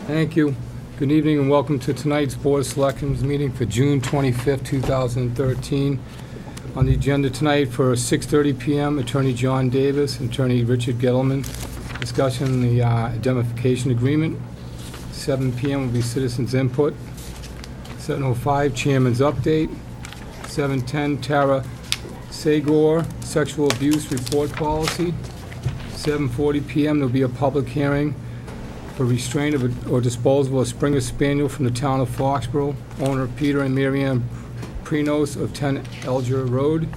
Thank you. Good evening and welcome to tonight's Board of Selectmen's meeting for June 25th, 2013. On the agenda tonight for 6:30 p.m., Attorney John Davis, Attorney Richard Gettleman, discussion the indemnification agreement. 7 p.m. will be citizens' input. 7:05, Chairman's update. 7:10, Tara Sagor, sexual abuse report policy. 7:40 p.m., there'll be a public hearing for restraint of or disposal of a Springer Spaniel from the town of Foxborough, owner Peter and Marianne Prinos of 10 Elger Road.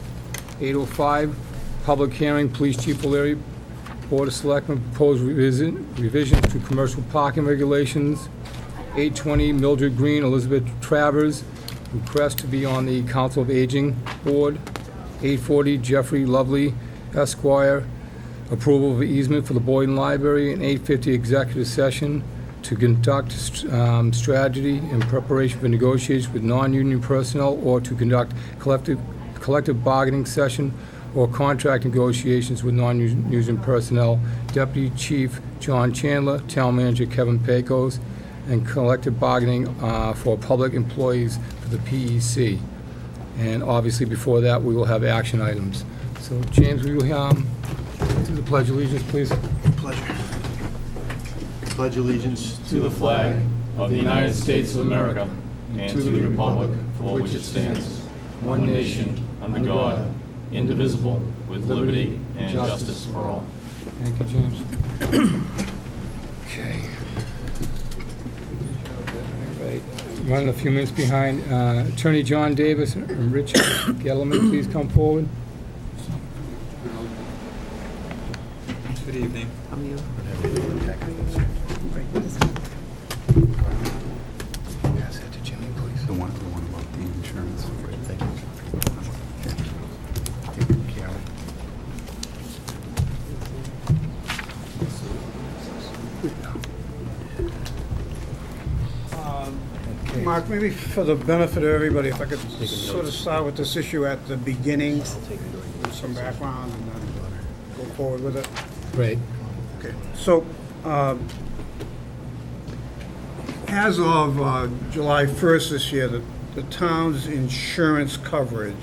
8:05, public hearing, Police Chief O'Leary, Board of Selectmen proposed revisions to commercial parking regulations. 8:20, Mildred Green, Elizabeth Travers, request to be on the Council of Aging Board. 8:40, Jeffrey Lovely, Esquire, approval of easement for the Boyden Library. And 8:50, executive session to conduct strategy in preparation for negotiations with non-union personnel or to conduct collective bargaining session or contract negotiations with non-union personnel. Deputy Chief John Chandler, Town Manager Kevin Pecos, and collective bargaining for public employees for the PEC. And obviously before that, we will have action items. So James, will you do the Pledge of Allegiance, please? Pleasure. Pledge allegiance to the flag of the United States of America and to the republic for which it stands, one nation, under God, indivisible, with liberty and justice for all. Thank you, James. Okay. All right. Running a few minutes behind. Attorney John Davis and Richard Gettleman, please come forward. Good evening. the one about the insurance. Thank you. Mark, maybe for the benefit of everybody, if I could sort of start with this issue at the beginning, with some background, and then go forward with it. Great. Okay. So, as of July 1st this year, the town's insurance coverage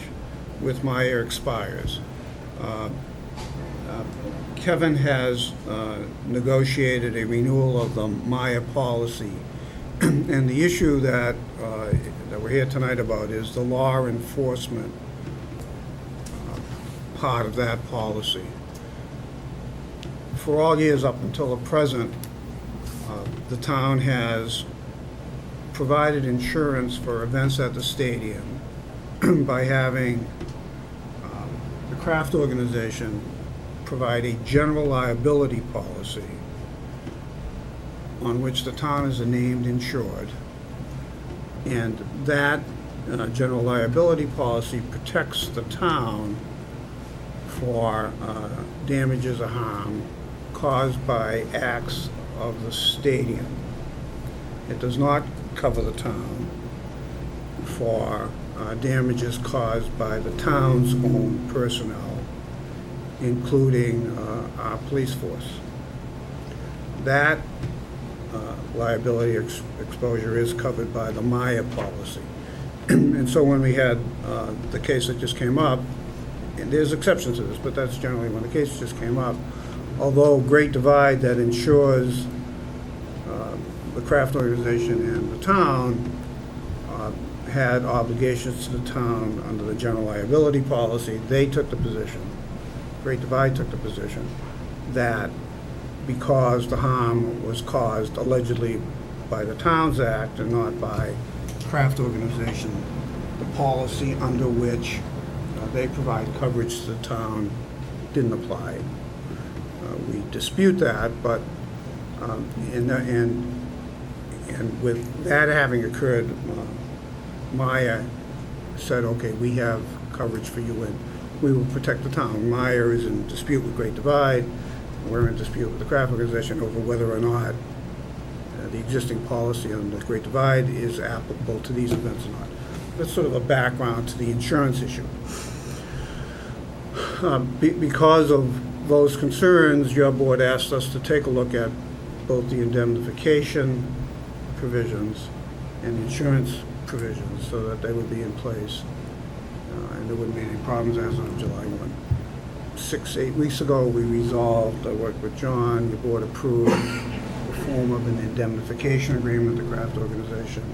with Maya expires. Kevin has negotiated a renewal of the Maya policy. And the issue that we're here tonight about is the law enforcement part of that policy. For all years up until the present, the town has provided insurance for events at the stadium by having the craft organization provide a general liability policy on which the town is a named insured, and that general liability policy protects the town for damages or harm caused by acts of the stadium. It does not cover the town for damages caused by the town's own personnel, including our police force. That liability exposure is covered by the Maya policy. And so when we had the case that just came up, and there's exceptions to this, but that's generally when the case just came up, although Great Divide that insures the craft organization and the town had obligations to the town under the general liability policy, they took the position, Great Divide took the position, that because the harm was caused allegedly by the Towns Act and not by craft organization, the policy under which they provide coverage to the town didn't apply. We dispute that, but and with that having occurred, Maya said, okay, we have coverage for you and we will protect the town. Maya is in dispute with Great Divide. We're in dispute with the craft organization over whether or not the existing policy on the Great Divide is applicable to these events or not. That's sort of a background to the insurance issue. Because of those concerns, your board asked us to take a look at both the indemnification provisions and the insurance provisions so that they would be in place, and there wouldn't be any problems as of July 1. 6-8 weeks ago, we resolved, I worked with John, the board approved the form of an indemnification agreement, the craft organization.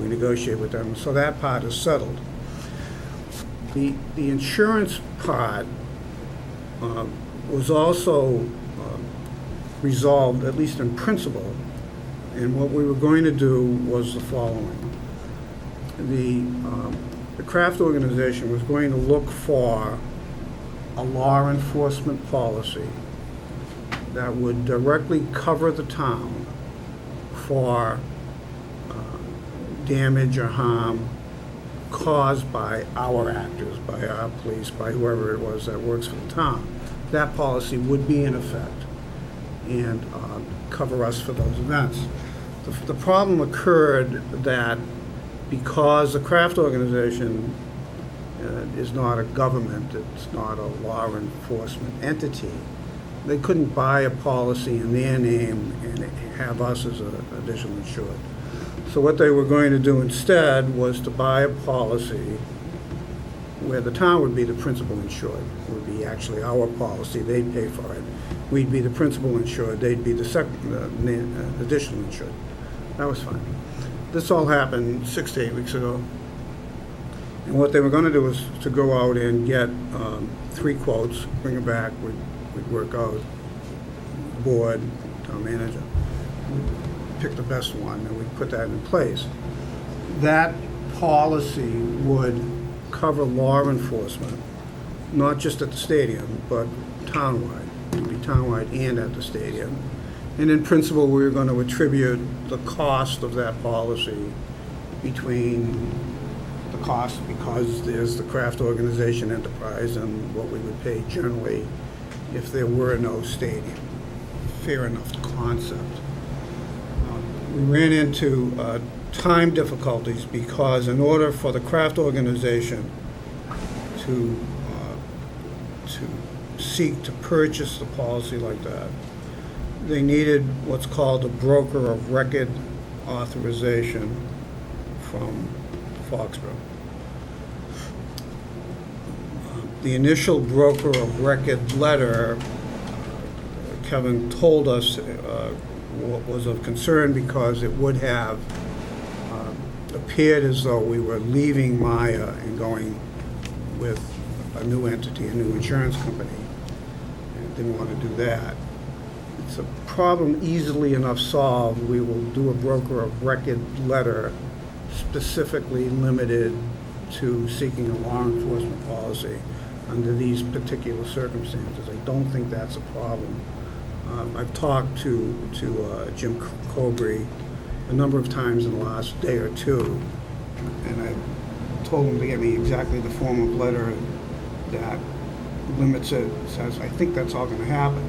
We negotiated with them, so that part is settled. The insurance part was also resolved, at least in principle, and what we were going to do was the following. The craft organization was going to look for a law enforcement policy that would directly cover the town for damage or harm caused by our actors, by our police, by whoever it was that works for the town. That policy would be in effect and cover us for those events. The problem occurred that because the craft organization is not a government, it's not a law enforcement entity, they couldn't buy a policy in their name and have us as an additional insured. So what they were going to do instead was to buy a policy where the town would be the principal insured. It would be actually our policy, they'd pay for it. We'd be the principal insured, they'd be the additional insured. That was fine. This all happened 6 to 8 weeks ago. And what they were going to do was to go out and get 3 quotes, bring them back, we'd work out, board, town manager, pick the best one, and we'd put that in place. That policy would cover law enforcement, not just at the stadium, but townwide. It would be townwide and at the stadium. And in principle, we were going to attribute the cost of that policy between the cost, because there's the craft organization enterprise, and what we would pay generally if there were no stadium. Fair enough concept. We ran into time difficulties because in order for the craft organization to seek to purchase the policy like that, they needed what's called a broker of record authorization from Foxborough. The initial broker of record letter, Kevin told us, was of concern because it would have appeared as though we were leaving Maya and going with a new entity, a new insurance company. And didn't want to do that. It's a problem easily enough solved. We will do a broker of record letter specifically limited to seeking a law enforcement policy under these particular circumstances. I don't think that's a problem. I've talked to Jim Cobry a number of times in the last day or two, and I told him to get me exactly the form of letter that limits it, says I think that's all going to happen.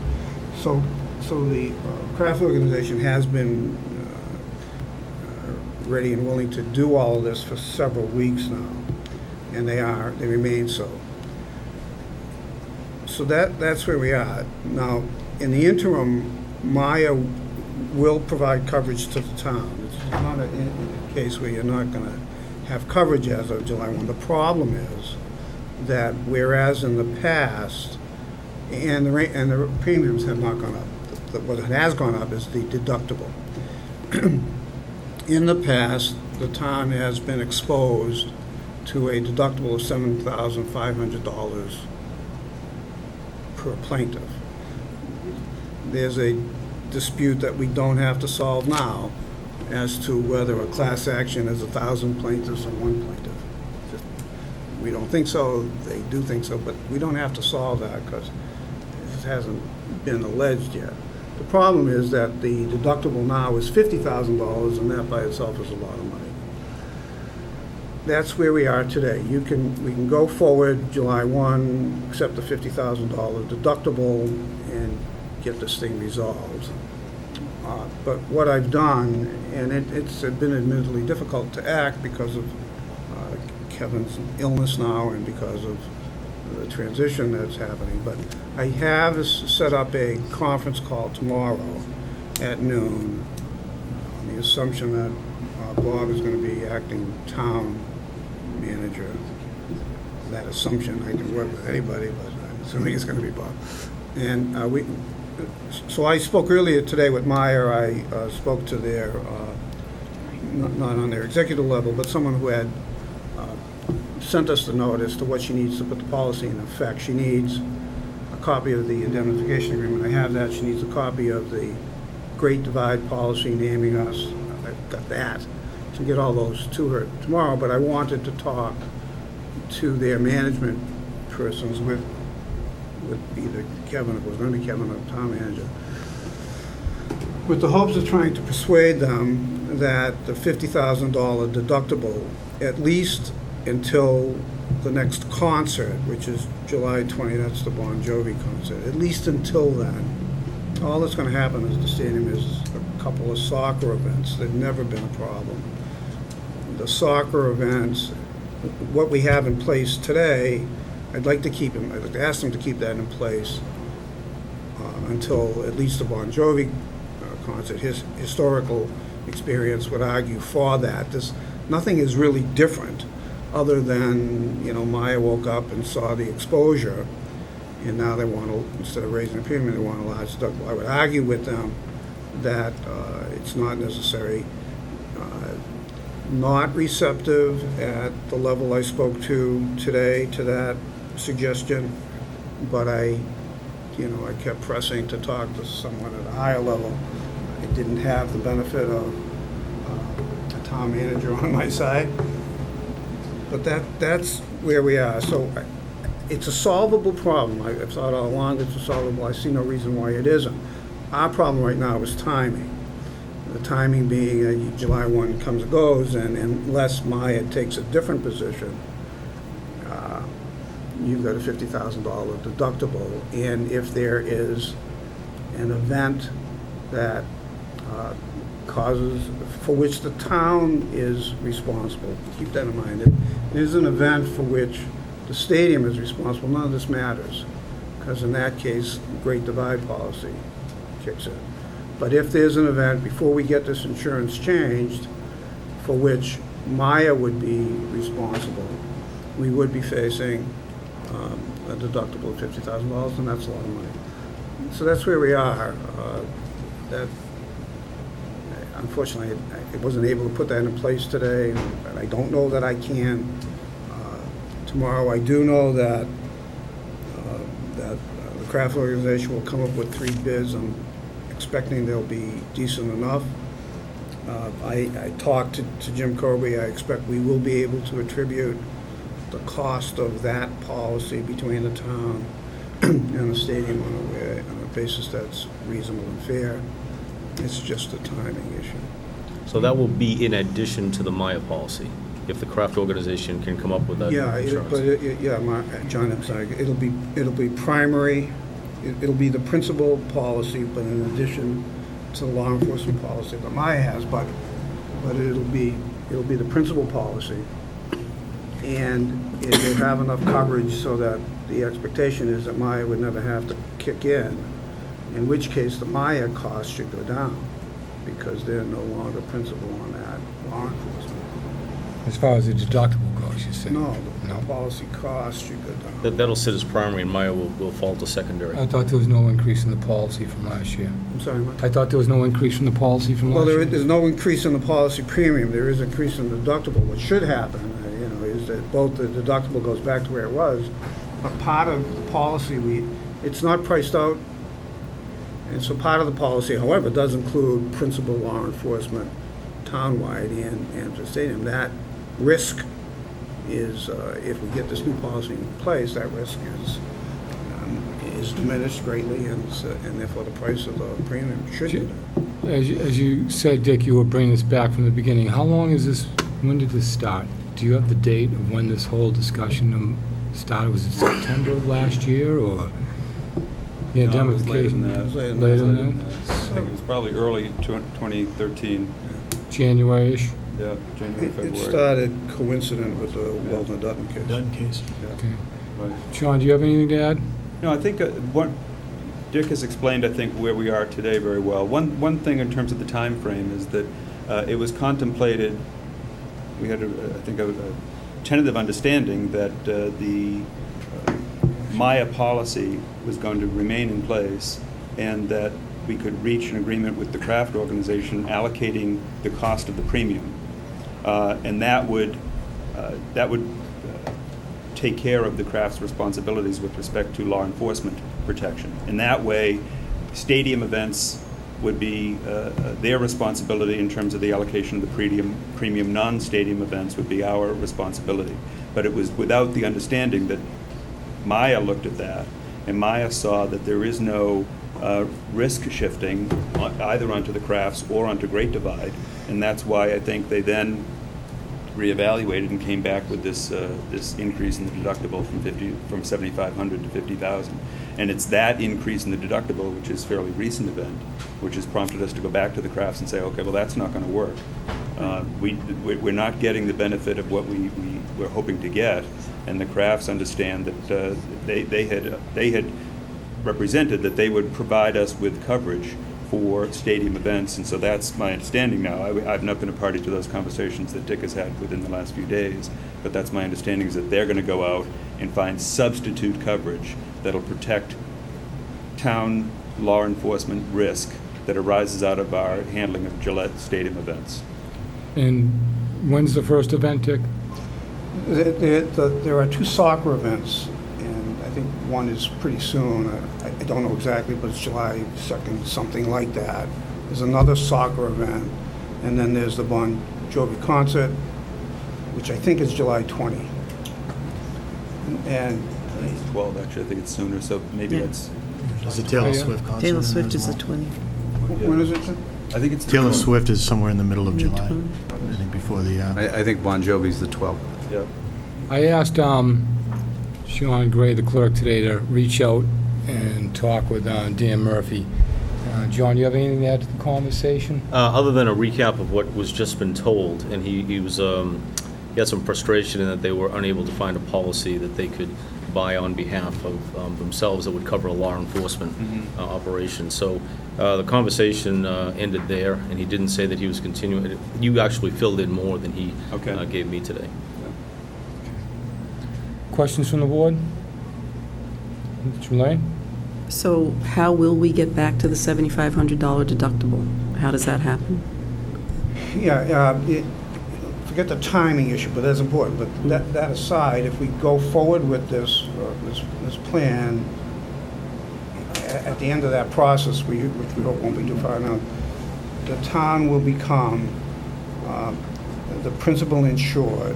So the craft organization has been ready and willing to do all of this for several weeks now, and they remain so. So that's where we are. Now, in the interim, Maya will provide coverage to the town. It's not a case where you're not going to have coverage as of July 1. The problem is that whereas in the past, and the premiums have not gone up, what has gone up is the deductible. In the past, the town has been exposed to a deductible of $7,500 per plaintiff. There's a dispute that we don't have to solve now as to whether a class action is 1,000 plaintiffs or one plaintiff. We don't think so, they do think so, but we don't have to solve that because it hasn't been alleged yet. The problem is that the deductible now is $50,000, and that by itself is a lot of money. That's where we are today. We can go forward July 1, accept the $50,000 deductible, and get this thing resolved. But what I've done, and it's been admittedly difficult to act because of Kevin's illness now and because of the transition that's happening, but I have set up a conference call tomorrow at noon, on the assumption that Bob is going to be acting town manager. That assumption, I can work with anybody, but I'm assuming it's going to be Bob. And so I spoke earlier today with Meyer. I spoke to their, not on their executive level, but someone who had sent us the notice to what she needs to put the policy in effect. She needs a copy of the indemnification agreement. I have that. She needs a copy of the Great Divide policy naming us. I've got that. To get all those to her tomorrow, but I wanted to talk to their management persons with either Kevin, if it was going to be Kevin or the town manager, with the hopes of trying to persuade them that the $50,000 deductible, at least until the next concert, which is July 20, that's the Bon Jovi concert, at least until then, all that's going to happen is the stadium is a couple of soccer events. They've never been a problem. The soccer events, what we have in place today, I'd like to ask them to keep that in place until at least the Bon Jovi concert. His historical experience would argue for that. Nothing is really different other than, Maya woke up and saw the exposure, and now they want to, instead of raising a premium, they want a large deductible. I would argue with them that it's not necessary. Not receptive at the level I spoke to today to that suggestion, but I kept pressing to talk to someone at a higher level. I didn't have the benefit of a town manager on my side, but that's where we are. So it's a solvable problem. I've thought all along it's a solvable. I see no reason why it isn't. Our problem right now is timing. The timing being July 1 comes and goes, and unless Maya takes a different position, you've got a $50,000 deductible. And if there is an event that for which the town is responsible, keep that in mind. If there's an event for which the stadium is responsible, none of this matters, because in that case, Great Divide policy kicks in. But if there's an event, before we get this insurance changed, for which Maya would be responsible, we would be facing a deductible of $50,000, and that's a lot of money. So that's where we are. Unfortunately, I wasn't able to put that in place today, and I don't know that I can. Tomorrow, I do know that the craft organization will come up with 3 bids. I'm expecting they'll be decent enough. I talked to Jim Corby. I expect we will be able to attribute the cost of that policy between the town and the stadium on a basis that's reasonable and fair. It's just a timing issue. So that will be in addition to the Maya policy, if the craft organization can come up with that insurance. John, I'm sorry. It'll be primary. It'll be the principal policy, but in addition to the law enforcement policy that Maya has, but it'll be the principal policy, and it will have enough coverage so that the expectation is that Maya would never have to kick in which case the Maya cost should go down because they're no longer principal on that law enforcement. As far as the deductible goes, you say? No, the policy cost should go down. That'll sit as primary, and Maya will fall to secondary. I thought there was no increase in the policy from last year. I'm sorry, what? I thought there was no increase from the policy from last year. Well, there's no increase in the policy premium. There is increase in the deductible. What should happen, is that both the deductible goes back to where it was, but part of the policy, it's not priced out. And so part of the policy, however, does include principal law enforcement townwide and the stadium. That risk is, if we get this new policy in place, that risk is diminished greatly, and therefore the price of the premium should go down. As you said, Dick, you were bringing this back from the beginning. How long is this, when did this start? Do you have the date of when this whole discussion started? Was it September of last year, or? Yeah, No, it was later indemnification. than that. It was later than Later I than that? think it was probably early 2013, January-ish? yeah, January, It February. started coincident with the Walton Dutton case. Done case. Yeah, Okay. right. Sean, do you have anything to add? No, I think Dick has explained, I think, where we are today very well. One thing in terms of the time frame is that it was contemplated, we had, I think, a tentative understanding that the Maya policy was going to remain in place and that we could reach an agreement with the craft organization allocating the cost of the premium. And that would take care of the craft's responsibilities with respect to law enforcement protection. In that way, stadium events would be their responsibility in terms of the allocation of the premium. Non-stadium events would be our responsibility. But it was without the understanding that Maya looked at that, and Maya saw that there is no risk shifting either onto the crafts or onto Great Divide, and that's why I think they then reevaluated and came back with this increase in the deductible from 7,500 to 50,000. And it's that increase in the deductible, which is a fairly recent event, which has prompted us to go back to the crafts and say, okay, well, that's not going to work. We're not getting the benefit of what we were hoping to get, and the crafts understand that they had represented that they would provide us with coverage for stadium events, and so that's my understanding now. I've not been a party to those conversations that Dick has had within the last few days, but that's my understanding, is that they're going to go out and find substitute coverage that'll protect town law enforcement risk that arises out of our handling of Gillette Stadium events. And when's the first event, Dick? There are two soccer events, and I think one is pretty soon. I don't know exactly, but it's July 2nd, something like that. There's another soccer event, and then there's the Bon Jovi concert, which I think is July 20. And I think it's 12, actually. I think it's sooner, so maybe Yeah. that's... There's a Taylor Swift concert. Taylor in there Swift as is the well. 20th. when is it? Jim? I think it's... the Taylor 12th. Swift is somewhere in the middle of July. Mid-20. I think before the, I think Bon Jovi's the 12th. Yeah. I asked Sean Gray, the clerk, today to reach out and talk with Dan Murphy. John, you have anything to add to the conversation? Other than a recap of what was just been told, and he had some frustration in that they were unable to find a policy that they could buy on behalf of themselves that would cover a law enforcement operation. So the conversation ended there, and he didn't say that he was continuing. You actually filled in more than he Okay. gave me today. Questions from the board? Mr. Lane? So how will we get back to the $7,500 deductible? How does that happen? Yeah, forget the timing issue, but that's important. But that aside, if we go forward with this plan, at the end of that process, which we hope won't be too far now, the town will become the principal insured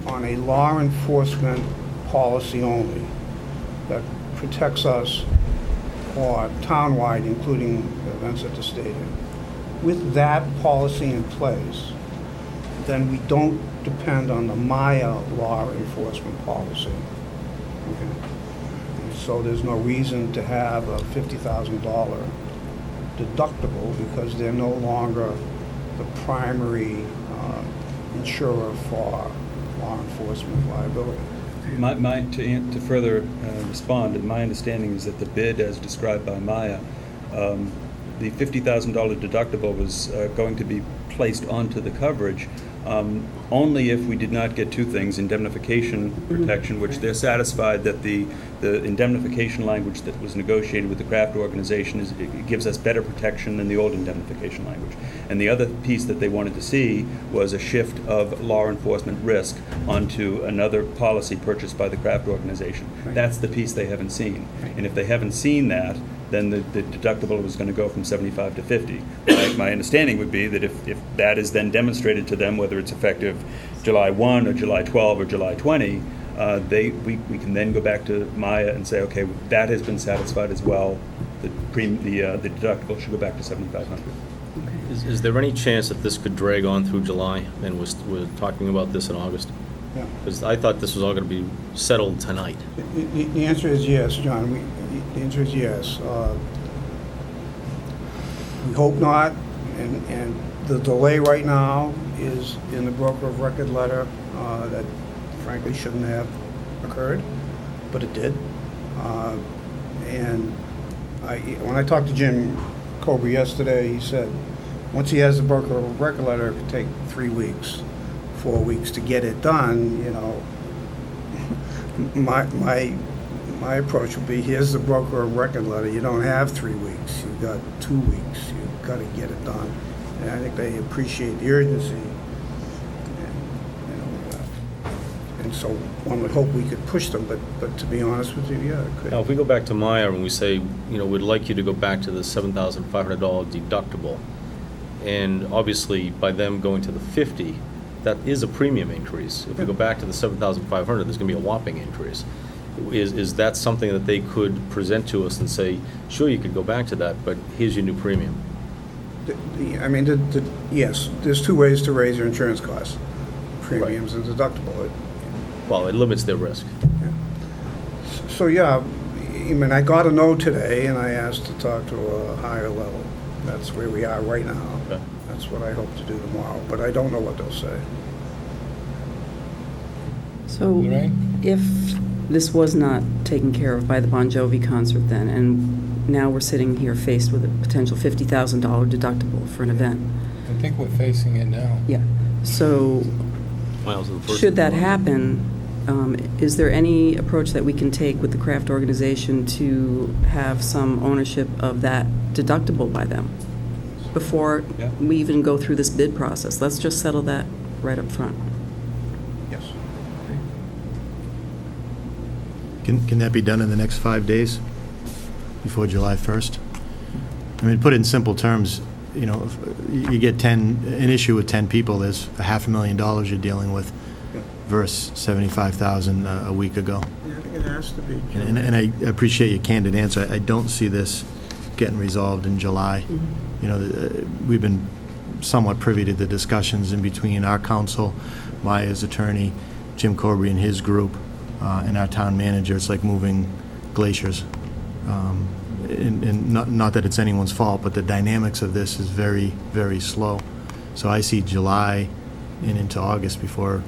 on a law enforcement policy only that protects us for townwide, including events at the stadium. With that policy in place, then we don't depend on the Maya law enforcement policy. Okay? And so there's no reason to have a $50,000 deductible because they're no longer the primary insurer for law enforcement liability. To further respond, my understanding is that the bid as described by Maya, the $50,000 deductible was going to be placed onto the coverage only if we did not get two things: indemnification protection, which they're satisfied that the indemnification language that was negotiated with the craft organization it gives us better protection than the old indemnification language. And the other piece that they wanted to see was a shift of law enforcement risk onto another policy purchased by the craft organization. Right. That's the piece they haven't seen. Right. And if they haven't seen that, then the deductible was going to go from 75 to 50. My understanding would be that if that is then demonstrated to them, whether it's effective July 1 or July 12 or July 20, we can then go back to Maya and say, okay, that has been satisfied as well. The deductible should go back to 7,500. Is there any chance that this could drag on through July, and we're talking about this in August? Yeah. Because I thought this was all going to be settled tonight. The answer is yes, John. The answer is yes. We hope not, and the delay right now is in the broker of record letter that frankly shouldn't have occurred, but it did. And When I talked to Jim Colby yesterday, he said, once he has the broker of record letter, it could take 3 weeks, 4 weeks to get it done, you know. My approach would be, here's the broker of record letter. You don't have 3 weeks. You've got 2 weeks. You've got to get it done. And I think they appreciate the urgency. And so one would hope we could push them, but to be honest with you, yeah, it could. Now, if we go back to Meyer and we say, you know, we'd like you to go back to the $7,500 deductible, and obviously by them going to the 50, that is a premium increase. If we go back to the 7,500, there's going to be a whopping increase. Is that something that they could present to us and say, sure, you could go back to that, but here's your new premium? Yes, there's 2 ways to raise your insurance costs, premiums and deductible. Well, it limits their risk. So, yeah, I mean, I got a no today, and I asked to talk to a higher level. That's where we are right now. Okay. That's what I hope to do tomorrow, but I don't know what they'll say. So Lorraine? if this was not taken care of by the Bon Jovi concert then, and now we're sitting here faced with a potential $50,000 deductible for an event. I think we're facing it now. Yeah. So Miles of the first should that one. happen, is there any approach that we can take with the craft organization to have some ownership of that deductible by them before Yeah. we even go through this bid process? Let's just settle that right up front. Yes. Can that be done in the next 5 days before July 1st? I mean, put it in simple terms, you know, if you get an issue with 10 people, there's $500,000 you're dealing with versus $75,000 a week ago. Yeah, I think it has to be. And I appreciate your candid answer. I don't see this getting resolved in July. You know, we've been somewhat privy to the discussions in between our counsel, Maya's attorney, Jim Corby and his group, and our town manager. It's like moving glaciers. And not that it's anyone's fault, but the dynamics of this is very, very slow. So I see July and into August before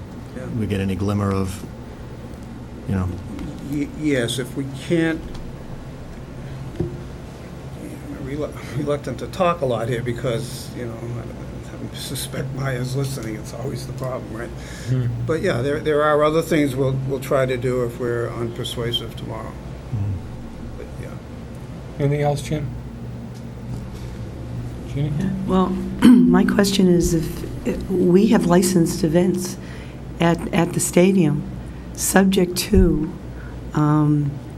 we get any glimmer of, you know. Yes, if we can't, reluctant to talk a lot here because, you know, I suspect Maya's listening. It's always the problem, right? But yeah, there are other things we'll try to do if we're unpersuasive tomorrow. But yeah. Anything else, Jim? Jeannie? Well, my question is if we have licensed events at the stadium, subject to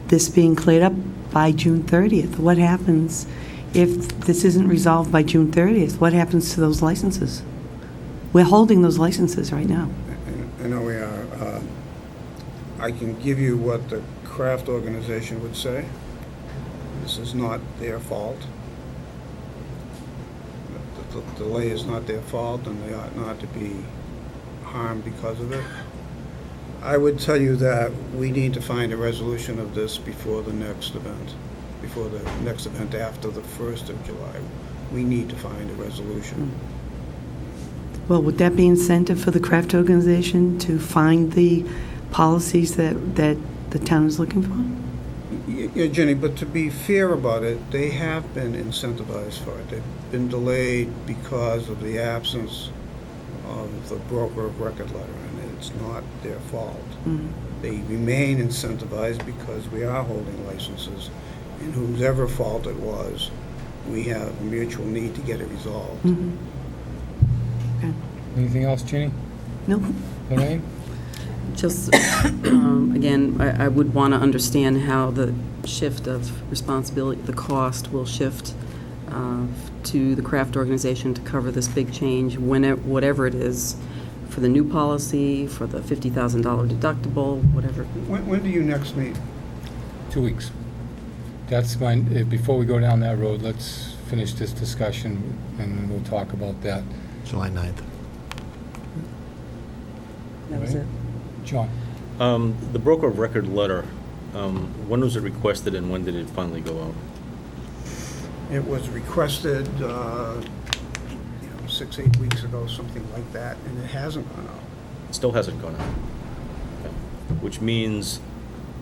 this being cleared up by June 30th, what happens if this isn't resolved by June 30th? What happens to those licenses? We're holding those licenses right now. I know we are. I can give you what the craft organization would say. This is not their fault. The delay is not their fault, and they ought not to be harmed because of it. I would tell you that we need to find a resolution of this before the next event, after the 1st of July. We need to find a resolution. Well, would that be incentive for the craft organization to find the policies that the town is looking for? Yeah, Jenny, but to be fair about it, they have been incentivized for it. They've been delayed because of the absence of the broker of record letter, and it's not their fault. They remain incentivized because we are holding licenses, and whosever fault it was, we have a mutual need to get it resolved. Okay. Anything else, Jeannie? No. Lorraine? Just, again, I would want to understand how the shift of responsibility, the cost will shift to the craft organization to cover this big change, whatever it is, for the new policy, for the $50,000 deductible, whatever. When do you next meet? 2 weeks. That's mine. Before we go down that road, let's finish this discussion, and then we'll talk about that. July 9th. That was it. John? The broker of record letter, when was it requested and when did it finally go out? It was requested, 6-8 weeks ago, something like that, and it hasn't gone out. Still hasn't gone out. Okay. Which means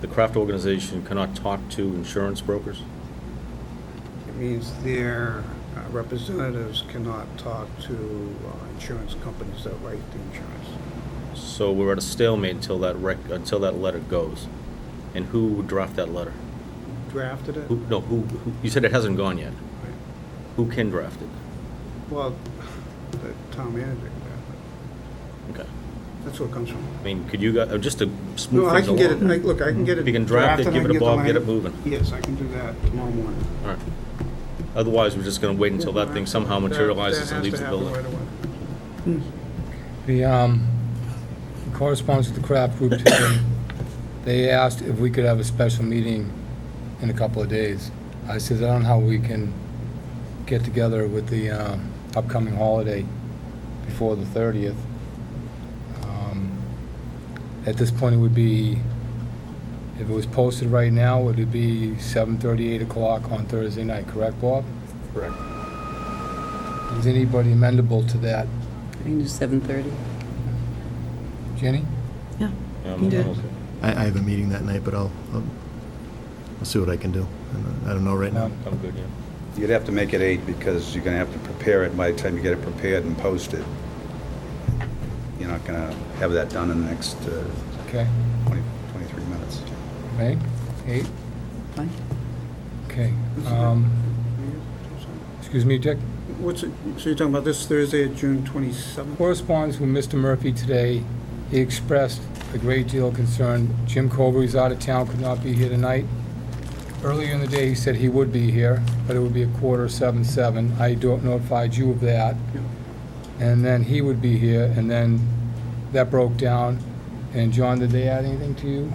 the craft organization cannot talk to insurance brokers? means their representatives cannot talk to insurance companies that write the insurance. So we're at a stalemate until until that letter goes. And who would draft that letter? Drafted it? Who, you said it hasn't gone yet. Right. Who can draft it? Well, the town manager can draft it. Okay. That's where it comes from. I mean, could you guys, just to smooth No, I things can get it, along. look, I can get it. If you can draft it, drafted, give I it to can Bob, the get it language- moving. Yes, I can do that tomorrow morning. All right. Otherwise, we're just gonna wait until that thing somehow materializes and leaves the building. That has to happen right away. The correspondence with the craft group today, they asked if we could have a special meeting in a couple of days. I said, I don't know how we can get together with the upcoming holiday before the 30th. At this point, it would be, if it was posted right now, it would be 7:30, 8 o'clock on Thursday night, correct, Bob? Correct. Is anybody amendable to that? I can do 7:30. Jenny? Yeah. I'm do it. okay. I have a meeting that night, but I'll see what I can do. I don't know right now. I'm good, yeah. You'd have to make it 8 because you're going to have to prepare it by the time you get it prepared and posted. You're not going to have that done in the next Okay. 23 minutes. May? 8? Fine. Okay. Excuse me, Dick? What's it, so you're talking about this Thursday, June 27th? Correspondence with Mr. Murphy today. He expressed a great deal of concern. Jim Cover's out of town, could not be here tonight. Earlier in the day, he said he would be here, but it would be 7:45. I notified you of that. Yeah. And then he would be here, and then that broke down. And John, did they add anything to you?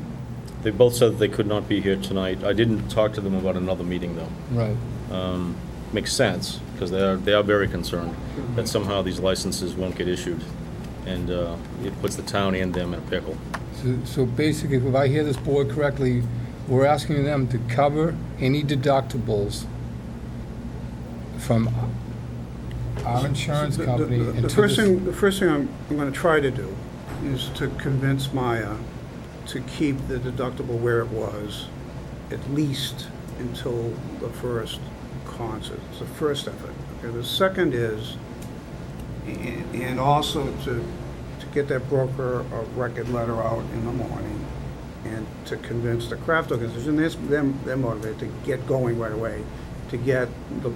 They both said that they could not be here tonight. I didn't talk to them about another meeting, though. Right. Makes sense, because they are very concerned that somehow these licenses won't get issued, and it puts the town and them in a pickle. So basically, if I hear this board correctly, we're asking them to cover any deductibles from our insurance company. The into first this- thing, I'm going to try to do is to convince Maya to keep the deductible where it was, at least until the first concert. It's the first effort. Okay, the second is, and also to get that broker a record letter out in the morning, and to convince the craft organization, they're motivated to get going right away, to get the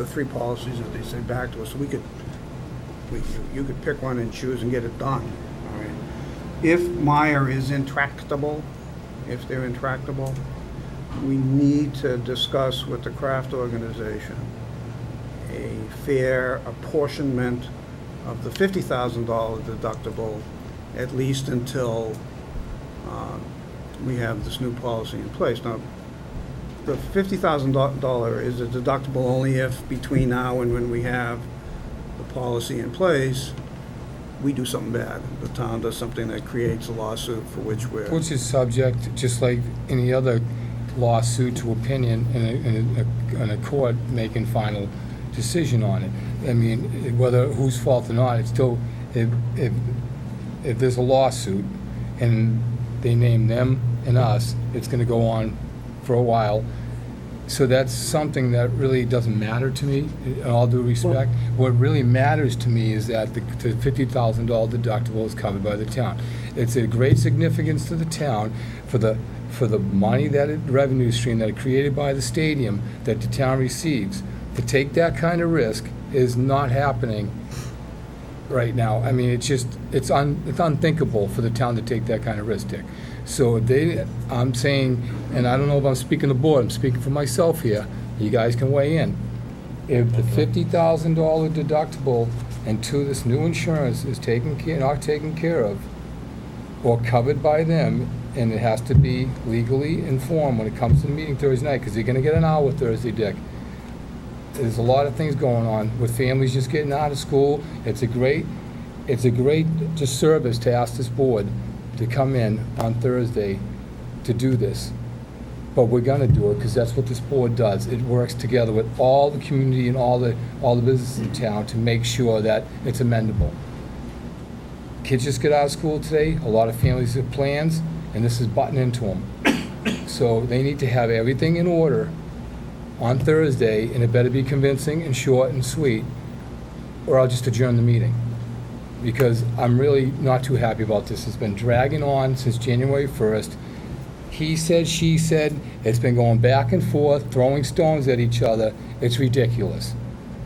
3 policies that they sent back to us, so you could pick one and choose and get it done. All right. If Meyer is intractable, if they're intractable, we need to discuss with the craft organization a fair apportionment of the $50,000 deductible, at least until we have this new policy in place. Now, the $50,000 is a deductible only if between now and when we have the policy in place, we do something bad. The town does something that creates a lawsuit for which we're... Which is subject, just like any other lawsuit, to opinion in a court making final decision on it. I mean, whether whose fault or not, it's still, if there's a lawsuit and they name them and us, it's going to go on for a while. So that's something that really doesn't matter to me, in all due respect. What really matters to me is that the $50,000 deductible is covered by the town. It's a great significance to the town for the money revenue stream that is created by the stadium that the town receives. To take that kind of risk is not happening right now. I mean, it's unthinkable for the town to take that kind of risk, Dick. So I'm saying, and I don't know if I'm speaking to the board, I'm speaking for myself here, you guys can weigh in. If the $50,000 deductible until this new insurance is not taken care of, or covered by them, and it has to be legally informed when it comes to the meeting Thursday night, because you're gonna get an hour Thursday, Dick. There's a lot of things going on with families just getting out of school. It's a great disservice to ask this board to come in on Thursday to do this. But we're gonna do it, because that's what this board does. It works together with all the community and all the businesses in town to make sure that it's amendable. Kids just get out of school today, a lot of families have plans, and this is butting into them. So they need to have everything in order on Thursday, and it better be convincing and short and sweet, or I'll just adjourn the meeting. Because I'm really not too happy about this. It's been dragging on since January 1st. He said, she said, it's been going back and forth, throwing stones at each other. It's ridiculous.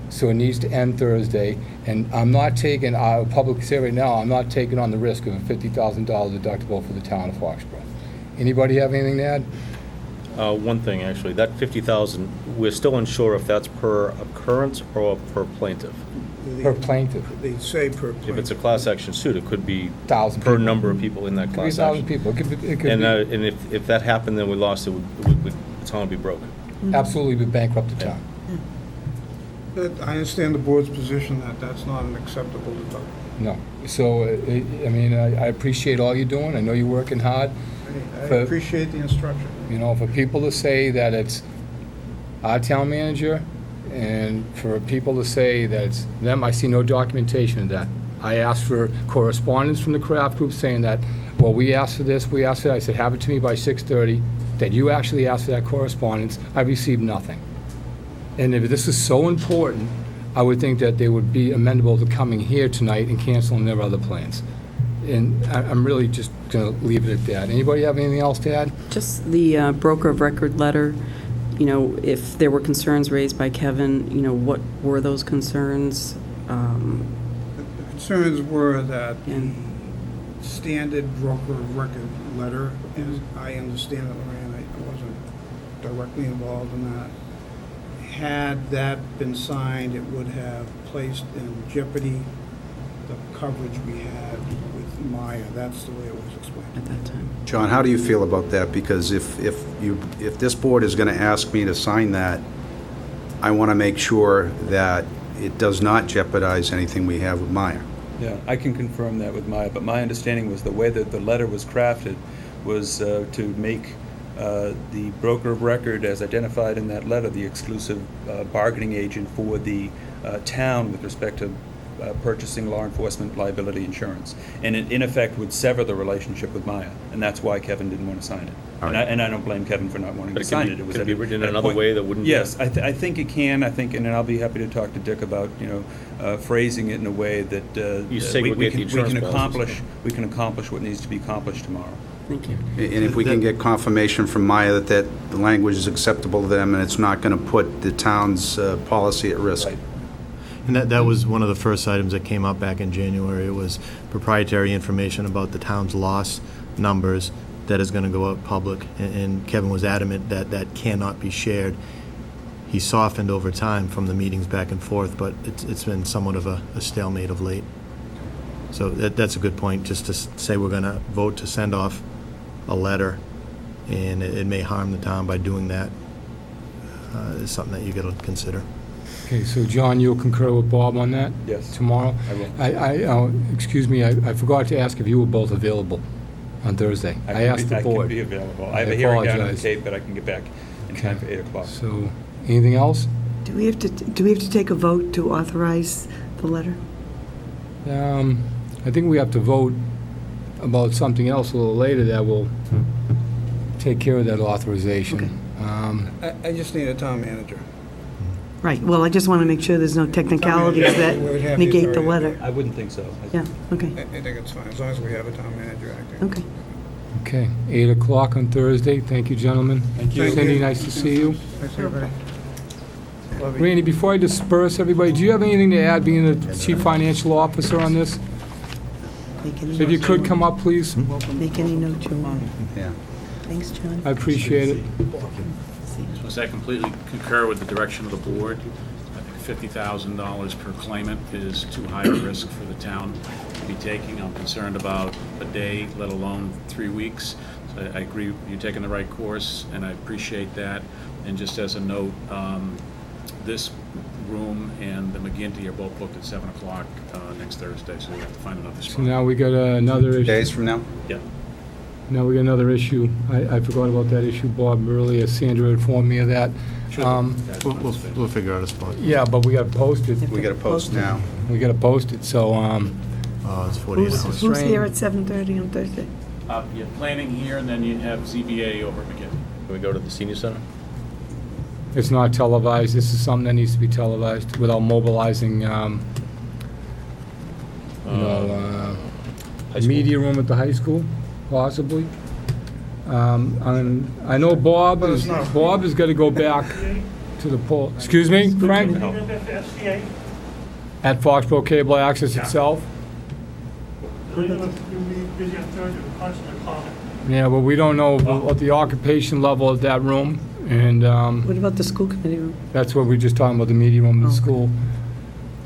So it needs to end Thursday, and I'm not taking, I'll publicly say right now, I'm not taking on the risk of a $50,000 deductible for the town of Foxborough. Anybody have anything to add? One thing, actually, that 50,000, we're still unsure if that's per occurrence or per plaintiff. Per plaintiff. They say per plaintiff. If it's a class action suit, it could be 1,000 per people. number of people in that It could be class 1,000 action. people. It could And be, and if that happened, then we lost it, the town would be broke. absolutely would bankrupt the town. I understand the board's position that that's not an acceptable deductible. No. So, I mean, I appreciate all you're doing. I know you're working hard. I For- appreciate the instruction. You know, for people to say that it's our town manager, and for people to say that it's them, I see no documentation of that. I asked for correspondence from the craft group saying that, well, we asked for this, we asked for that. I said, have it to me by 6:30, that you actually asked for that correspondence. I received nothing. And if this is so important, I would think that they would be amenable to coming here tonight and canceling their other plans. And I'm really just going to leave it at that. Anybody have anything else to add? Just the broker of record letter, you know, if there were concerns raised by Kevin, you know, what were those concerns? The concerns were that the And- standard broker of record letter, as I understand it, Lorraine, I wasn't directly involved in that. Had that been signed, it would have placed in jeopardy the coverage we had with Maya. That's the way it was explained. At that time. John, how do you feel about that? Because if this board is going to ask me to sign that, I want to make sure that it does not jeopardize anything we have with Maya. Yeah, I can confirm that with Maya, but my understanding was the way that the letter was crafted was to make the broker of record, as identified in that letter, the exclusive bargaining agent for the town with respect to purchasing law enforcement liability insurance. And it, in effect, would sever the relationship with Maya, and that's why Kevin didn't want to sign it. All right. And I don't blame Kevin for not wanting But to it sign could it. be, It was could at be a- written in at a another point- way that wouldn't. Yes, I think it can. I think, and then I'll be happy to talk to Dick about, phrasing it in a way that You we segregate the insurance policies. we can accomplish what needs to be accomplished tomorrow. Thank you. And if we can get confirmation from Maya that the language is acceptable to them and it's not going to put the town's policy at risk. Right. And that was one of the first items that came up back in January. It was proprietary information about the town's loss numbers that is going to go out public. And Kevin was adamant that that cannot be shared. He softened over time from the meetings back and forth, but it's been somewhat of a stalemate of late. So that's a good point, just to say we're going to vote to send off a letter, and it may harm the town by doing that, is something that you got to consider. Okay, so John, you'll concur with Bob on that? Yes. Tomorrow? I will. Excuse me, I forgot to ask if you were both available on Thursday. I asked the I can board. be available. I have I a hearing down on the apologize. Cape, but I can get back in time for 8 o'clock. So, anything else? Do we have to take a vote to authorize the letter? I think we have to vote about something else a little later that will take care of that authorization. I just need a town manager. Right, well, I just want to make sure there's no technicalities that We would have the negate the authority. letter. I wouldn't think so. Yeah, okay, I think it's fine, as long as we have a town manager acting. okay. Okay, 8 o'clock on Thursday. Thank you, gentlemen. Thank you. Cindy, nice to see you. Thanks, everybody. Love you. Randy, before I disperse everybody, do you have anything to add, being the chief financial officer on this? Make any If you notes, could John. come up, please. Make any note, John. Yeah. Thanks, John. I appreciate it. So I completely concur with the direction of the board. I think $50,000 per claimant is too high a risk for the town to be taking. I'm concerned about a day, let alone 3 weeks. So I agree, you're taking the right course, and I appreciate that. And just as a note, this room and the McGinty are both booked at 7 o'clock next Thursday, so we have to find another So spot. now we got another issue. Days from now? Yeah. Now we got another issue. I forgot about that issue, Bob, earlier. Sandra informed me of that. We'll figure out a spot. Yeah, but we got to post it. We got to post now. We got to post it, so, It's 48 hours. Who's here at 7:30 on Thursday? You have planning here, and then you have ZBA over at McGinty. Can we go to the senior center? It's not televised. This is something that needs to be televised without mobilizing, High school. media room at the high school, possibly. And I know Bob has got to go back to the poll. Excuse me, Frank? At Foxborough Cable Access itself? Yeah, but we don't know what the occupation level of that room, and What about the school committee room? that's what we're just talking about, the media room in the Okay. school.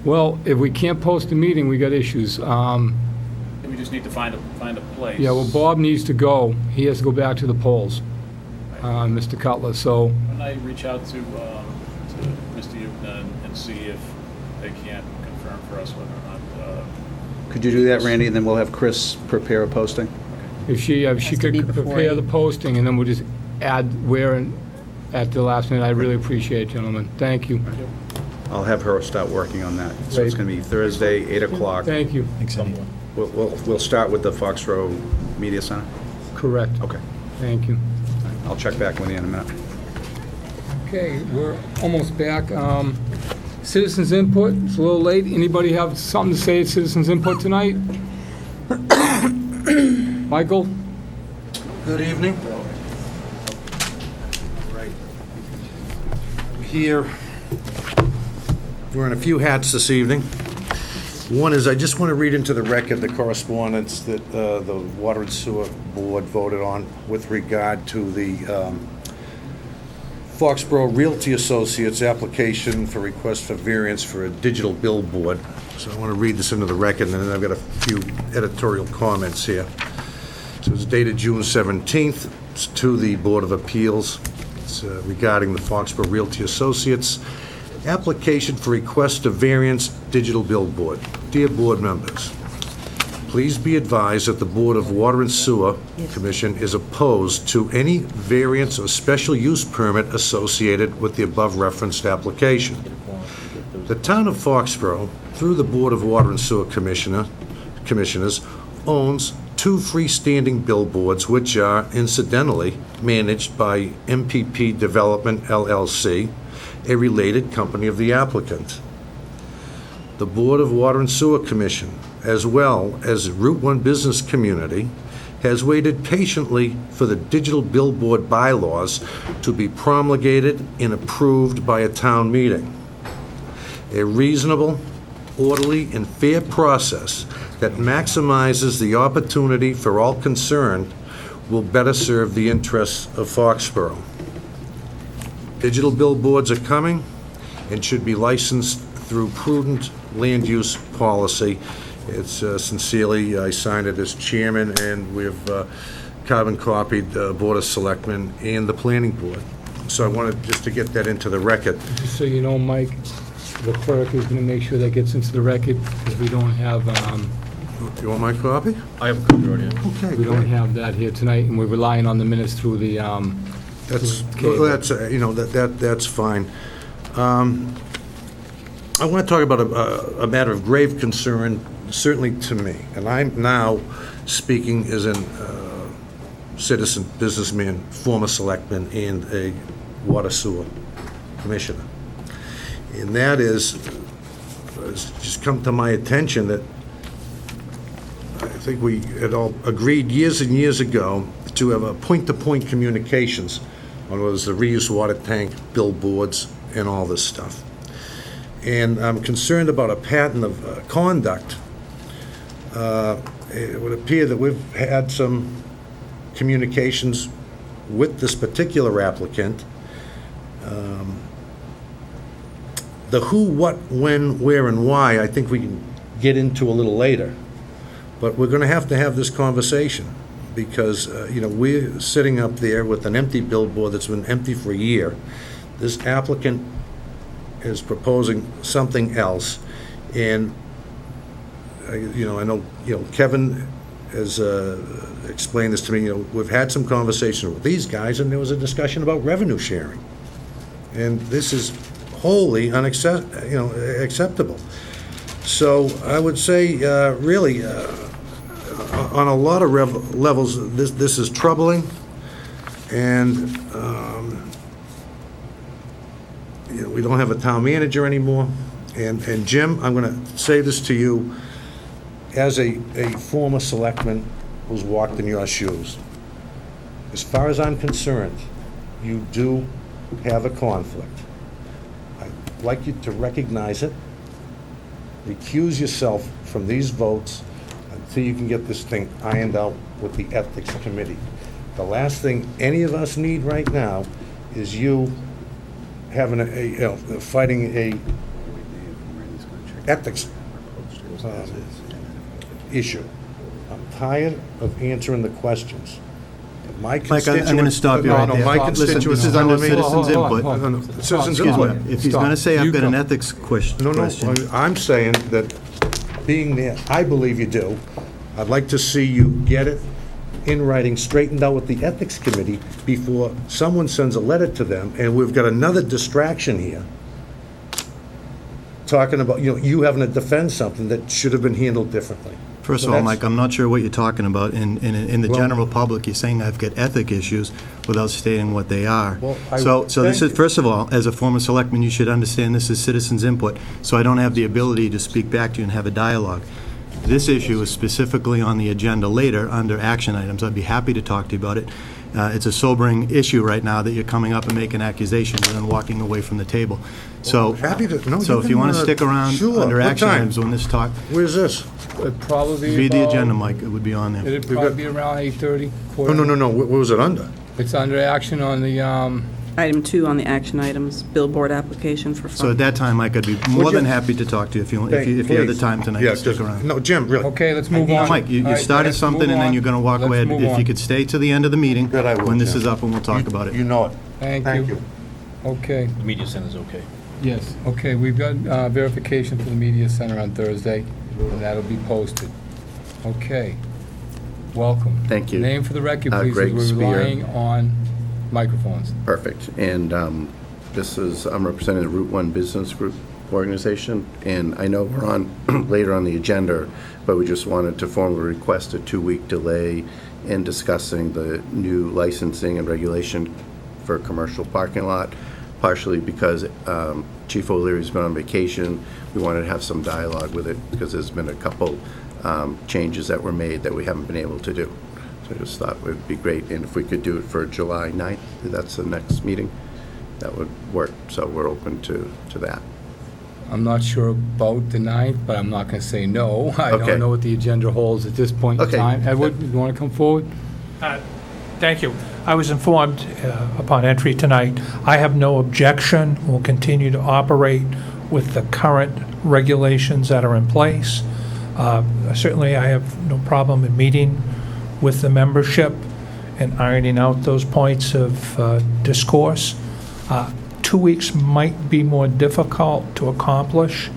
Well, if we can't post a meeting, we got issues. We just need to find a place. Yeah, well, Bob needs to go. He has to go back to the polls, Mr. Cutler, so, When I reach out to Mr. Yukna and see if they can't confirm for us whether or not, Could you do that, Randy, and then we'll have Chris prepare a posting? if she to could be before prepare the 8. posting, and then we'll just add where and at the last minute. I really appreciate it, gentlemen. Thank you. I'll have her start working on that. So it's Great. going to be Thursday, 8 o'clock. Thank you. Thanks, Andy. We'll start with the Foxborough Media Center? Correct. Okay. Thank you. I'll check back with you in a minute. Okay, we're almost back. Citizens input, it's a little late. Anybody have something to say at citizens input tonight? Michael? Good evening. Here, wearing a few hats this evening. One is, I just want to read into the record the correspondence that the Water and Sewer Board voted on with regard to the Foxborough Realty Associates application for request for variance for a digital billboard. So I want to read this into the record, and then I've got a few editorial comments here. So it's dated June 17th. It's to the Board of Appeals. It's regarding the Foxborough Realty Associates application for request of variance digital billboard. Dear board members, please be advised that the Board of Water and Sewer Commission is opposed to any variance or special use permit associated with the above referenced application. The town of Foxborough, through the Board of Water and Sewer Commissioners, owns 2 freestanding billboards which are incidentally managed by MPP Development LLC, a related company of the applicant. The Board of Water and Sewer Commission, as well as Route 1 business community, has waited patiently for the digital billboard bylaws to be promulgated and approved by a town meeting. A reasonable, orderly, and fair process that maximizes the opportunity for all concerned will better serve the interests of Foxborough. Digital billboards are coming and should be licensed through prudent land use policy. It's sincerely, I signed it as chairman, and we've carbon copied the Board of Selectmen and the Planning Board. So I wanted just to get that into the record. Just so you know, Mike, the clerk is going to make sure that gets into the record, because we don't have, You want my copy? I have a copy right here. Okay, we don't great. have that here tonight, and we're relying on the minutes through the, That's, Okay. that's fine. I want to talk about a matter of grave concern, certainly to me, and I'm now speaking as a citizen, businessman, former selectman, and a water sewer commissioner. And that is, it's just come to my attention that I think we had all agreed years and years ago to have a point-to-point communications on what was the reuse water tank, billboards, and all this stuff. And I'm concerned about a pattern of conduct. It would appear that we've had some communications with this particular applicant. The who, what, when, where, and why, I think we can get into a little later. But we're going to have this conversation, because, we're sitting up there with an empty billboard that's been empty for a year. This applicant is proposing something else, and, I know, Kevin has explained this to me. We've had some conversation with these guys, and there was a discussion about revenue sharing. And this is wholly acceptable. So I would say, really, on a lot of levels, this is troubling, and we don't have a town manager anymore. And Jim, I'm going to say this to you as a former selectman who's walked in your shoes. As far as I'm concerned, you do have a conflict. I'd like you to recognize it, recuse yourself from these votes until you can get this thing ironed out with the Ethics Committee. The last thing any of us need right now is you having fighting a ethics issue. I'm tired of answering the questions. My Mike, I'm going to stop you right there. My Listen, constituents this is under telling me- citizens input. No, citizens Excuse input. me, if he's going to say I've got an ethics question. No, I'm saying that being there, I believe you do. I'd like to see you get it in writing, straightened out with the Ethics Committee before someone sends a letter to them, and we've got another distraction here, talking about, you having to defend something that should have been handled differently. First So of all, that's- Mike, I'm not sure what you're talking about. In the Well- general public, you're saying I've got ethic issues without stating what they are. Well, So this thank is, you. first of all, as a former selectman, you should understand this is citizens' input, so I don't have the ability to speak back to you and have a dialogue. This issue is specifically on the agenda later under action items. I'd be happy to talk to you about it. It's a sobering issue right now that you're coming up and making accusations and then walking away from the table. So, happy to- no, so you if you can, want to stick around sure. under What action time? items when this talk, Where's this? It'd probably read the about- agenda, Mike, it would be on there. It'd probably be around 8:30. No. What was it under? It's under action on the, Item 2 on the action items, billboard application for So at fund. that time, Mike, I'd be more than happy to talk to you if you have the time tonight Yeah, to stick just- around. No, Jim, really. okay, let's move on. Mike, you All right, started let's something move and then on. you're going to walk Let's away. move If on. you could stay to the end of the meeting, Good, I will, when this Jim. is up, and we'll talk about it. You know it. Thank Thank you. you. Okay, The media center's okay. yes, okay, we've got verification for the media center on Thursday, and that'll be posted. Okay, welcome. Thank you. Name for the record, please, Greg as we're Spear. relying on microphones. Perfect. And I'm representing the Route 1 Business Group organization, and I know we're on later on the agenda, but we just wanted to formally request a 2-week delay in discussing the new licensing and regulation for a commercial parking lot, partially because Chief O'Leary's been on vacation. We wanted to have some dialogue with it because there's been a couple changes that were made that we haven't been able to do. So I just thought it would be great, and if we could do it for July 9th, that's the next meeting, that would work. So we're open to that. I'm not sure about the 9th, but I'm not going to say no. I Okay. don't know what the agenda holds at this point in Okay. time. Edward, you want to come forward? Thank you. I was informed upon entry tonight. I have no objection. We'll continue to operate with the current regulations that are in place. Certainly, I have no problem in meeting with the membership and ironing out those points of discourse. 2 weeks might be more difficult to accomplish,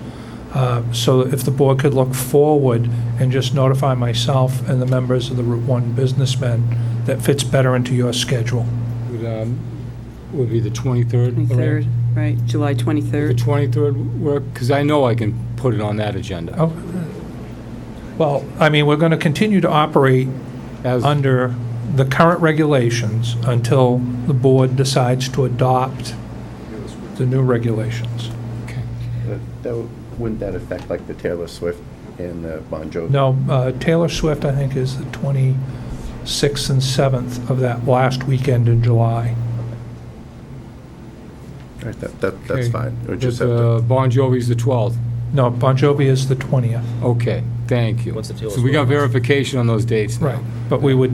so if the board could look forward and just notify myself and the members of the Route 1 businessmen, that fits better into your schedule. Would be the 23rd? 23rd, right, July The 23rd. 23rd work? Because I know I can put it on that agenda. Oh, well, I mean, we're going to continue to operate As- under the current regulations until the board decides to adopt the new regulations. Wouldn't that affect like the Taylor Swift and the Bon Jovi? No, Taylor Swift, I think, is the 26th and 7th of that last weekend in July. All right, that's Okay. fine. We just But, have to, Bon Jovi's the 12th. No, Bon Jovi is the 20th. Okay, thank you. What's the Taylor So we got Swift? verification on those dates now. Right. But we would,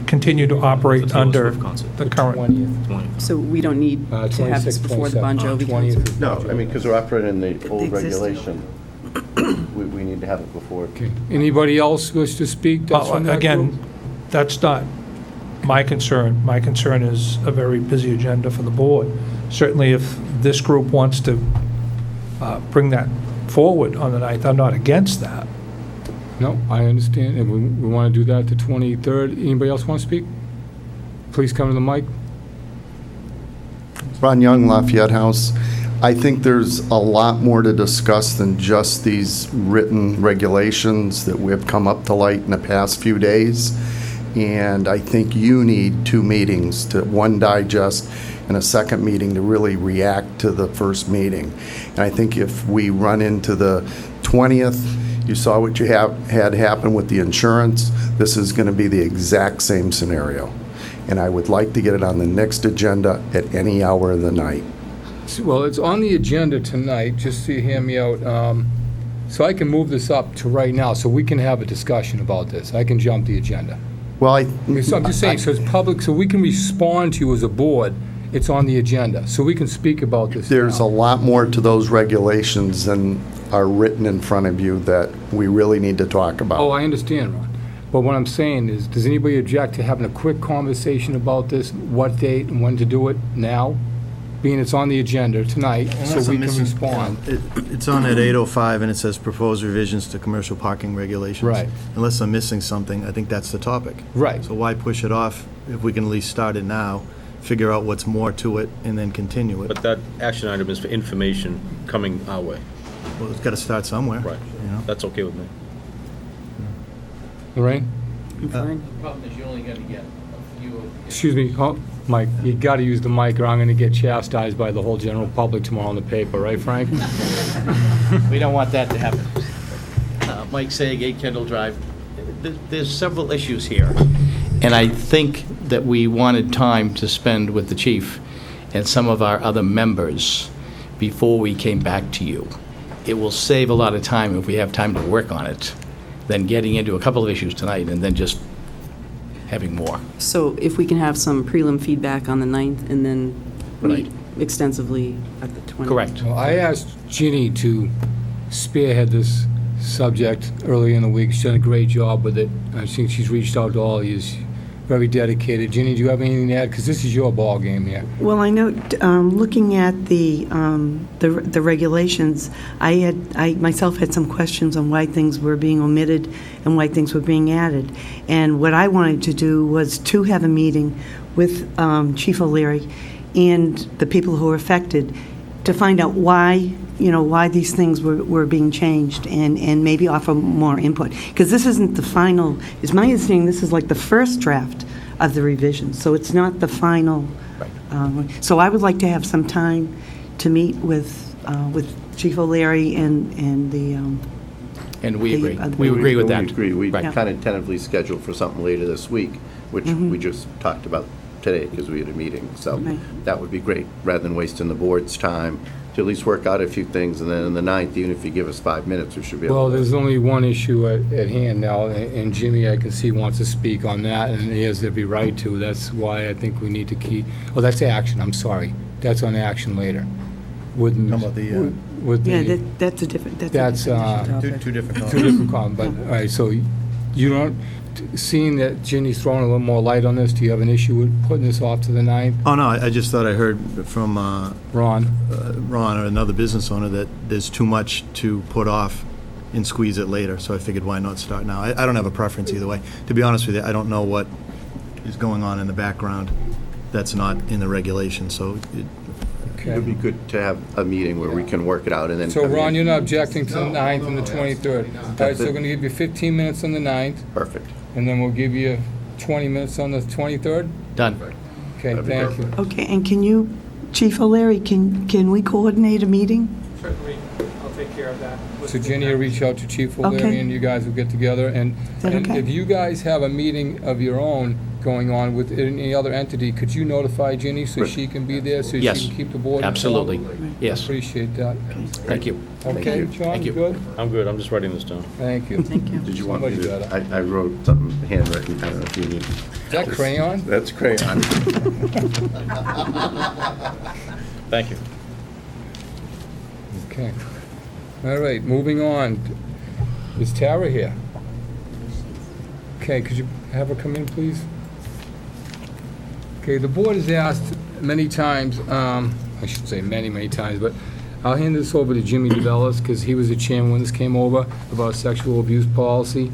continue to operate The Taylor under Swift concert. the current. 20th. 20. So we don't need to have this 26th, before the Bon 27th, Jovi 20th concert? is no, Bon I mean, Jovi. because we're operating the old existing. regulation, we need to have it before. Okay. Anybody else wish to speak? that's Well, from that again, group? that's not my concern. My concern is a very busy agenda for the board. Certainly, if this group wants to bring that forward on the 9th, I'm not against that. No, I understand, and we want to do that the 23rd. Anybody else want to speak? Please come to the mic. Ron Young, Lafayette House. I think there's a lot more to discuss than just these written regulations that have come up to light in the past few days. And I think you need 2 meetings to, one, digest and a second meeting to really react to the first meeting. And I think if we run into the 20th, you saw what you had happen with the insurance, this is going to be the exact same scenario. And I would like to get it on the next agenda at any hour of the night. Well, it's on the agenda tonight, just so you hear me out. So I can move this up to right now, so we can have a discussion about this. I can jump the agenda. Well, So I'm just saying, so it's public, so we can respond to you as a board. It's on the agenda, so we can speak about this there's a now. lot more to those regulations than are written in front of you that we really need to talk about. Oh, I understand, Ron. But what I'm saying is, does anybody object to having a quick conversation about this, what date and when to do it now? Being it's on the agenda tonight, so we can respond. It's on at 8:05, and it says proposed revisions to commercial parking regulations. Right. Unless I'm missing something, I think that's the topic. Right. So why push it off if we can at least start it now, figure out what's more to it, and then continue it? But that action item is for information coming our way. Well, it's got to start somewhere. Right. You know? That's okay with me. Lorraine? I'm fine. The problem is you're only gonna get a few of. Excuse me, Mike, you gotta use the mic, or I'm gonna get chastised by the whole general public tomorrow in the paper, right, Frank? We don't want that to happen. Mike Saig, 8 Kendall Drive. There's several issues here, and I think that we wanted time to spend with the chief and some of our other members before we came back to you. It will save a lot of time if we have time to work on it than getting into a couple of issues tonight and then just having more. So if we can have some prelim feedback on the 9th and then meet Right. extensively at the 20th. Correct. Well, I asked Ginny to spearhead this subject early in the week. She's done a great job with it. I think she's reached out to all of you. She's very dedicated. Ginny, do you have anything to add? Because this is your ball game here. Well, I know, looking at the regulations, I myself had some questions on why things were being omitted and why things were being added. And what I wanted to do was to have a meeting with Chief O'Leary and the people who are affected to find out why, why these things were being changed and maybe offer more input. Because this isn't the final, it's my understanding this is like the first draft of the revision, so it's not the final. So I would like to have some time to meet with Chief O'Leary and the. And we agree. other- We agree with that. We agree. We Right. kind of tentatively scheduled for something later this week, which we just talked about today because we had a meeting. So Right. that would be great, rather than wasting the board's time to at least work out a few things. And then on the 9th, even if you give us 5 minutes, we should be able Well, to. there's only one issue at hand now, and Jimmy, I can see, wants to speak on that, and he has every right to. That's why I think we need to keep, oh, that's action, I'm sorry. That's on action later. With How about the, with Yeah, the, that's a different, That's, that's a different topic. two different two different comments, but, all right, so you don't, seeing that Ginny's throwing a little more light on this, do you have an issue with putting this off to the 9th? Oh, no, I just thought I heard from Ron? Ron or another business owner that there's too much to put off and squeeze it later, so I figured why not start now? I don't have a preference either way. To be honest with you, I don't know what is going on in the background that's not in the regulation, so It would be good to have a meeting where we can work it out and then. So, come in. Ron, you're not objecting to the 9th and the 23rd? All right, so we're going to give you 15 minutes on the 9th, Perfect. and then we'll give you 20 minutes on the 23rd? Done. Okay, That'd be thank you. Okay, and can you, Chief O'Leary, can we coordinate a meeting? Certainly, I'll take care of that. So Jenny will reach out to Chief O'Leary, Okay. and you guys will get together. And that and okay? if you guys have a meeting of your own going on with any other entity, could you notify Jenny so she can be there, so Yes. she can keep the board informed? Absolutely. Yes. Appreciate that. Thank you. Okay, John, Thank you. good? I'm good, I'm just writing this down. Thank you. Thank you. Did you want me Somebody to? got it. I wrote something handwritten. I don't know if you need. Is that crayon? That's crayon. Thank you. Okay. All right, moving on. Is Tara here? Okay, could you have her come in, please? Okay, the board has asked many times, I should say many times, but I'll hand this over to Jimmy DeBellis, because he was the chairman when this came over, about sexual abuse policy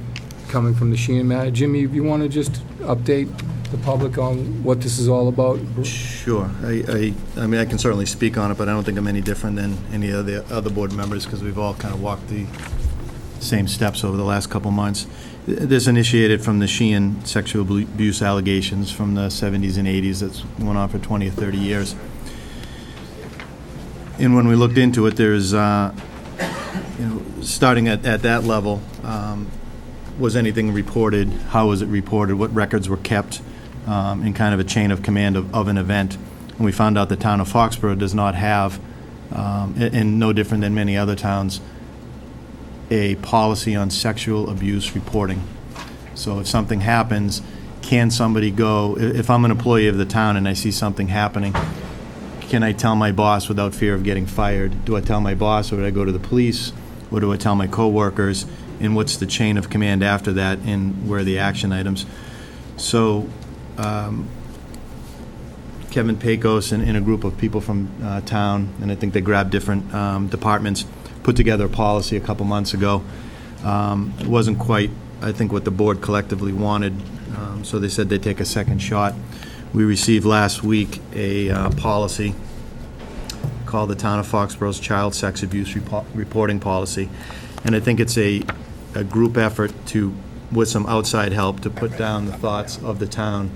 coming from the Sheehan matter. Jimmy, if you want to just update the public on what this is all about? Sure. I mean, I can certainly speak on it, but I don't think I'm any different than any of the other board members, because we've all kind of walked the same steps over the last couple months. This initiated from the Sheehan sexual abuse allegations from the 70s and 80s that's went on for 20 or 30 years. And when we looked into it, there's, starting at that level, was anything reported? How was it reported? What records were kept in kind of a chain of command of an event? And we found out the town of Foxborough does not have, and no different than many other towns, a policy on sexual abuse reporting. So if something happens, can somebody go, if I'm an employee of the town and I see something happening, can I tell my boss without fear of getting fired? Do I tell my boss, or do I go to the police? Or do I tell my coworkers? And what's the chain of command after that, and where are the action items? So Kevin Pecos and a group of people from town, and I think they grabbed different departments, put together a policy a couple months ago. It wasn't quite, I think, what the board collectively wanted, so they said they'd take a second shot. We received last week a policy called the Town of Foxborough's Child Sex Abuse Reporting Policy, and I think it's a group effort to, with some outside help, to put down the thoughts of the town.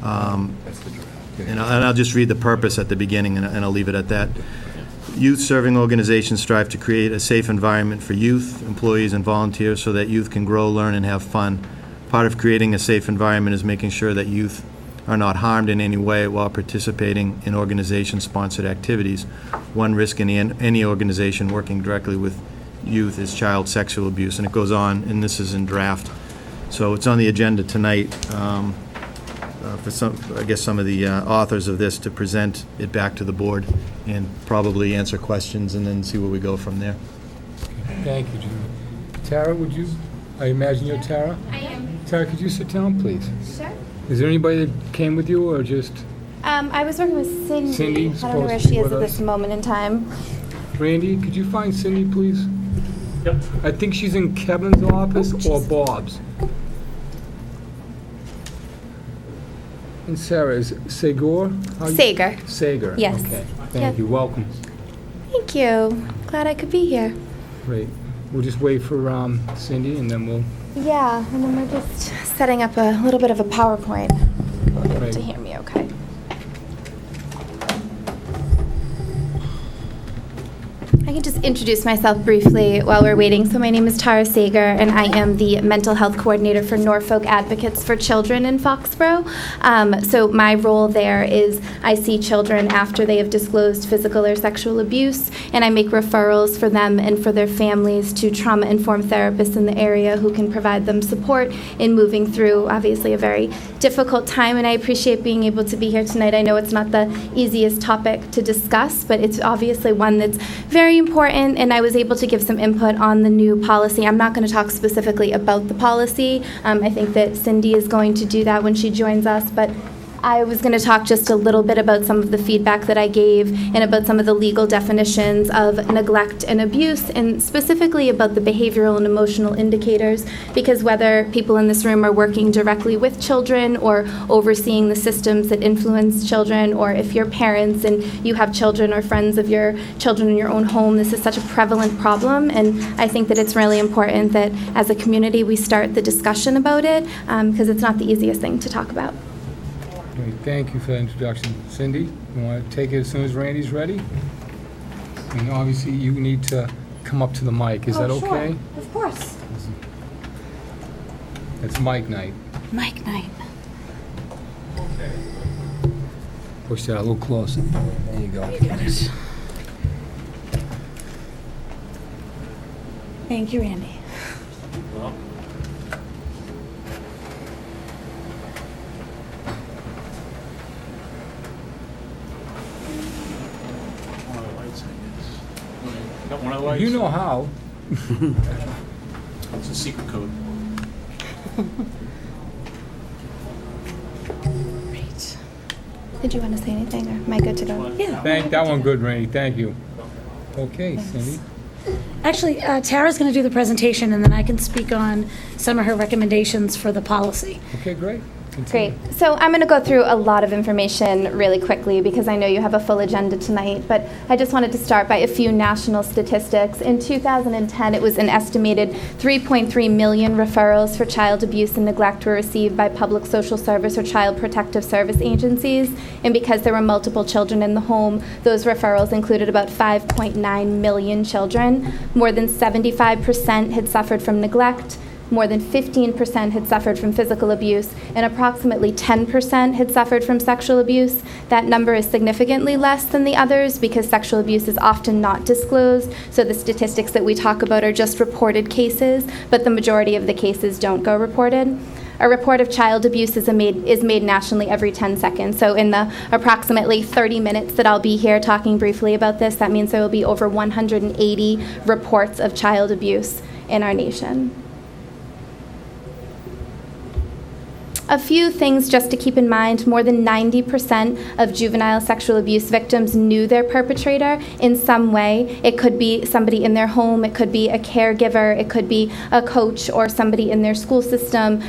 And I'll just read the purpose at the beginning, and I'll leave it at that. Youth-serving organizations strive to create a safe environment for youth, employees, and volunteers so that youth can grow, learn, and have fun. Part of creating a safe environment is making sure that youth are not harmed in any way while participating in organization-sponsored activities. One risk in any organization working directly with youth is child sexual abuse, and it goes on, and this is in draft. So it's on the agenda tonight for some of the authors of this to present it back to the board and probably answer questions and then see where we go from there. Thank you, Julie. Tara, I imagine you're Tara? I am. Tara, could you sit down, please? Sure. Is there anybody that came with you, or just I was working with Cindy. Cindy? I don't know where she is at this moment in time. Randy, could you find Cindy, please? Yep. I think she's in Kevin's office or Bob's. And Sarah, is it Sager? Sager. Sager. Yes. Okay. Yep. Thank you. Welcome. Thank you. Glad I could be here. Great. We'll just wait for Cindy, and then we'll... Yeah, and then we're just setting up a little bit of a PowerPoint. You'll be able Great. to hear me okay. I can just introduce myself briefly while we're waiting. So my name is Tara Sager, and I am the Mental Health Coordinator for Norfolk Advocates for Children in Foxborough. So my role there is I see children after they have disclosed physical or sexual abuse, and I make referrals for them and for their families to trauma-informed therapists in the area who can provide them support in moving through, obviously, a very difficult time. And I appreciate being able to be here tonight. I know it's not the easiest topic to discuss, but it's obviously one that's very important, and I was able to give some input on the new policy. I'm not going to talk specifically about the policy. I think that Cindy is going to do that when she joins us, but I was going to talk just a little bit about some of the feedback that I gave and about some of the legal definitions of neglect and abuse, and specifically about the behavioral and emotional indicators, because whether people in this room are working directly with children or overseeing the systems that influence children, or if you're parents and you have children or friends of your children in your own home, this is such a prevalent problem, and I think that it's really important that as a community we start the discussion about it, because it's not the easiest thing to talk about. Great. Thank you for the introduction. Cindy, you want to take it as soon as Randy's ready? And obviously, you need to come up to the mic. Is that okay? Sure. Of course. It's mic night. Mic night. Push that a little closer. There you go. You got it. Thank you, Randy. Got one of the lights? You know how. It's a secret code. Great. Did you want to say anything, or am I good to go? Yeah. Thank that one good, Randy. Thank you. Okay, Cindy. Actually, Tara's going to do the presentation, and then I can speak on some of her recommendations for the policy. Okay, great. continue. Great. So I'm going to go through a lot of information really quickly because I know you have a full agenda tonight, but I just wanted to start by a few national statistics. In 2010, it was an estimated 3.3 million referrals for child abuse and neglect were received by public social service or child protective service agencies. And because there were multiple children in the home, those referrals included about 5.9 million children. More than 75% had suffered from neglect. More than 15% had suffered from physical abuse, and approximately 10% had suffered from sexual abuse. That number is significantly less than the others because sexual abuse is often not disclosed, so the statistics that we talk about are just reported cases, but the majority of the cases don't go reported. A report of child abuse is made nationally every 10 seconds. So in the approximately 30 minutes that I'll be here talking briefly about this, that means there will be over 180 reports of child abuse in our nation. A few things just to keep in mind. More than 90% of juvenile sexual abuse victims knew their perpetrator in some way. It could be somebody in their home, it could be a caregiver, it could be a coach or somebody in their school system.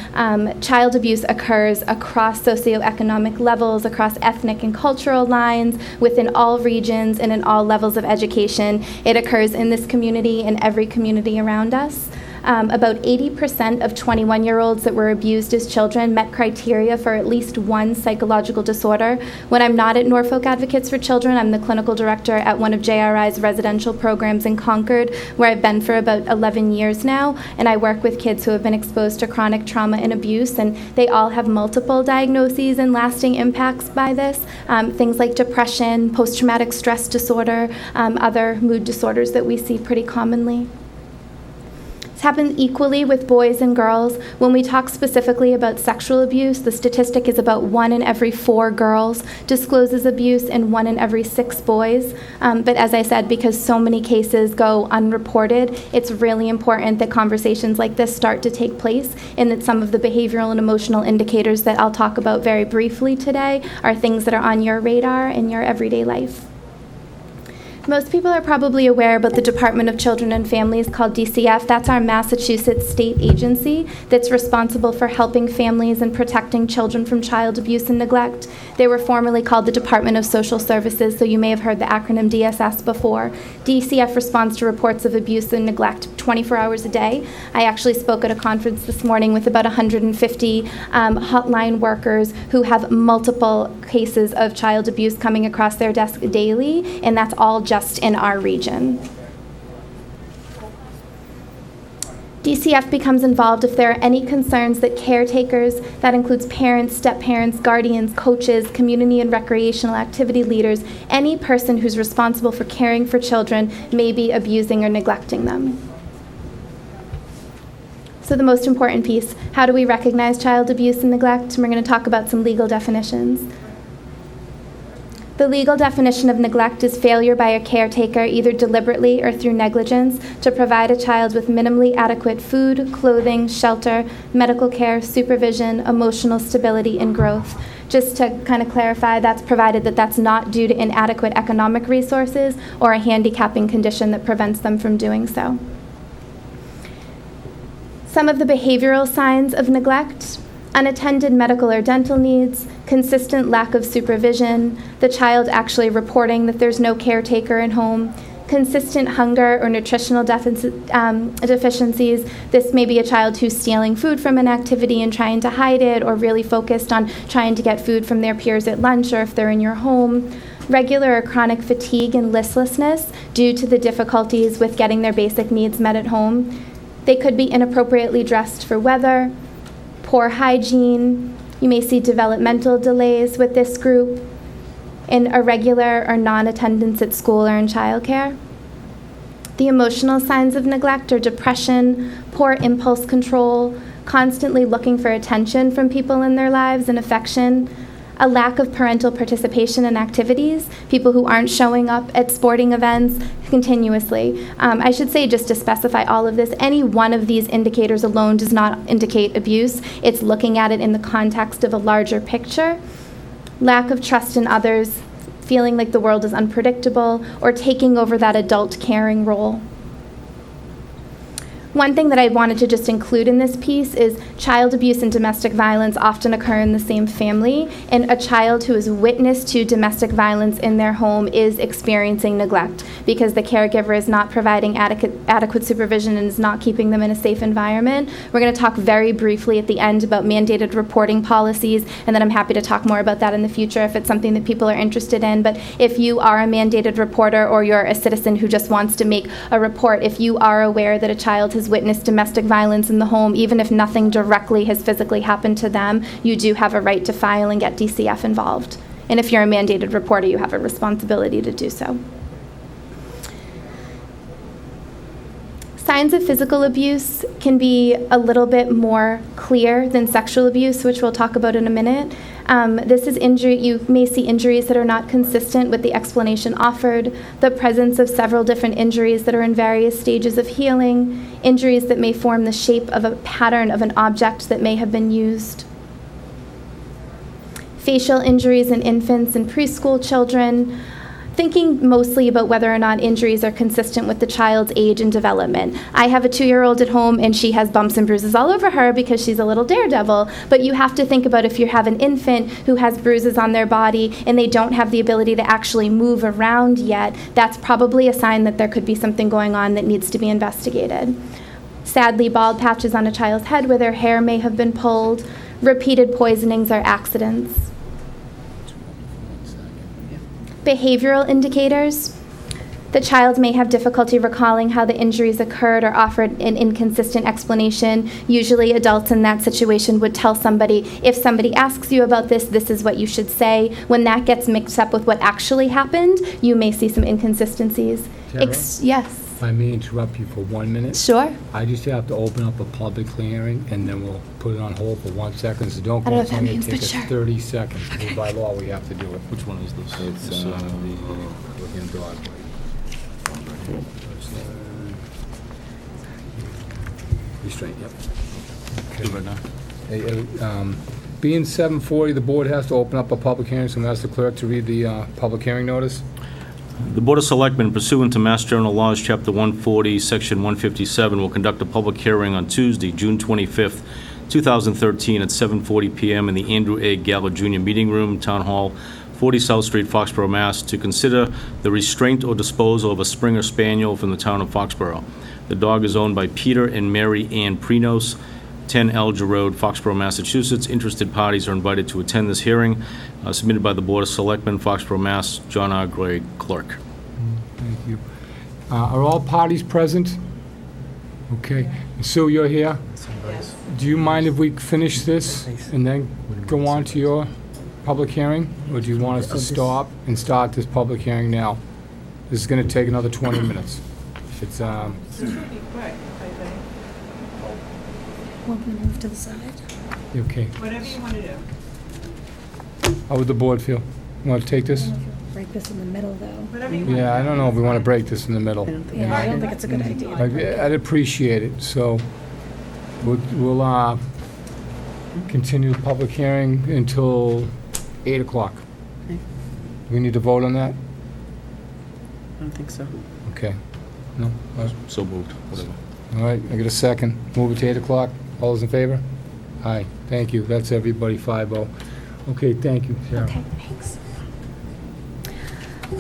Child abuse occurs across socioeconomic levels, across ethnic and cultural lines, within all regions and in all levels of education. It occurs in this community and every community around us. About 80% of 21-year-olds that were abused as children met criteria for at least one psychological disorder. When I'm not at Norfolk Advocates for Children, I'm the clinical director at one of JRI's residential programs in Concord, where I've been for about 11 years now, and I work with kids who have been exposed to chronic trauma and abuse, and they all have multiple diagnoses and lasting impacts by this, things like depression, post-traumatic stress disorder, other mood disorders that we see pretty commonly. Happens equally with boys and girls. When we talk specifically about sexual abuse, the statistic is about 1 in every 4 girls discloses abuse and 1 in every 6 boys. But as I said, because so many cases go unreported, it's really important that conversations like this start to take place and that some of the behavioral and emotional indicators that I'll talk about very briefly today are things that are on your radar in your everyday life. Most people are probably aware about the Department of Children and Families called DCF. That's our Massachusetts state agency that's responsible for helping families and protecting children from child abuse and neglect. They were formerly called the Department of Social Services, so you may have heard the acronym DSS before. DCF responds to reports of abuse and neglect 24 hours a day. I actually spoke at a conference this morning with about 150 hotline workers who have multiple cases of child abuse coming across their desk daily, and that's all just in our region. DCF becomes involved if there are any concerns that caretakers, that includes parents, step-parents, guardians, coaches, community and recreational activity leaders, any person who's responsible for caring for children may be abusing or neglecting them. So the most important piece, how do we recognize child abuse and neglect? And we're going to talk about some legal definitions. The legal definition of neglect is failure by a caretaker, either deliberately or through negligence, to provide a child with minimally adequate food, clothing, shelter, medical care, supervision, emotional stability, and growth. Just to kind of clarify, that's provided that that's not due to inadequate economic resources or a handicapping condition that prevents them from doing so. Some of the behavioral signs of neglect: unattended medical or dental needs, consistent lack of supervision, the child actually reporting that there's no caretaker at home, consistent hunger or nutritional deficiencies. This may be a child who's stealing food from an activity and trying to hide it, or really focused on trying to get food from their peers at lunch or if they're in your home. Regular or chronic fatigue and listlessness due to the difficulties with getting their basic needs met at home. They could be inappropriately dressed for weather, poor hygiene. You may see developmental delays with this group, and irregular or non-attendance at school or in childcare. The emotional signs of neglect are depression, poor impulse control, constantly looking for attention from people in their lives and affection, a lack of parental participation in activities, people who aren't showing up at sporting events continuously. I should say, just to specify all of this, any one of these indicators alone does not indicate abuse. It's looking at it in the context of a larger picture. Lack of trust in others, feeling like the world is unpredictable, or taking over that adult caring role. One thing that I wanted to just include in this piece is child abuse and domestic violence often occur in the same family, and a child who is witness to domestic violence in their home is experiencing neglect because the caregiver is not providing adequate supervision and is not keeping them in a safe environment. We're going to talk very briefly at the end about mandated reporting policies, and then I'm happy to talk more about that in the future if it's something that people are interested in. But if you are a mandated reporter or you're a citizen who just wants to make a report, if you are aware that a child has witnessed domestic violence in the home, even if nothing directly has physically happened to them, you do have a right to file and get DCF involved. And if you're a mandated reporter, you have a responsibility to do so. Signs of physical abuse can be a little bit more clear than sexual abuse, which we'll talk about in a minute. This is injury. You may see injuries that are not consistent with the explanation offered, the presence of several different injuries that are in various stages of healing, injuries that may form the shape of a pattern of an object that may have been used, facial injuries in infants and preschool children, thinking mostly about whether or not injuries are consistent with the child's age and development. I have a 2-year-old at home, and she has bumps and bruises all over her because she's a little daredevil, but you have to think about if you have an infant who has bruises on their body and they don't have the ability to actually move around yet, that's probably a sign that there could be something going on that needs to be investigated. Sadly, bald patches on a child's head where their hair may have been pulled, repeated poisonings or accidents. Behavioral indicators. The child may have difficulty recalling how the injuries occurred or offered an inconsistent explanation. Usually adults in that situation would tell somebody, if somebody asks you about this, this is what you should say. When that gets mixed up with what actually happened, you may see some inconsistencies. Yes. If I may interrupt you for 1 minute. Sure. I just have to open up a public hearing, and then we'll put it on hold for 1 second, so don't I go. don't know It's what that only means, take but us sure. 30 seconds. Because by law, we have to do it. Which one is this? It's the William Broadway. Restraint, yep. Right now. Being 7:40, the board has to open up a public hearing, so I'm going to ask the clerk to read the public hearing notice. The Board of Selectmen pursuant to Mass General Laws, Chapter 140, Section 157, will conduct a public hearing on Tuesday, June 25th, 2013, at 7:40 p.m. in the Andrew A. Gallo Jr. Meeting Room, Town Hall, 40 South Street, Foxborough, Mass., to consider the restraint or disposal of a Springer Spaniel from the town of Foxborough. The dog is owned by Peter and Mary Ann Prenos, 10 Alger Road, Foxborough, Massachusetts. Interested parties are invited to attend this hearing, submitted by the Board of Selectmen, Foxborough, Mass., John R. Gray, Clerk. Thank you. Are all parties present? Okay. Sue, you're here? Yes. Do you mind if we finish this and then go on to your public hearing? Or do you want us to stop and start this public hearing now? This is going to take another 20 minutes. It's, This should be quick, I think. Want me to move to the side? okay. Whatever you want to do. How would the board feel? Want to take this? Break this in the middle, though. Whatever Yeah, I don't know if we want to break this in the middle. Yeah, I don't think it's a good idea. I'd appreciate it, so we'll continue the public hearing until 8 o'clock. Okay. We need to vote on that? I don't think so. Okay. No? So moved, whatever. All right, I get a second. Move it to 8 o'clock. All those in favor? Aye, thank you. That's everybody, 5-0. Okay, thank you, Sarah. Okay, thanks.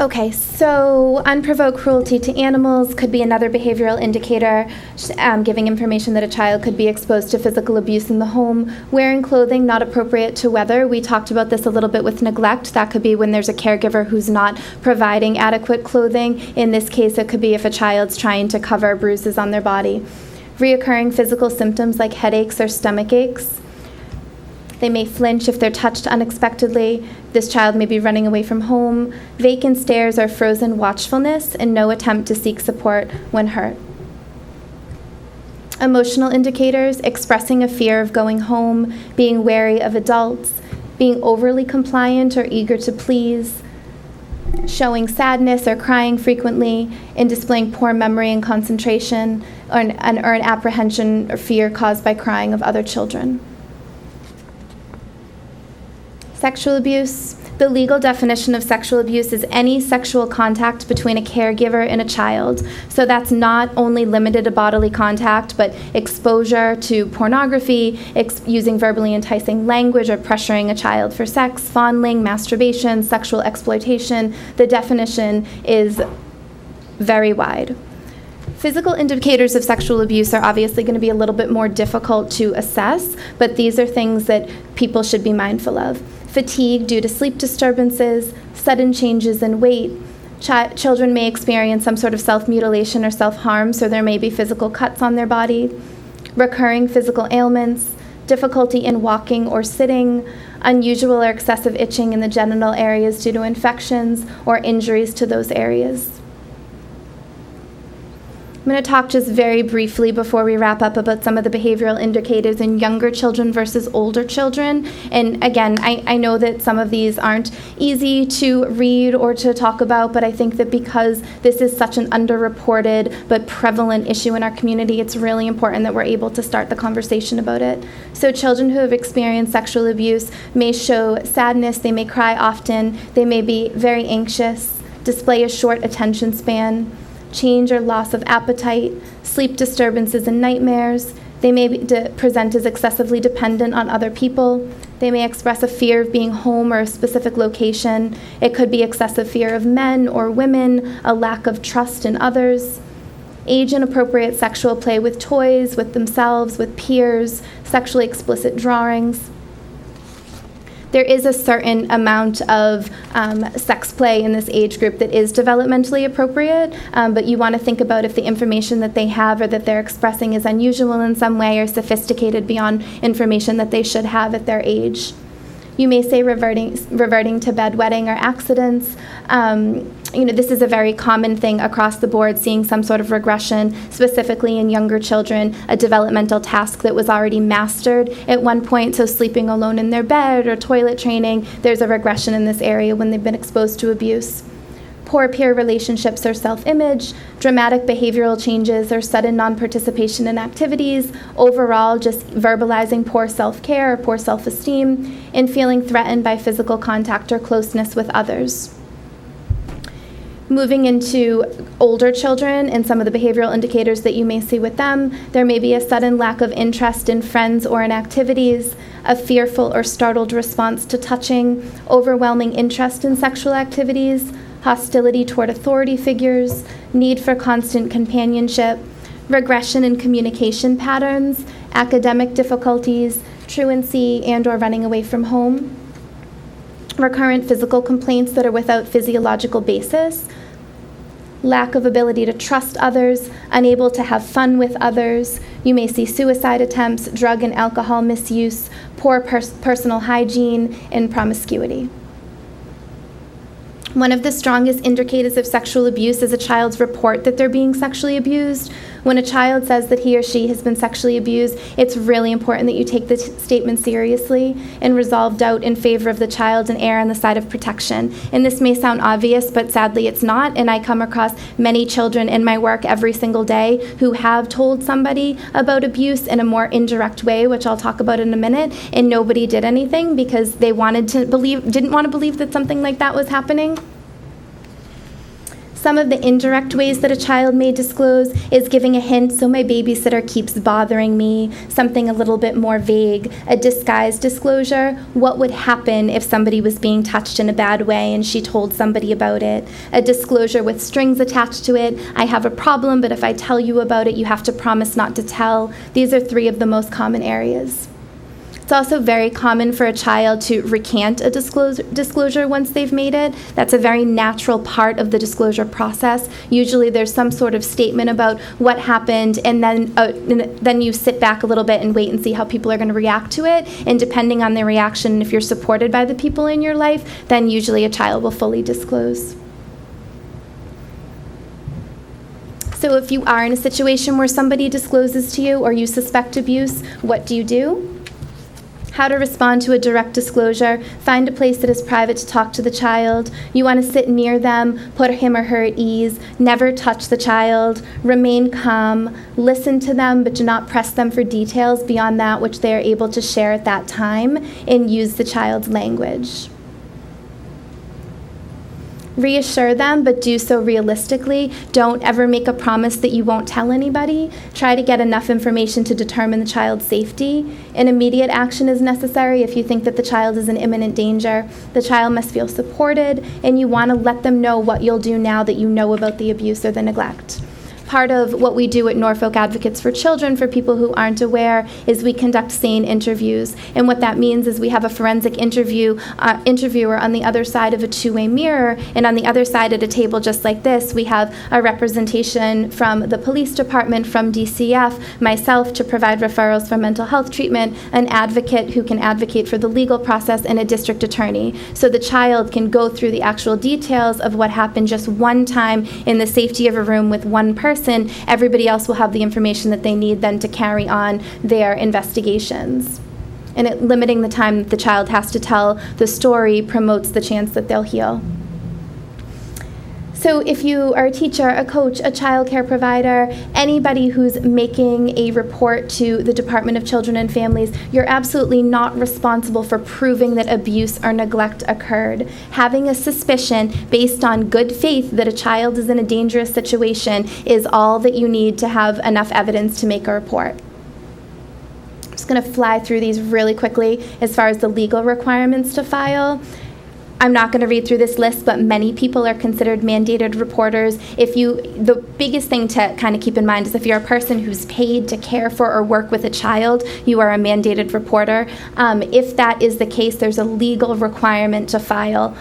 Okay, so unprovoked cruelty to animals could be another behavioral indicator, giving information that a child could be exposed to physical abuse in the home. Wearing clothing not appropriate to weather. We talked about this a little bit with neglect. That could be when there's a caregiver who's not providing adequate clothing. In this case, it could be if a child's trying to cover bruises on their body. Reoccurring physical symptoms like headaches or stomach aches. They may flinch if they're touched unexpectedly. This child may be running away from home. Vacant stares or frozen watchfulness and no attempt to seek support when hurt. Emotional indicators, expressing a fear of going home, being wary of adults, being overly compliant or eager to please, showing sadness or crying frequently, and displaying poor memory and concentration, or an apprehension or fear caused by crying of other children. Sexual abuse. The legal definition of sexual abuse is any sexual contact between a caregiver and a child. So that's not only limited to bodily contact, but exposure to pornography, using verbally enticing language or pressuring a child for sex, fondling, masturbation, sexual exploitation. The definition is very wide. Physical indicators of sexual abuse are obviously going to be a little bit more difficult to assess, but these are things that people should be mindful of. Fatigue due to sleep disturbances, sudden changes in weight. Children may experience some sort of self-mutilation or self-harm, so there may be physical cuts on their body. Recurring physical ailments, difficulty in walking or sitting, unusual or excessive itching in the genital areas due to infections or injuries to those areas. I'm going to talk just very briefly before we wrap up about some of the behavioral indicators in younger children versus older children. And again, I know that some of these aren't easy to read or to talk about, but I think that because this is such an underreported but prevalent issue in our community, it's really important that we're able to start the conversation about it. So children who have experienced sexual abuse may show sadness, they may cry often, they may be very anxious, display a short attention span, change or loss of appetite, sleep disturbances and nightmares. They may present as excessively dependent on other people. They may express a fear of being home or a specific location. It could be excessive fear of men or women, a lack of trust in others. Age-inappropriate sexual play with toys, with themselves, with peers, sexually explicit drawings. There is a certain amount of sex play in this age group that is developmentally appropriate, but you want to think about if the information that they have or that they're expressing is unusual in some way or sophisticated beyond information that they should have at their age. You may say reverting to bedwetting or accidents. This is a very common thing across the board, seeing some sort of regression, specifically in younger children, a developmental task that was already mastered at one point, so sleeping alone in their bed or toilet training, there's a regression in this area when they've been exposed to abuse. Poor peer relationships or self-image, dramatic behavioral changes or sudden non-participation in activities, overall just verbalizing poor self-care or poor self-esteem, and feeling threatened by physical contact or closeness with others. Moving into older children and some of the behavioral indicators that you may see with them, there may be a sudden lack of interest in friends or in activities, a fearful or startled response to touching, overwhelming interest in sexual activities, hostility toward authority figures, need for constant companionship, regression in communication patterns, academic difficulties, truancy and/or running away from home, recurrent physical complaints that are without physiological basis, lack of ability to trust others, unable to have fun with others. You may see suicide attempts, drug and alcohol misuse, poor personal hygiene, and promiscuity. One of the strongest indicators of sexual abuse is a child's report that they're being sexually abused. When a child says that he or she has been sexually abused, it's really important that you take the statement seriously and resolve doubt in favor of the child and err on the side of protection. And this may sound obvious, but sadly it's not. And I come across many children in my work every single day who have told somebody about abuse in a more indirect way, which I'll talk about in a minute, and nobody did anything because they didn't want to believe that something like that was happening. Some of the indirect ways that a child may disclose is giving a hint, so my babysitter keeps bothering me, something a little bit more vague, a disguised disclosure, what would happen if somebody was being touched in a bad way and she told somebody about it, a disclosure with strings attached to it, I have a problem, but if I tell you about it, you have to promise not to tell. These are three of the most common areas. It's also very common for a child to recant a disclosure once they've made it. That's a very natural part of the disclosure process. Usually there's some sort of statement about what happened, and then you sit back a little bit and wait and see how people are going to react to it. And depending on their reaction, if you're supported by the people in your life, then usually a child will fully disclose. So if you are in a situation where somebody discloses to you or you suspect abuse, what do you do? How to respond to a direct disclosure. Find a place that is private to talk to the child. You want to sit near them, put him or her at ease, never touch the child, remain calm, listen to them, but do not press them for details beyond that which they are able to share at that time, and use the child's language. Reassure them, but do so realistically. Don't ever make a promise that you won't tell anybody. Try to get enough information to determine the child's safety. An immediate action is necessary if you think that the child is in imminent danger. The child must feel supported, and you want to let them know what you'll do now that you know about the abuse or the neglect. Part of what we do at Norfolk Advocates for Children, for people who aren't aware, is we conduct SANE interviews. And what that means is we have a forensic interviewer on the other side of a two-way mirror, and on the other side at a table just like this, we have a representation from the police department, from DCF, myself to provide referrals for mental health treatment, an advocate who can advocate for the legal process, and a district attorney. So the child can go through the actual details of what happened just one time in the safety of a room with one person. Everybody else will have the information that they need then to carry on their investigations. And limiting the time that the child has to tell the story promotes the chance that they'll heal. So if you are a teacher, a coach, a child care provider, anybody who's making a report to the Department of Children and Families, you're absolutely not responsible for proving that abuse or neglect occurred. Having a suspicion based on good faith that a child is in a dangerous situation is all that you need to have enough evidence to make a report. I'm just going to fly through these really quickly as far as the legal requirements to file. I'm not going to read through this list, but many people are considered mandated reporters. The biggest thing to kind of keep in mind is if you're a person who's paid to care for or work with a child, you are a mandated reporter. If that is the case, there's a legal requirement to file.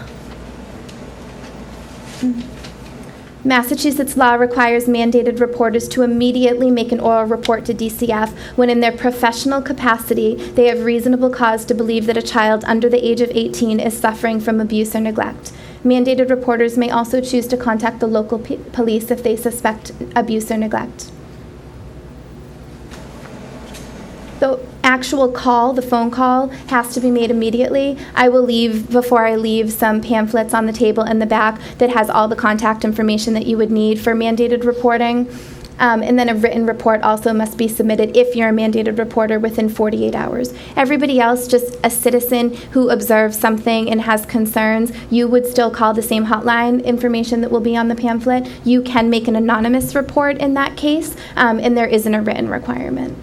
Massachusetts law requires mandated reporters to immediately make an oral report to DCF when in their professional capacity they have reasonable cause to believe that a child under the age of 18 is suffering from abuse or neglect. Mandated reporters may also choose to contact the local police if they suspect abuse or neglect. The actual call, the phone call, has to be made immediately. I will leave, before I leave, some pamphlets on the table in the back that has all the contact information that you would need for mandated reporting. And then a written report also must be submitted if you're a mandated reporter within 48 hours. Everybody else, just a citizen who observes something and has concerns, you would still call the same hotline information that will be on the pamphlet. You can make an anonymous report in that case, and there isn't a written requirement.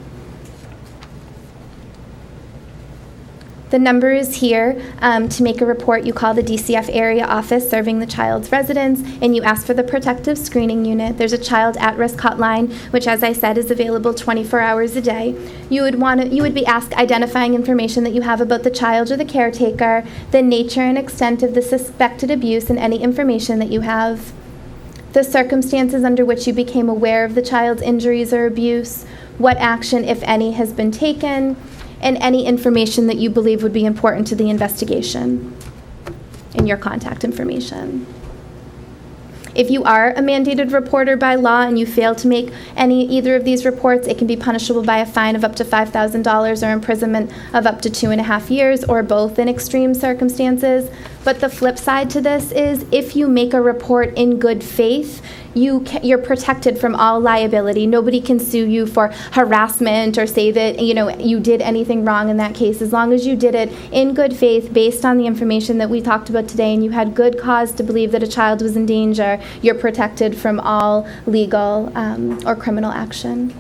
The number is here. To make a report, you call the DCF area office serving the child's residence, and you ask for the protective screening unit. There's a child at-risk hotline, which, as I said, is available 24 hours a day. You would be asked identifying information that you have about the child or the caretaker, the nature and extent of the suspected abuse, and any information that you have, the circumstances under which you became aware of the child's injuries or abuse, what action, if any, has been taken, and any information that you believe would be important to the investigation and your contact information. If you are a mandated reporter by law and you fail to make either of these reports, it can be punishable by a fine of up to $5,000 or imprisonment of up to 2.5 years, or both in extreme circumstances. But the flip side to this is if you make a report in good faith, you're protected from all liability. Nobody can sue you for harassment or say that you did anything wrong in that case. As long as you did it in good faith based on the information that we talked about today and you had good cause to believe that a child was in danger, you're protected from all legal or criminal action.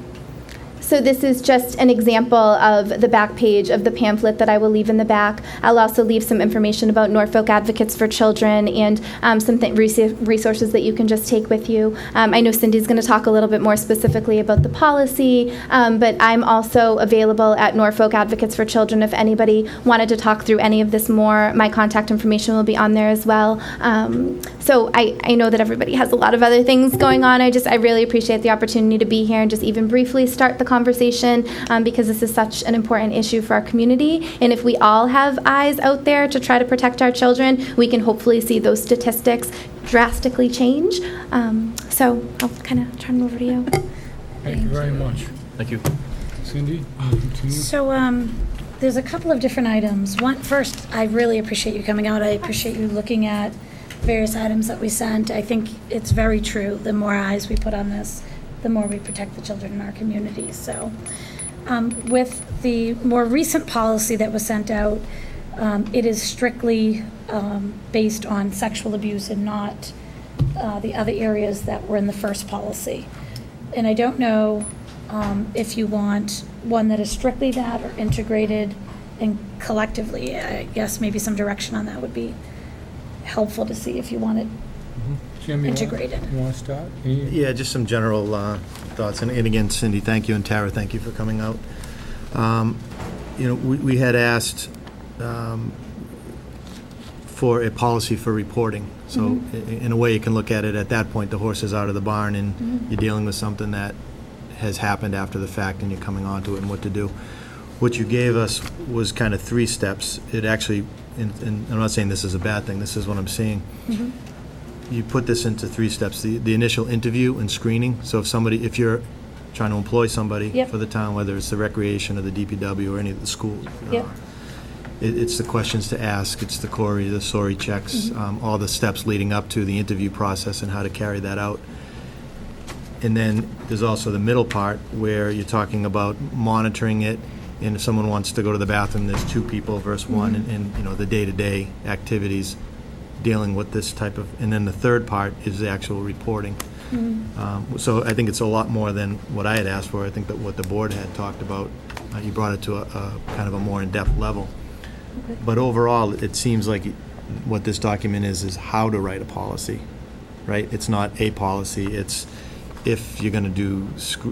So this is just an example of the back page of the pamphlet that I will leave in the back. I'll also leave some information about Norfolk Advocates for Children and some resources that you can just take with you. I know Cindy's going to talk a little bit more specifically about the policy, but I'm also available at Norfolk Advocates for Children if anybody wanted to talk through any of this more. My contact information will be on there as well. So I know that everybody has a lot of other things going on. I really appreciate the opportunity to be here and just even briefly start the conversation because this is such an important issue for our community. And if we all have eyes out there to try to protect our children, we can hopefully see those statistics drastically change. So I'll kind of turn it over to you. Thank you very much. Thank you. Cindy, continue. So there's a couple of different items. First, I really appreciate you coming out. I appreciate you looking at various items that we sent. I think it's very true. The more eyes we put on this, the more we protect the children in our communities. So with the more recent policy that was sent out, it is strictly based on sexual abuse and not the other areas that were in the first policy. And I don't know if you want one that is strictly that or integrated and collectively. I guess maybe some direction on that would be helpful to see if you want it Jim, integrated. You want to start? Yeah, just some general thoughts. And again, Cindy, thank you, and Tara, thank you for coming out. We had asked for a policy for reporting. So in a way, you can look at it at that point, the horse is out of the barn, and you're dealing with something that has happened after the fact, and you're coming onto it and what to do. What you gave us was kind of 3 steps. It actually, and I'm not saying this is a bad thing, this is what I'm seeing. You put this into 3 steps, the initial interview and screening. So if you're trying to employ somebody for the town, whether it's the recreation or the DPW or any of the schools, it's the questions to ask, it's the CORI, the SORI checks, all the steps leading up to the interview process and how to carry that out. And then there's also the middle part where you're talking about monitoring it, and if someone wants to go to the bathroom, there's 2 people versus 1, and the day-to-day activities dealing with this type of, and then the third part is the actual reporting. So I think it's a lot more than what I had asked for. I think that what the board had talked about, you brought it to a kind of a more in-depth level. But overall, it seems like what this document is how to write a policy, right? It's not a policy, it's if you're going to do,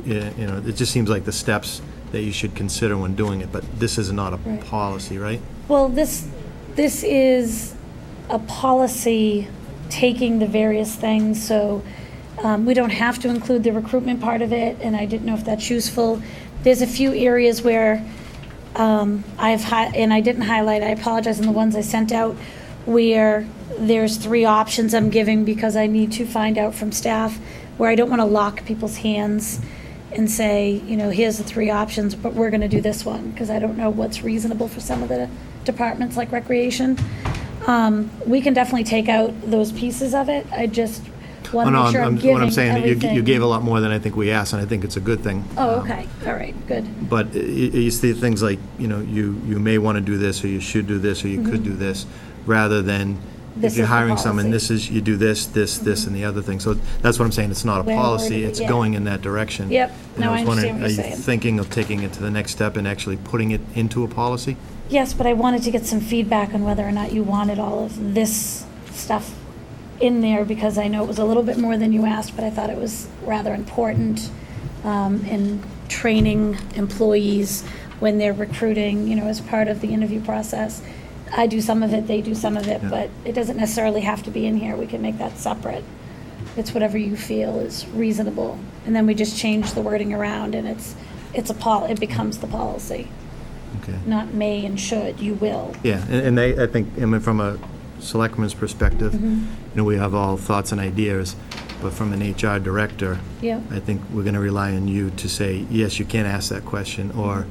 it just seems like the steps that you should consider when doing it, but this is not a policy, right? Well, this is a policy taking the various things, so we don't have to include the recruitment part of it, and I didn't know if that's useful. There's a few areas where and I didn't highlight, I apologize, in the ones I sent out, where there's 3 options I'm giving because I need to find out from staff, where I don't want to lock people's hands and say, here's the 3 options, but we're going to do this one, because I don't know what's reasonable for some of the departments like recreation. We can definitely take out those pieces of it. I just want to make sure I'm giving what I'm saying, everything. you gave a lot more than I think we asked, and I think it's a good thing. Oh, okay, all right, good. But you see things like, you may want to do this, or you should do this, or you could do this, rather than This if you're is the hiring someone, policy. you do this, and the other thing. So that's what I'm saying, it's not a Well policy, worded, it's yeah. going in that direction. Yep. And No, I was wondering, understand what you're saying. Are you thinking of taking it to the next step and actually putting it into a policy? Yes, but I wanted to get some feedback on whether or not you wanted all of this stuff in there, because I know it was a little bit more than you asked, but I thought it was rather important in training employees when they're recruiting, as part of the interview process. I do some of it, they do some of it, but it doesn't necessarily have to be in here. We can make that separate. It's whatever you feel is reasonable. And then we just change the wording around, and it becomes the policy. Okay. Not may and should, you will. Yeah, and I think, from a selectman's perspective, we have all thoughts and ideas, but from an HR director, Yep. I think we're going to rely on you to say, yes, you can ask that question, or,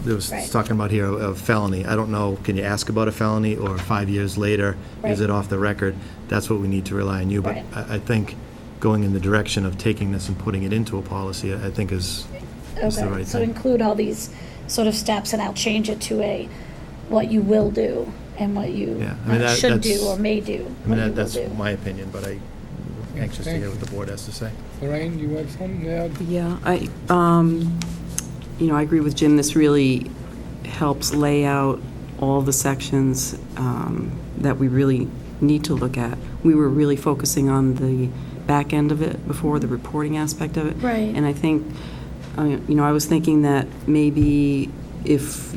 there was talking about here a felony. I don't know, can you ask about a felony, or 5 years later, is it off the record? That's what we need to rely on you. But I think going in the direction of taking this and putting it into a policy, I think is the right Okay, so thing. include all these sort of steps, and I'll change it to what you will do and what you should do or may do. That's my opinion, but I'm anxious to hear what the board has to say. Lorraine, you had something to add? Yeah, I agree with Jim. This really helps lay out all the sections that we really need to look at. We were really focusing on the back end of it before, the reporting aspect of it. Right. And I think, I was thinking that maybe if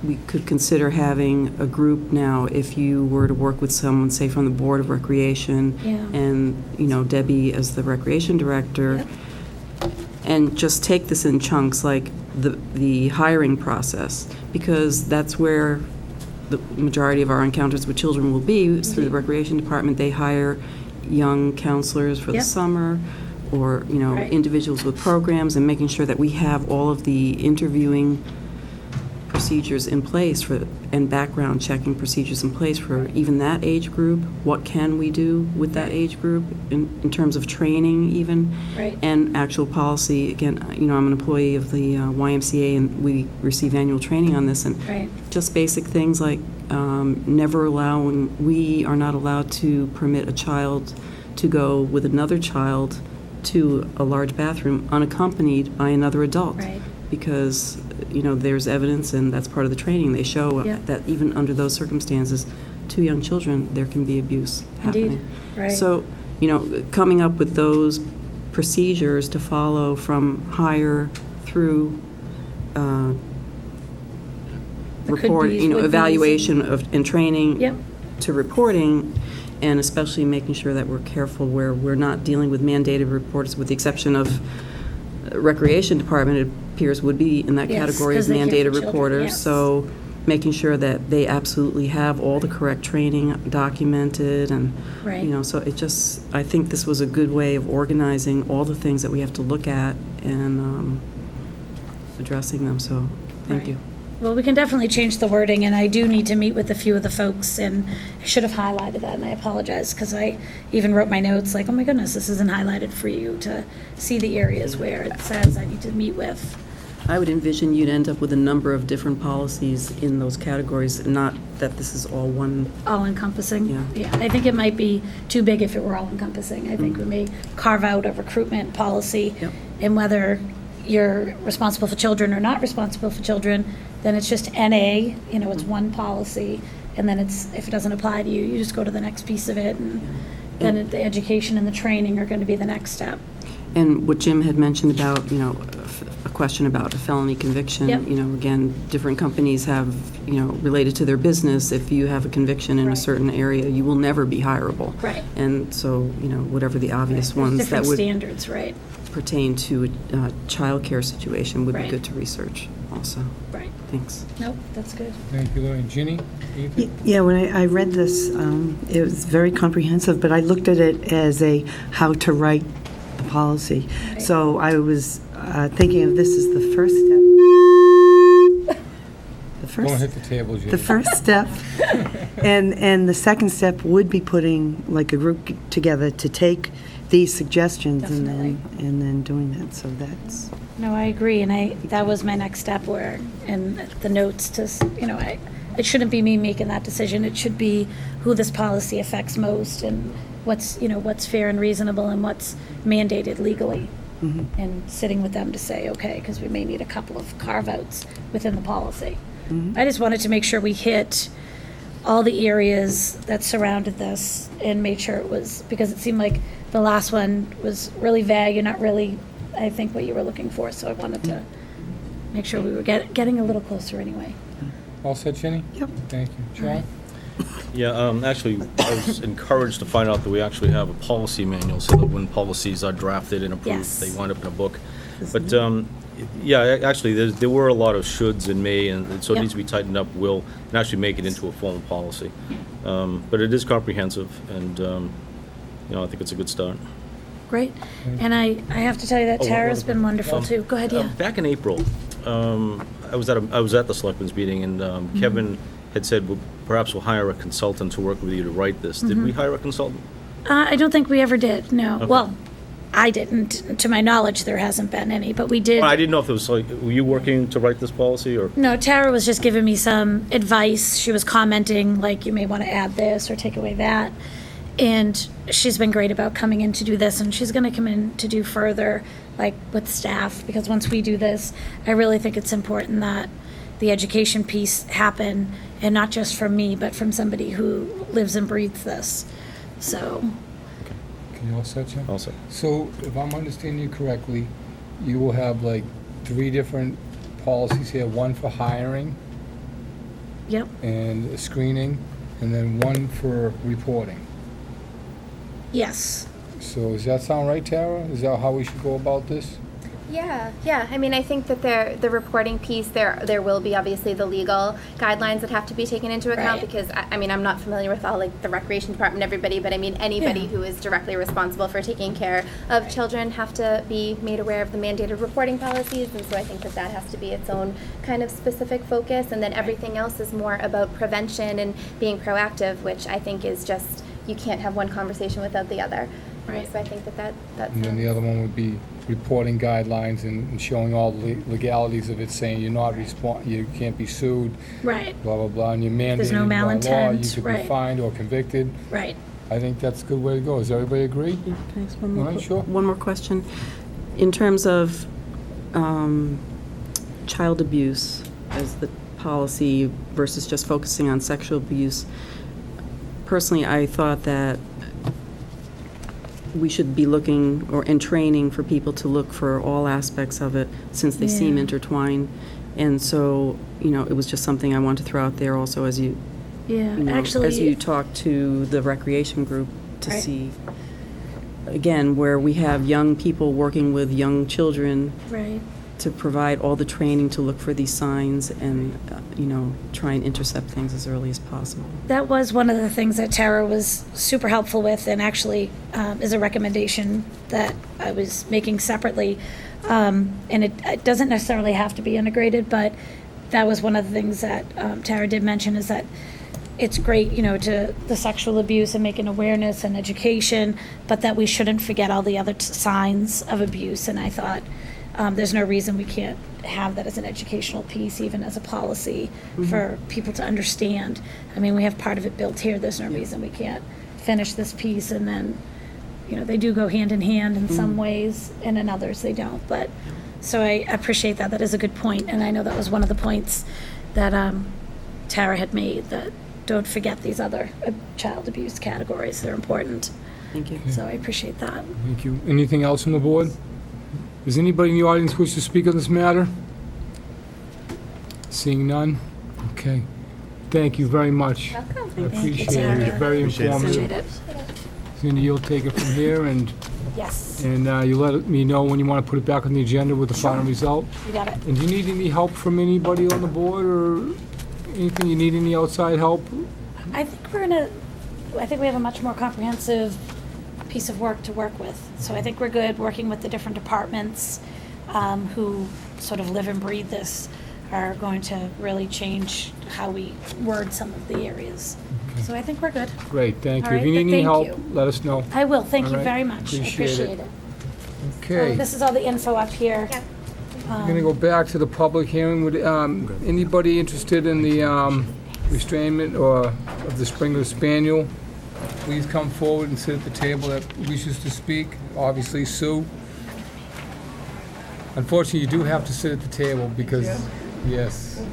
we could consider having a group now, if you were to work with someone, say, from the Board of Recreation, and, Debbie as the Recreation Director, and just take this in chunks, like the hiring process, because that's where the majority of our encounters with children will be, is through the Recreation Department. They hire young counselors for the summer, or, individuals with programs, and making sure that we have all of the interviewing procedures in place for, and background checking procedures in place for even that age group. What can we do with that age group in terms of training even? Right. And actual policy. Again, I'm an employee of the YMCA, and we receive annual training on this, and Right. just basic things like we are not allowed to permit a child to go with another child to a large bathroom unaccompanied by another adult. Right. Because, there's evidence, and that's part of the training. They show Yeah. that even under those circumstances, 2 young children, there can be abuse happening. Indeed. Right. So, coming up with those procedures to follow from higher through The could report, be's, would be's. evaluation and training Yep. to reporting, and especially making sure that we're careful where we're not dealing with mandated reports, with the exception of Recreation Department, it appears would be in that Yes, category of 'cause they care for mandated children, reporters. yes. So making sure that they absolutely have all the correct training documented, and, Right. so I think this was a good way of organizing all the things that we have to look at and addressing them, so thank Right. you. Well, we can definitely change the wording, and I do need to meet with a few of the folks, and I should have highlighted that, and I apologize, because I even wrote my notes like, oh my goodness, this isn't highlighted for you to see the areas where it says I need to meet with. I would envision you'd end up with a number of different policies in those categories, not that this is all one. All-encompassing? Yeah. I think it might be too big if it were all-encompassing. I think we may carve out a recruitment policy, Yep. and whether you're responsible for children or not responsible for children, then it's just NA, it's one policy, and then if it doesn't apply to you, you just go to the next piece of it, and then the education and the training are going to be the next step. And what Jim had mentioned about, a question about a felony conviction, Yep. Again, different companies have, related to their business, if you have a conviction in a Right. certain area, you will never be hireable. Right. And so, whatever the obvious There's ones that different would standards, right, pertain to a childcare situation would be Right. good to research also. right. Thanks. Nope, that's good. Thank you, Lorraine. Ginny, anything? Yeah, when I read this, it was very comprehensive, but I looked at it as a how to write a policy. Right. So I was thinking of this as the first step. Don't hit the table, Ginny. The first step, and the second step would be putting like a group together to take these suggestions Definitely. and then doing that. So that's. No, I agree, and that was my next step and the notes to, it shouldn't be me making that decision. It should be who this policy affects most, and what's fair and reasonable, and what's mandated legally. Mm-hmm. And sitting with them to say, okay, because we may need a couple of carve-outs within the policy. Mm-hmm. I just wanted to make sure we hit all the areas that surrounded this and made sure it was, because it seemed like the last one was really vague and not really, I think, what you were looking for, so I wanted to make sure we were getting a little closer anyway. All set, Ginny? Yep. Thank you. John? Yeah, actually, I was encouraged to find out that we actually have a policy manual, so that when policies are drafted and approved, Yes. they wind up in a book. But, yeah, actually, there were a lot of shoulds in me, and so it Yep. needs to be tightened up, and actually make it into a formal policy. But it is comprehensive, and, I think it's a good start. Great. And I have to tell you that Tara's been wonderful, too. Go ahead, yeah. Back in April, I was at the Selectmen's meeting, and Kevin had said, well, perhaps we'll hire a consultant to work with you to write this. Did we hire a consultant? I don't think we ever did, no. Okay. Well, I didn't. To my knowledge, there hasn't been any, but we did. Well, I didn't know if it was were you working to write this policy, or? No, Tara was just giving me some advice. She was commenting, like, you may want to add this or take away that. And she's been great about coming in to do this, and she's going to come in to do further, like, with staff, because once we do this, I really think it's important that the education piece happen, and not just from me, but from somebody who lives and breathes this. So, Can you all set, Jim? All set. So if I'm understanding you correctly, you will have like 3 different policies here, one for hiring yep. and screening, and then one for reporting. Yes. So does that sound right, Tara? Is that how we should go about this? Yeah. I mean, I think that the reporting piece, there will be obviously the legal guidelines that have to be taken into account, Right. because, I mean, I'm not familiar with all, like, the recreation department, everybody, but I mean, anybody Yeah. who is directly responsible for taking care of children have to be made aware of the mandated reporting policies, and so I think that has to be its own kind of specific focus, and then everything else is more about prevention and being proactive, which I think is just, you can't have one conversation without the other. Right. So I think that And then the other one would be reporting guidelines and showing all the legalities of it, saying you're not you can't be sued, Right, blah, blah, blah, and you're There's no mandated by law, you malintent, could be right. fined or convicted. right. I think that's a good way to go. Does everybody agree? Can I ask one more All right, sure. one more question? In terms of child abuse as the policy versus just focusing on sexual abuse, personally, I thought that we should be looking and training for people to look for all aspects of it, since they seem Yeah. intertwined. And so, it was just something I wanted to throw out there also as you Yeah, as you actually, talk to the recreation group to Right. see, again, where we have young people working with young children right. to provide all the training to look for these signs and, try and intercept things as early as possible. That was one of the things that Tara was super helpful with, and actually is a recommendation that I was making separately. And it doesn't necessarily have to be integrated, but that was one of the things that Tara did mention, is that it's great, to the sexual abuse and making awareness and education, but that we shouldn't forget all the other signs of abuse. And I thought there's no reason we can't have that as an educational piece, even as a policy, for people to understand. I mean, we have part of it built here. There's no reason we can't finish this piece, and then, they do go hand in hand in some ways, and in others they don't. But so I appreciate that. That is a good point, and I know that was one of the points that Tara had made, that don't forget these other child abuse categories. They're important. Thank you. So I appreciate that. Thank you. Anything else from the board? Does anybody in the audience wish to speak on this matter? Seeing none? Okay. Thank you very much. Welcome. I appreciate it. Tara. It's very Appreciate it. Appreciate informative. it. Cindy, you'll take it from here, and Yes, you let me know when you want to put it back on the agenda with the final result. you got it. And do you need any help from anybody on the board, or anything? You need any outside help? I think we have a much more comprehensive piece of work to work with. So I think we're good working with the different departments who sort of live and breathe this, are going to really change how we word some of the areas. So I think we're good. Great, thank All you. If right, you need but any thank help, you. let us know. I will, thank All you right, very much. I appreciate it. appreciate it. Okay. This is all the info up here. Yeah. I'm going to go back to the public hearing. Would anybody interested in the restrainment of the Springer Spaniel, please come forward and sit at the table that wishes to speak? Obviously, Sue. Unfortunately, you do have to sit at the table because, yes.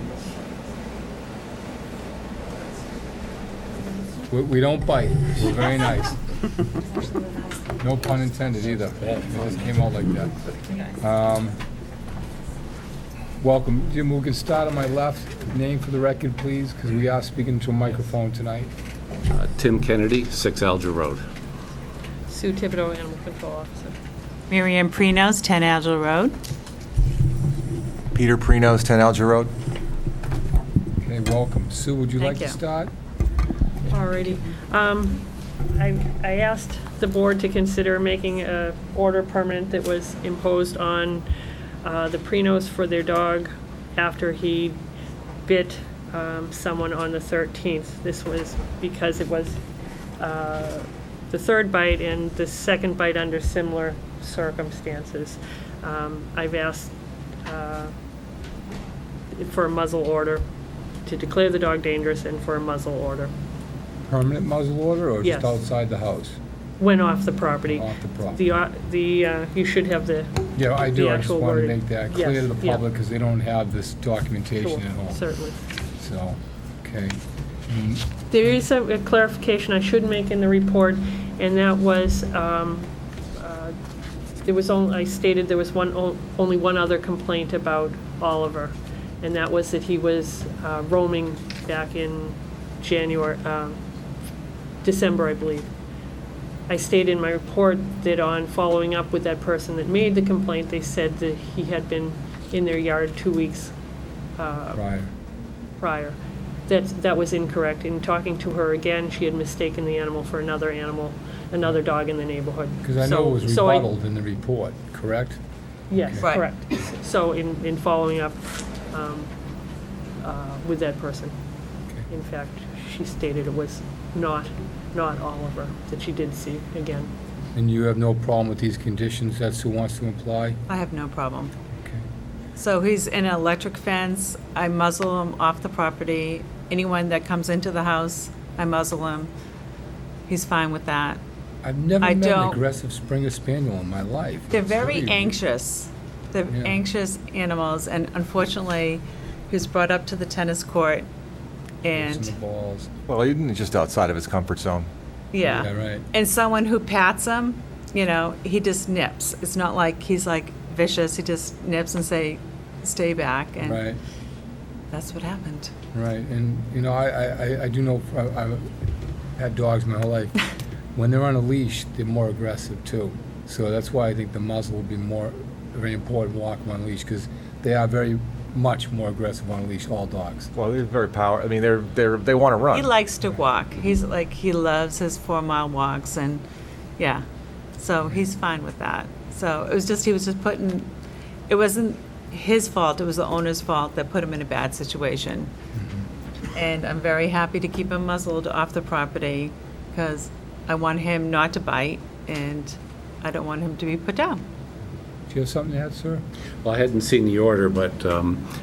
We don't bite. We're very nice. No pun intended either. It just came out like that. Welcome. Jim, we can start on my left. Name for the record, please, because we are speaking to a microphone tonight. Tim Kennedy, 6 Alger Road. Sue Thibodeau, Animal Control Officer. Miriam Prinos, 10 Agile Road. Peter Prinos, 10 Alger Road. Okay, welcome. Sue, would you like to you. start? Alrighty. I asked the board to consider making a order permanent that was imposed on the Prinos for their dog after he bit someone on the 13th. This was because it was the third bite and the second bite under similar circumstances. I've asked for a muzzle order, to declare the dog dangerous and for a muzzle order. Permanent muzzle order or Yes. just outside the house? Went off the property. Off the property. You should have the Yeah, I do. the I just actual want to wording. make that Yes, clear to the yeah. public because they don't have this documentation Sure, at home. certainly. So, okay. There is a clarification I should make in the report, and that was, I stated there was only one other complaint about Oliver, and that was that he was roaming back in December, I believe. I stated in my report that on following up with that person that made the complaint, they said that he had been in their yard 2 weeks prior. That was incorrect. In talking to her again, she had mistaken the animal for another animal, another dog in the neighborhood. Because I know it was So rebutted in the report, correct? Yes, Right. correct. So in following up with that person, in fact, she stated it was not Oliver that she did see again. And you have no problem with these conditions that Sue wants to imply? I have no problem. Okay. So he's in an electric fence. I muzzle him off the property. Anyone that comes into the house, I muzzle him. He's fine with that. I've never I met an don't- aggressive Springer Spaniel in my life. They're It's very really- anxious. They're Yeah. anxious animals, and unfortunately, he was brought up to the tennis court, Some and, balls. Well, even just outside of his comfort zone. yeah. Yeah, right. And someone who pats him, he just nips. It's not like he's like vicious. He just nips and stay back, and Right, that's what happened. right. And, I do know, I've had dogs my whole life. When they're on a leash, they're more aggressive too. So that's why I think the muzzle would be a very important walk on a leash, because they are very much more aggressive on a leash, all dogs. Well, they're very I mean, they want to run. He likes to walk. He loves his 4-mile walks, and yeah, so he's fine with that. So he was just it wasn't his fault, it was the owner's fault that put him in a bad situation. And I'm very happy to keep him muzzled off the property, because I want him not to bite, and I don't want him to be put down. Do you have something to add, sir? Well, I hadn't seen the order, but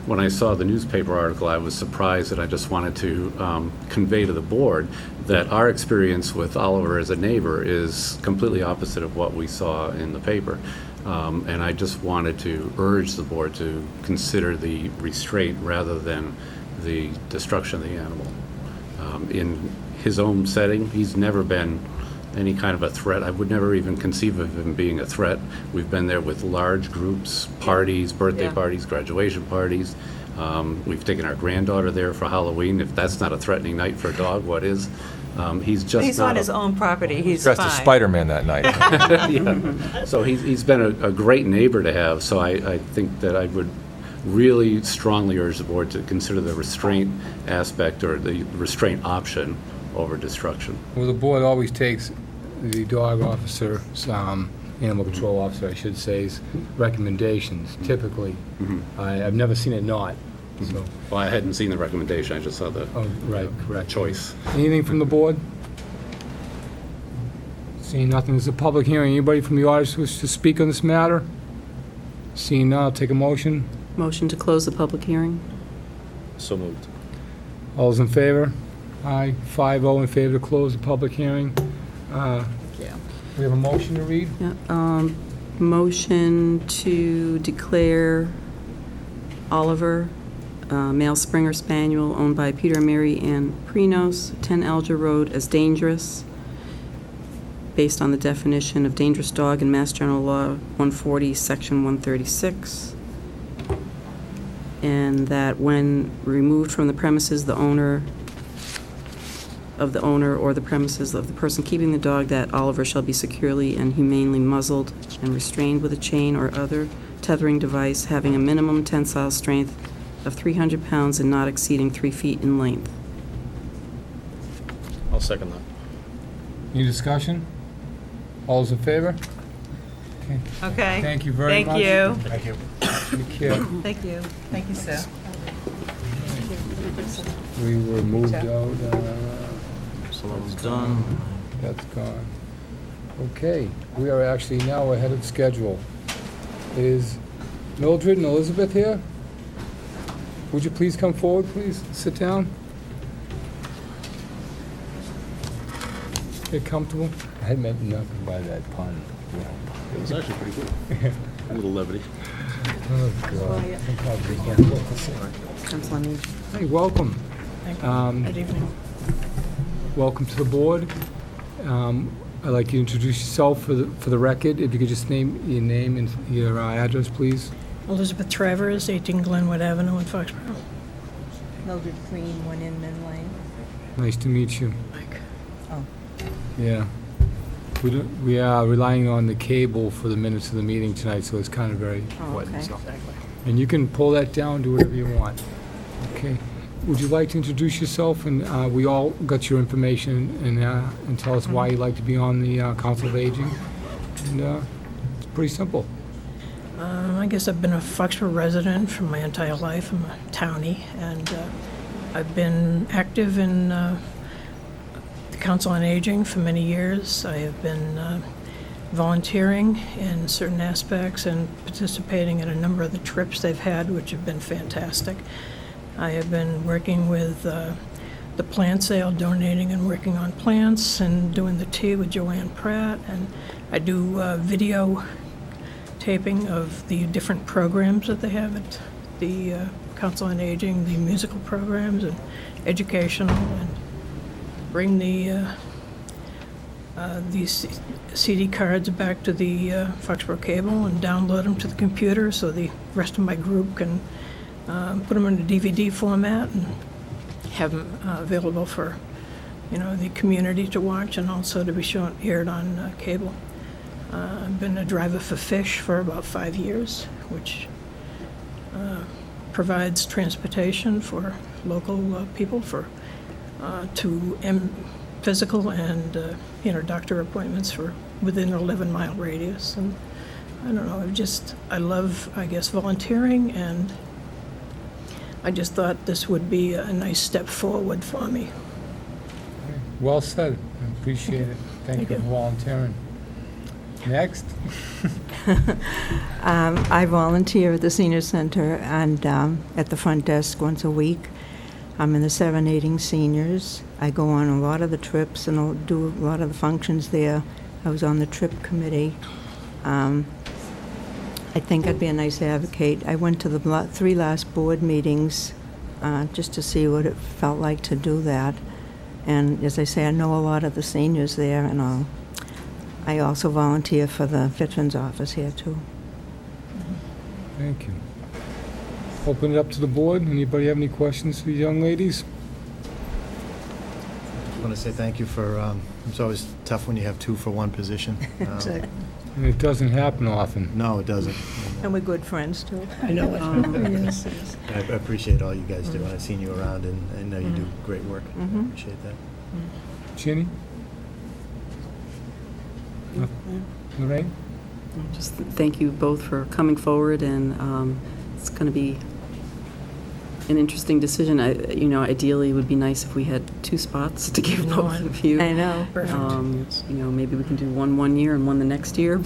when I saw the newspaper article, I was surprised, and I just wanted to convey to the board that our experience with Oliver as a neighbor is completely opposite of what we saw in the paper. And I just wanted to urge the board to consider the restraint rather than the destruction of the animal. In his own setting, he's never been any kind of a threat. I would never even conceive of him being a threat. We've been there with large groups, parties, birthday Yeah. parties, graduation parties. We've taken our granddaughter there for Halloween. If that's not a threatening night for a dog, what is? He's just He's not on his own property, he's Dressed fine. as Spider-Man that night. Yeah. So he's been a great neighbor to have, so I think that I would really strongly urge the board to consider the restraint aspect or the restraint option over destruction. Well, the board always takes the dog officer's, animal control officer, I should say's recommendations, typically. I've never seen it not, so. Well, I hadn't seen the recommendation, I just saw the Oh, right, correct. choice. Anything from the board? Seeing nothing, this is a public hearing. Anybody from the audience wish to speak on this matter? Seeing none, I'll take a motion. Motion to close the public hearing? So moved. All those in favor? Aye, 5-0 in favor to close the public hearing. Yeah. We have a motion to read? Yeah, motion to declare Oliver, male Springer Spaniel owned by Peter and Mary Ann Prinos, 10 Alger Road, as dangerous, based on the definition of dangerous dog in Mass General Law 140, Section 136, and that when removed from the premises, the owner or the premises of the person keeping the dog, that Oliver shall be securely and humanely muzzled and restrained with a chain or other tethering device having a minimum tensile strength of 300 pounds and not exceeding 3 feet in length. I'll second that. Any discussion? All those in favor? Okay. Thank you very much. Thank you. Thank you. Take care. Thank you. Thank you, Sue. We were moved out. So that was done. That's gone. Okay, we are actually now ahead of schedule. Is Mildred and Elizabeth here? Would you please come forward, please? Sit down. Get comfortable. I meant nothing by that pun. It was actually pretty good. A little levity. Oh, God. Councilor Meade. Hey, welcome. Thank you. Good evening. Welcome to the board. I'd like you to introduce yourself for the record. If you could just name your name and your address, please. Elizabeth Travers, 18 Glenwood Avenue in Foxborough. Mildred Green, 1 Inman Lane. Nice to meet you. Mike. Oh. Yeah. We are relying on the cable for the minutes of the meeting tonight, so it's kind of very important. okay. so. And you can pull that down, do whatever you want. Okay. Would you like to introduce yourself? And we all got your information and tell us why you'd like to be on the Council of Aging. And it's pretty simple. I guess I've been a Foxborough resident for my entire life. I'm a townie, and I've been active in the Council on Aging for many years. I have been volunteering in certain aspects and participating in a number of the trips they've had, which have been fantastic. I have been working with the plant sale, donating and working on plants, and doing the tea with Joanne Pratt, and I do video taping of the different programs that they have at the Council on Aging, the musical programs and educational, and bring these CD cards back to the Foxborough cable and download them to the computer so the rest of my group can put them in a DVD format and have them available for, the community to watch, and also to be aired on cable. I've been a driver for Fish for about 5 years, which provides transportation for local people to physical and doctor appointments for within an 11-mile radius. And I don't know, I love, I guess, volunteering, and I just thought this would be a nice step forward for me. Well said. I appreciate it. Thank you for volunteering. Next. I volunteer at the senior center and at the front desk once a week. I'm in the serenading seniors. I go on a lot of the trips and I'll do a lot of the functions there. I was on the trip committee. I think I'd be a nice advocate. I went to the 3 last board meetings just to see what it felt like to do that. And as I say, I know a lot of the seniors there, and I also volunteer for the Veterans Office here, too. Thank you. Open it up to the board. Anybody have any questions for the young ladies? I want to say thank you for, it's always tough when you have 2 for 1 position. Exactly. And it doesn't happen often. No, it doesn't. And we're good friends, too. I know it. Yes, yes. I appreciate all you guys do, and I've seen you around, and I know you do great work. I appreciate that. Ginny? Lorraine? Just thank you both for coming forward, and it's going to be an interesting decision. Ideally, it would be nice if we had 2 spots to give both of you. I know. Maybe we can do one year and one the next year.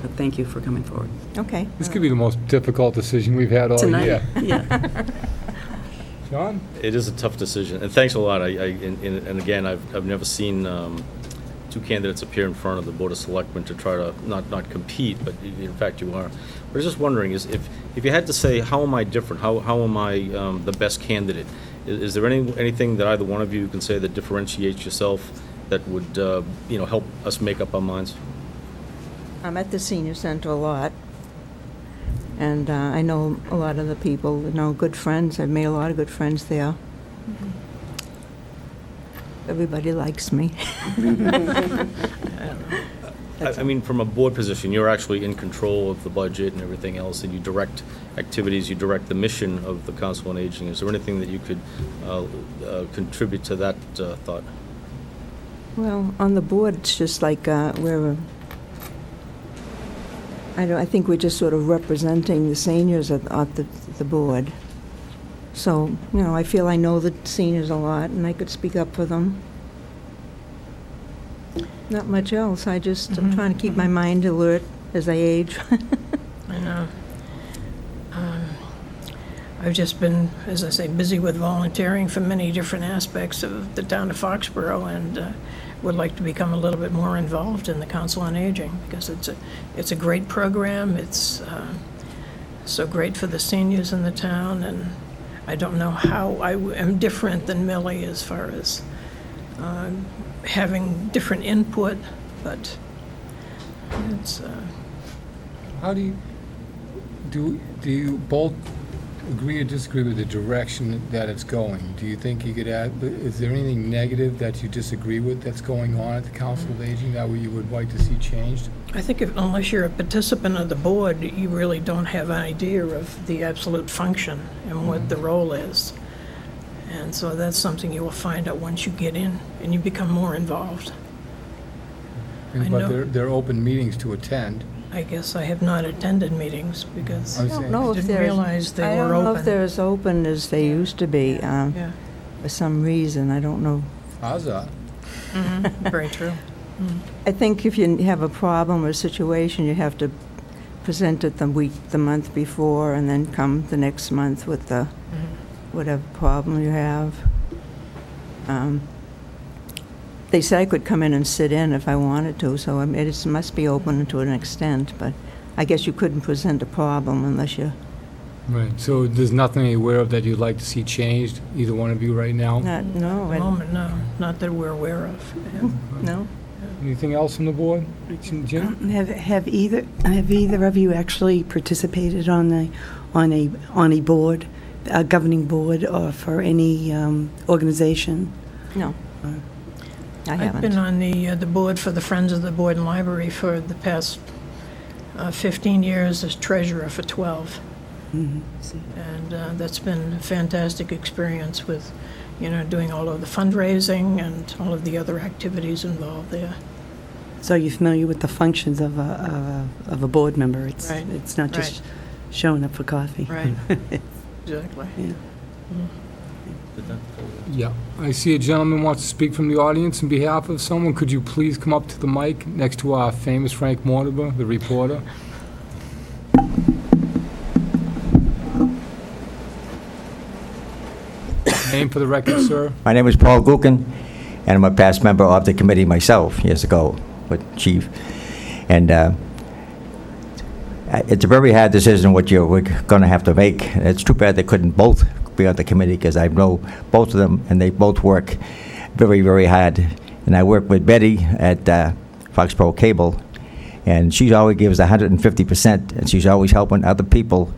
But thank you for coming forward. Okay. This could be the most difficult decision we've had all Tonight. year. Yeah. John? It is a tough decision, and thanks a lot. And again, I've never seen 2 candidates appear in front of the Board of Selectmen to try to not compete, but in fact you are. But I was just wondering, is if you had to say, how am I different? How am I the best candidate? Is there anything that either one of you can say that differentiates yourself that would help us make up our minds? I'm at the senior center a lot, and I know a lot of the people, good friends. I've made a lot of good friends there. Everybody likes me. I mean, from a board position, you're actually in control of the budget and everything else, and you direct activities, you direct the mission of the Council on Aging. Is there anything that you could contribute to that thought? Well, on the board, it's just like I think we're just sort of representing the seniors at the board. So, I feel I know the seniors a lot, and I could speak up for them. Not much else. I'm trying to keep my mind alert as I age. I know. I've just been, as I say, busy with volunteering for many different aspects of the town of Foxborough, and would like to become a little bit more involved in the Council on Aging, because it's a great program. It's so great for the seniors in the town, and I don't know how I am different than Millie as far as having different input, but it's... How do you both agree or disagree with the direction that it's going? Do you think you could add, is there anything negative that you disagree with that's going on at the Council of Aging that you would like to see changed? I think unless you're a participant of the board, you really don't have an idea of the absolute function and what the role is. And so that's something you will find out once you get in and you become more involved. I know. But they're open meetings to attend. I guess I have not attended meetings because I I don't didn't realize they were I don't know open. if they're as open as they used to be. Yeah. For some reason, I don't know. How's that? Very true. I think if you have a problem or situation, you have to present it the month before, and then come the next month with the whatever problem you have. They said I could come in and sit in if I wanted to, so it must be open to an extent, but I guess you couldn't present a problem unless you... Right, so there's nothing you're aware of that you'd like to see changed, either one of you right now? At the moment, no. Not that we're aware of. Yeah. No. Anything else from the board? Jim? Have either of you actually participated on a board, a governing board, or for any organization? No. I haven't. I've been on the board for the Friends of the Board and Library for the past 15 years as treasurer for 12. And that's been a fantastic experience with, doing all of the fundraising and all of the other activities involved there. So you're familiar with the functions of a board member? It's Right. It's not just showing up for coffee. Right. Exactly. Yeah. Yeah. I see a gentleman wants to speak from the audience on behalf of someone. Could you please come up to the mic next to our famous Frank Mortimer, the reporter? Name for the record, sir? My name is Paul Gukin, and I'm a past member of the committee myself years ago with Chief. And it's a very hard decision what we're going to have to make. It's too bad they couldn't both be on the committee, because I know both of them, and they both work very, very hard. And I work with Betty at Foxborough Cable, and she always gives 150%, and she's always helping other people.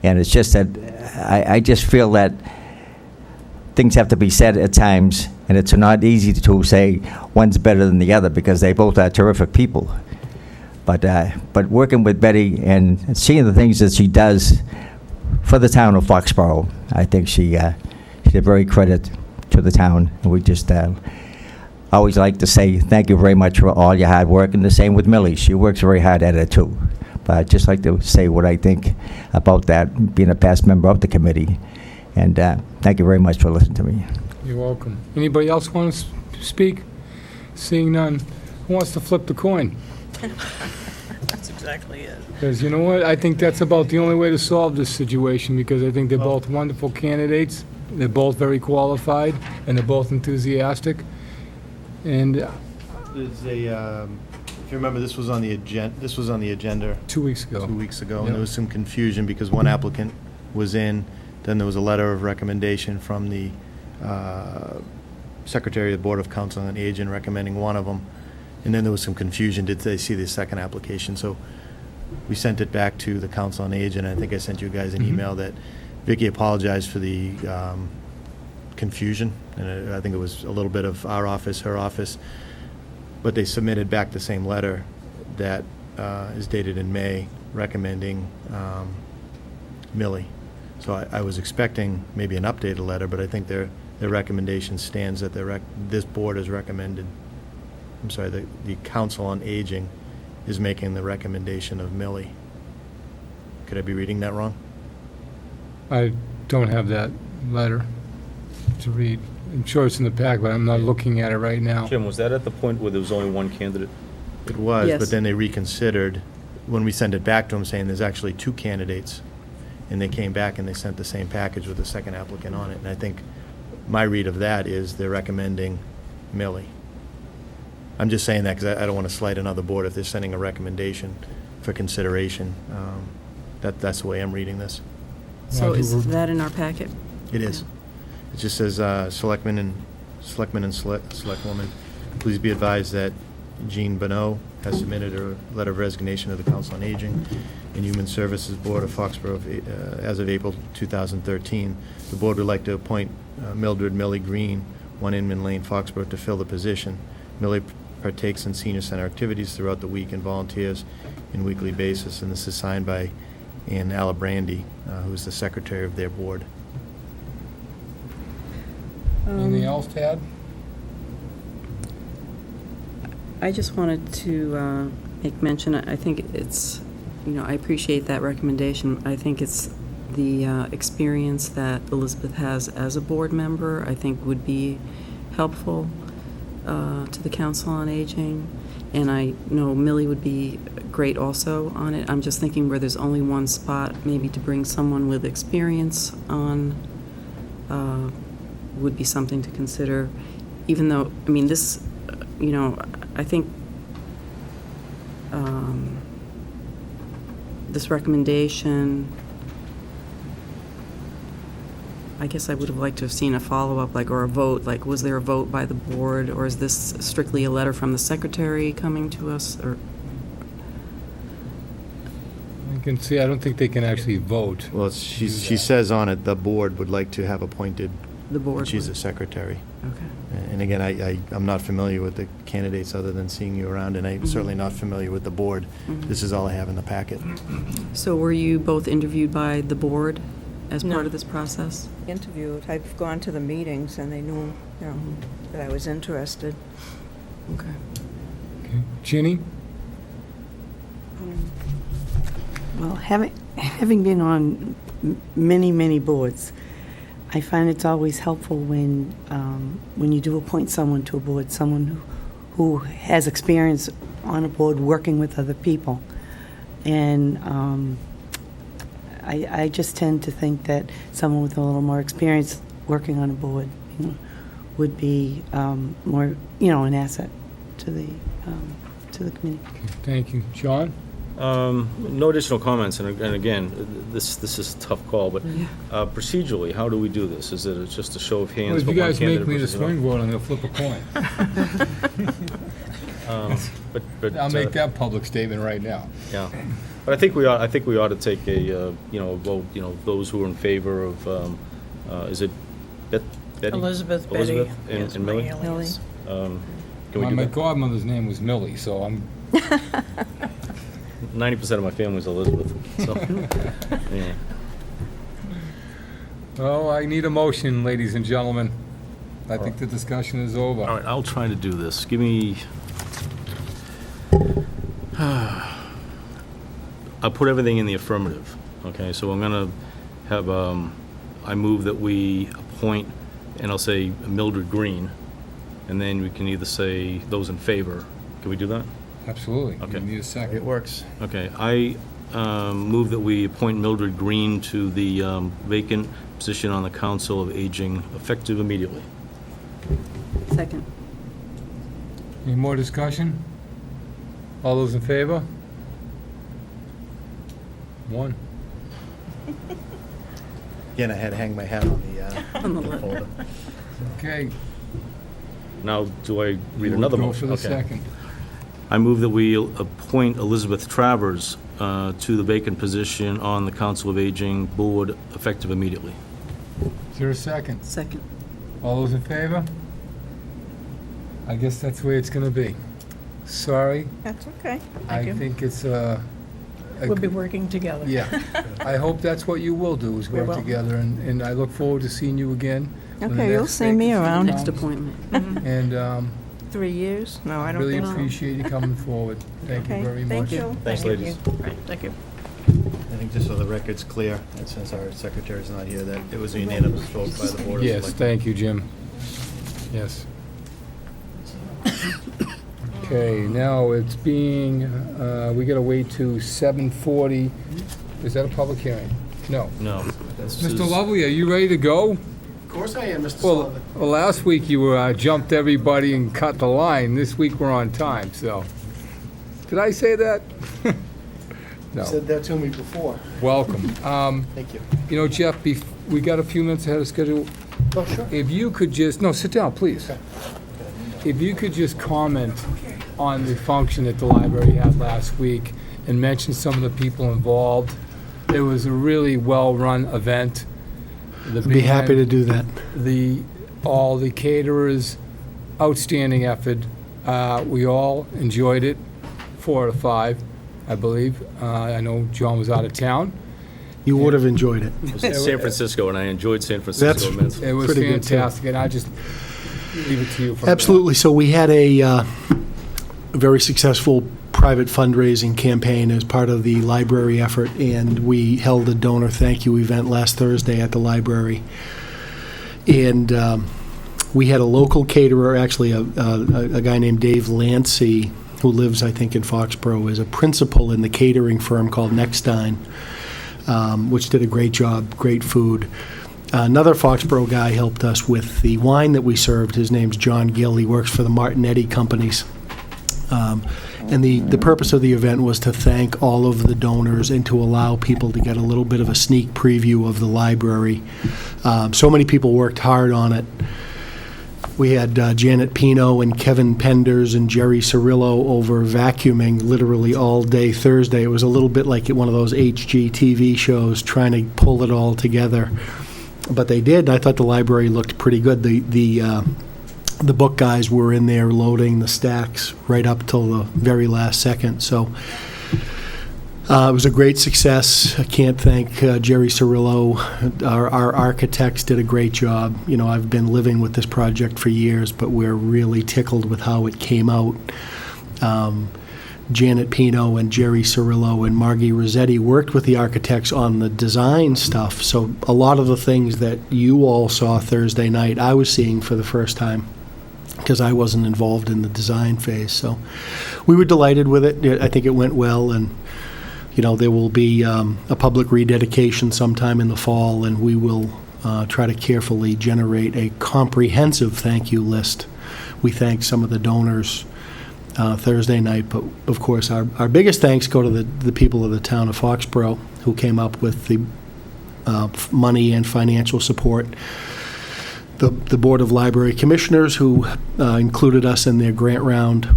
And it's just that I just feel that things have to be said at times, and it's not easy to say one's better than the other, because they both are terrific people. But working with Betty and seeing the things that she does for the town of Foxborough, I think she did very credit to the town, and we just always like to say thank you very much for all your hard work, and the same with Millie. She works very hard at it too. But I'd just like to say what I think about that, being a past member of the committee. And thank you very much for listening to me. You're welcome. Anybody else want to speak? Seeing none. Who wants to flip the coin? That's exactly it. Because you know what? I think that's about the only way to solve this situation, because I think they're both wonderful candidates. They're both very qualified, and they're both enthusiastic. And There's a, if you remember, this was on the agenda 2 weeks ago. 2 weeks ago, Yep. and there was some confusion because one applicant was in, then there was a letter of recommendation from the Secretary of the Board of Council on Aging recommending one of them, and then there was some confusion, did they see the second application? So we sent it back to the Council on Aging, and I think I sent you guys an email that Vicky apologized for the confusion, and I think it was a little bit of our office, her office, but they submitted back the same letter that is dated in May recommending Millie. So I was expecting maybe an updated letter, but I think their recommendation stands that this board has recommended, I'm sorry, the Council on Aging is making the recommendation of Millie. Could I be reading that wrong? I don't have that letter to read. I'm sure it's in the pack, but I'm not looking at it right now. Jim, was that at the point where there was only one candidate? It was, Yes. but then they reconsidered when we sent it back to them saying there's actually two candidates. And they came back and they sent the same package with the second applicant on it. And I think my read of that is they're recommending Millie. I'm just saying that because I don't want to slight another board if they're sending a recommendation for consideration. That's the way I'm reading this. So is that in our packet? It is. It just says, Selectmen and Selectwoman, please be advised that Jean Bonneau has submitted a letter of resignation to the Council on Aging and Human Services Board of Foxborough as of April 2013. The board would like to appoint Mildred Millie Green, 1 Inman Lane, Foxborough, to fill the position. Millie partakes in senior center activities throughout the week and volunteers on a weekly basis, and this is signed by Ann Alabrandi, who is the secretary of their board. Anything else to add? I just wanted to make mention, I think it's, I appreciate that recommendation. I think it's the experience that Elizabeth has as a board member, I think would be helpful to the Council on Aging. And I know Millie would be great also on it. I'm just thinking where there's only one spot, maybe to bring someone with experience on would be something to consider. Even though, this, I think this recommendation, I guess I would have liked to have seen a follow-up, or a vote, was there a vote by the board, or is this strictly a letter from the secretary coming to us, or? You can see, I don't think they can actually vote. Well, she says on it, the board would like to have appointed. The board. She's the secretary. Okay. And again, I'm not familiar with the candidates other than seeing you around, and I'm certainly not familiar with the board. This is all I have in the packet. So were you both interviewed by the board as No. part of this process? Interviewed. I've gone to the meetings, and they knew, that I was interested. Okay. Ginny? Well, having been on many, many boards, I find it's always helpful when you do appoint someone to a board, someone who has experience on a board working with other people. And I just tend to think that someone with a little more experience working on a board would be more, an asset to the committee. Thank you. John? No additional comments, and again, this is a tough call, but procedurally, how do we do this? Is it just a show of hands? Well, if for you one guys make candidate me the versus another? swing vote, I'm going to flip a coin. But I'll make that public statement right now. Yeah, but I think we ought to take a vote. Those who are in favor of is it Betty? Elizabeth, Elizabeth, Betty, and Millie. Millie. Can we do My that? godmother's name was Millie, so I'm 90% of my family is Elizabeth. So, yeah. Oh, I need a motion, ladies and gentlemen. I think the discussion is over. All right, I'll try to do this. Give me. I'll put everything in the affirmative. Okay, so I'm gonna have. I move that we appoint, and I'll say Mildred Green, and then we can either say those in favor. Can we do that? Absolutely. Okay. You need a second. It works. Okay, I move that we appoint Mildred Green to the vacant position on the Council of Aging, effective immediately. Second. Any more discussion? All those in favor? One. Again, I had to hang my hat on the folder. Okay. Now, do I read We'll another go motion? for the Okay. second. I move that we appoint Elizabeth Travers to the vacant position on the Council of Aging Board, effective immediately. Is there a second? Second. All those in favor? I guess that's the way it's going to be. Sorry. That's okay. I think it's We'll be working together. Yeah. I hope that's what you will do, is We work will. together, and I look forward to seeing you again. when the Okay, you'll next see me vacancy around. Next comes. appointment. And 3 years? No, I don't really think so. appreciate you coming forward. Thank you Okay, very thank much. you. Thanks, ladies. Right, thank you. I think just so the record's clear, and since our secretary's not here, that it was a unanimous vote by the Board of Yes, Selectmen. thank you, Jim. Yes. Okay, now it's being, we gotta wait to 7:40. Is that a public hearing? No. No. this Mr. is- Lovely, are you ready to go? Of course I am, Mr. Well, last week you jumped everybody and cut the line. This week we're on time, so. Did I say that? No. You said that to me before. Welcome. Thank you. You know, Jeff, we got a few minutes ahead of schedule. Oh, sure. If you could just, no, sit down, please. If you could just comment on the function that the library had last week and mention some of the people involved. It was a really well-run event. I'd be happy to do that. All the caterers, outstanding effort. We all enjoyed it, 4 out of 5, I believe. I know John was out of town. You would have enjoyed it. It was in San Francisco, and I enjoyed San Francisco immensely. It was pretty good, too. fantastic, and I just leave it to you. From Absolutely. So we had a very successful private fundraising campaign as part of the library effort, and we held a donor thank you event last Thursday at the library. And we had a local caterer, actually a guy named Dave Lancey, who lives, I think, in Foxborough, is a principal in the catering firm called Nextine, which did a great job, great food. Another Foxborough guy helped us with the wine that we served. His name's John Gill. He works for the Martinetti Companies. And the purpose of the event was to thank all of the donors and to allow people to get a little bit of a sneak preview of the library. So many people worked hard on it. We had Janet Pino and Kevin Penders and Jerry Cirillo over vacuuming literally all day Thursday. It was a little bit like one of those HGTV shows trying to pull it all together. But they did. I thought the library looked pretty good. The book guys were in there loading the stacks right up till the very last second. So it was a great success. I can't thank Jerry Cirillo. Our architects did a great job. You know, I've been living with this project for years, but we're really tickled with how it came out. Janet Pino and Jerry Cirillo and Margie Rossetti worked with the architects on the design stuff. So a lot of the things that you all saw Thursday night, I was seeing for the first time, because I wasn't involved in the design phase. So we were delighted with it. I think it went well, and you know, there will be a public rededication sometime in the fall, and we will try to carefully generate a comprehensive thank you list. We thanked some of the donors Thursday night, but of course our biggest thanks go to the people of the town of Foxborough who came up with the money and financial support. The Board of Library Commissioners, who included us in their grant round,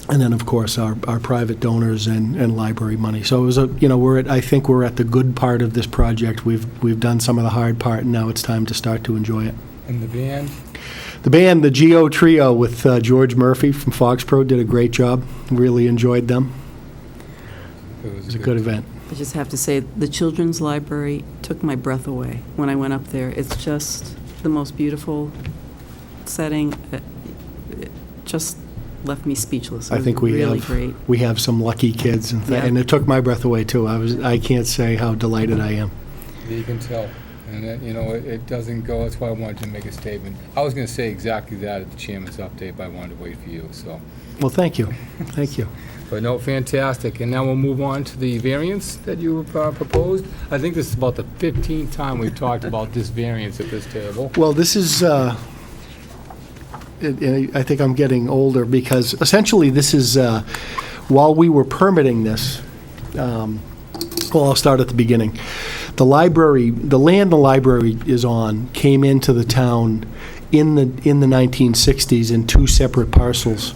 and then, of course, our private donors and library money. So it was I think we're at the good part of this project. We've done some of the hard part, and now it's time to start to enjoy it. And the band? The band, the Geo Trio with George Murphy from Foxborough, did a great job. Really enjoyed them. It was a good event. I just have to say, the children's library took my breath away when I went up there. It's just the most beautiful setting. It just left me speechless. I think we have some lucky kids, and it took my breath away too. I can't say how delighted I am. You can tell, and it doesn't go. That's why I wanted to make a statement. I was going to say exactly that at the chairman's update, but I wanted to wait for you. So, well, thank you. But no, fantastic. And now we'll move on to the variance that you proposed. I think this is about the 15th time we've talked about this variance at this table. Well, this is, I think I'm getting older, because essentially this is, while we were permitting this, well, I'll start at the beginning. The land the library is on came into the town in the 1960s in 2 separate parcels.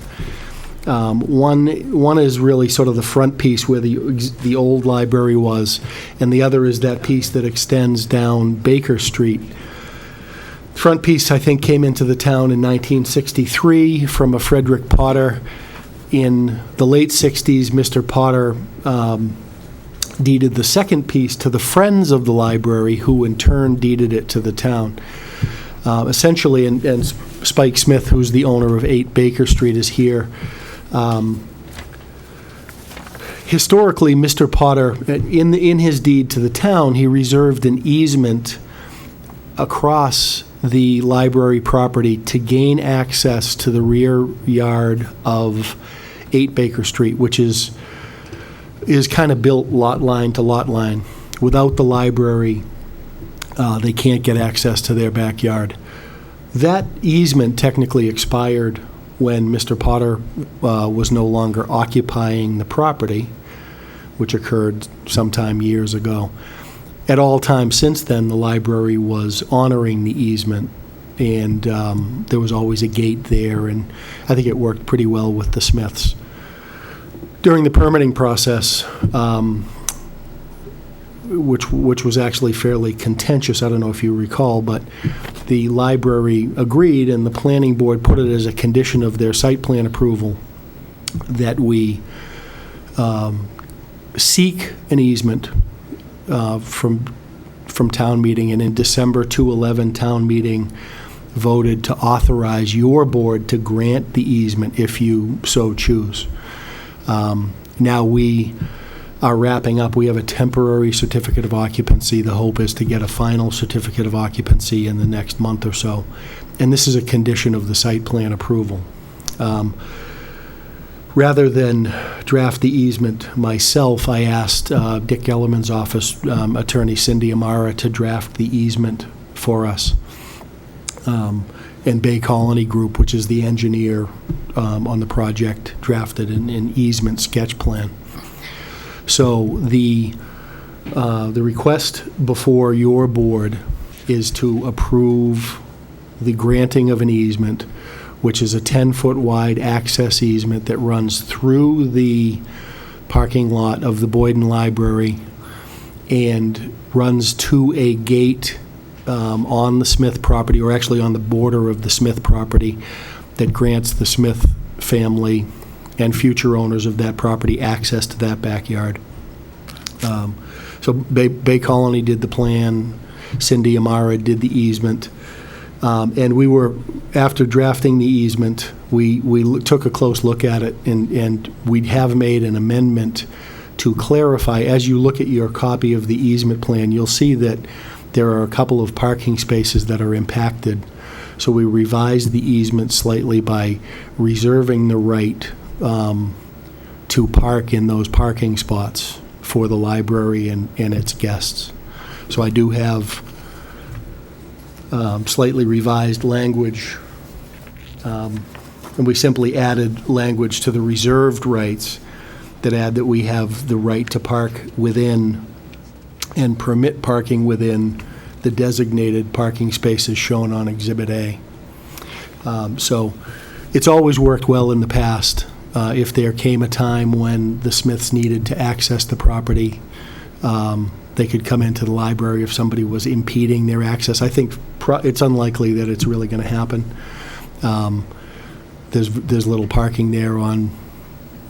One is really sort of the front piece where the old library was, and the other is that piece that extends down Baker Street. Front piece, I think, came into the town in 1963 from a Frederick Potter. In the late 60s, Mr. Potter deeded the second piece to the Friends of the Library, who in turn deeded it to the town. Essentially, and Spike Smith, who's the owner of 8 Baker Street, is here. Historically, Mr. Potter, in his deed to the town, he reserved an easement across the library property to gain access to the rear yard of 8 Baker Street, which is kind of built lot line to lot line. Without the library, they can't get access to their backyard. That easement technically expired when Mr. Potter was no longer occupying the property, which occurred sometime years ago. At all times since then, the library was honoring the easement and there was always a gate there, and I think it worked pretty well with the Smiths. During the permitting process, which was actually fairly contentious, I don't know if you recall, but the library agreed, and the planning board put it as a condition of their site plan approval that we seek an easement from town meeting, and in December 2011, town meeting voted to authorize your board to grant the easement if you so choose. Now we are wrapping up. We have a temporary certificate of occupancy. The hope is to get a final certificate of occupancy in the next month or so. And this is a condition of the site plan approval. Rather than draft the easement myself, I asked Dick Gellerman's office, attorney Cindy Amara, to draft the easement for us. And Bay Colony Group, which is the engineer on the project, drafted an easement sketch plan. So the request before your board is to approve the granting of an easement, which is a 10-foot wide access easement that runs through the parking lot of the Boyden Library and runs to a gate on the Smith property, or actually on the border of the Smith property, that grants the Smith family and future owners of that property access to that backyard. So Bay Colony did the plan, Cindy Amara did the easement, and we were, after drafting the easement, we took a close look at it, and we have made an amendment to clarify. As you look at your copy of the easement plan, you'll see that there are a couple of parking spaces that are impacted. So we revised the easement slightly by reserving the right to park in those parking spots for the library and its guests. So I do have slightly revised language, and we simply added language to the reserved rights that add that we have the right to park within and permit parking within the designated parking spaces shown on Exhibit A. So it's always worked well in the past. If there came a time when the Smiths needed to access the property, they could come into the library if somebody was impeding their access. I think it's unlikely that it's really going to happen. There's little parking there on,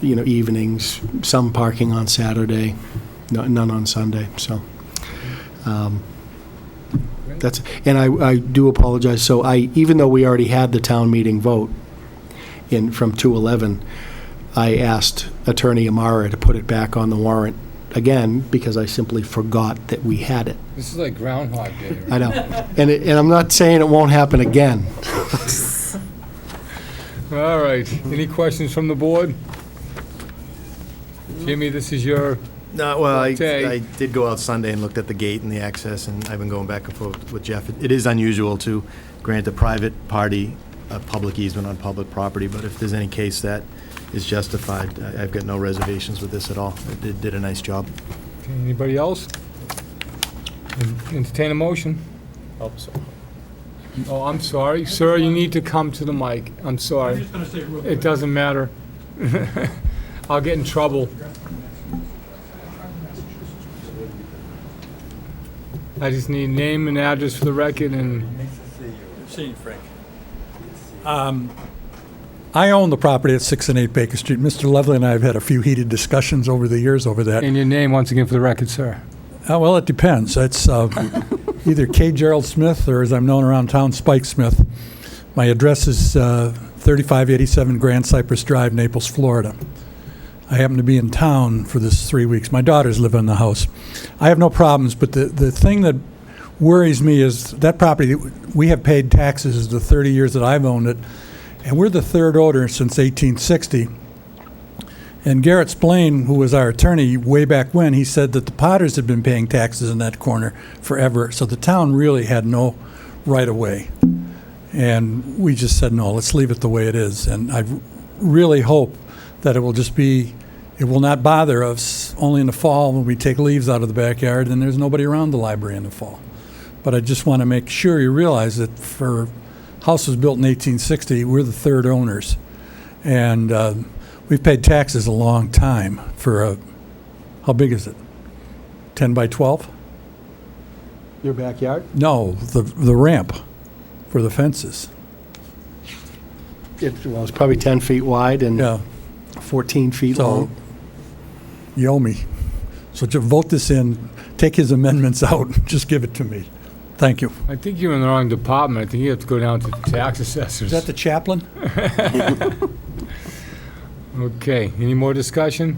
evenings, some parking on Saturday, none on Sunday. So that's, and I do apologize. So even though we already had the town meeting vote from 211, I asked Attorney Amara to put it back on the warrant again because I simply forgot that we had it. This is like Groundhog Day, right? I know. And I'm not saying it won't happen again. All right. Any questions from the board? Jimmy, this is your No, well, I day. did go out Sunday and looked at the gate and the access, and I've been going back and forth with Jeff. It is unusual to grant a private party a public easement on public property, but if there's any case that is justified, I've got no reservations with this at all. It did a nice job. Okay, anybody else? Entertain a motion. Oh, I'm sorry. Sir, you need to come to the mic. I'm sorry. I'm just gonna say real It quick. doesn't matter. I'll get in trouble. I just need name and address for the record and... Seeing Frank. I own the property at 6 and 8 Baker Street. Mr. Lovely and I have had a few heated discussions over the years over that. And your name, once again, for the record, sir. Well, it depends. It's either K. Gerald Smith or, as I'm known around town, Spike Smith. My address is 3587 Grand Cypress Drive, Naples, Florida. I happen to be in town for this 3 weeks. My daughters live in the house. I have no problems, but the thing that worries me is that property, we have paid taxes the 30 years that I've owned it, and we're the third owner since 1860. And Garrett Splain, who was our attorney way back when, he said that the Potters had been paying taxes in that corner forever, so the town really had no right-of-way. And we just said, no, let's leave it the way it is. And I really hope that it will just be, it will not bother us only in the fall when we take leaves out of the backyard and there's nobody around the library in the fall. But I just want to make sure you realize that for House was built in 1860. We're the third owners. And we've paid taxes a long time for a, how big is it? 10 by 12? Your backyard? No, the ramp for the fences. Well, it's probably 10 feet wide and Yeah. 14 feet So long. you owe me. So to vote this in, take his amendments out, just give it to me. Thank you. I think you're in the wrong department. I think you have to go down to the tax assessors. Is that the chaplain? Okay, any more discussion?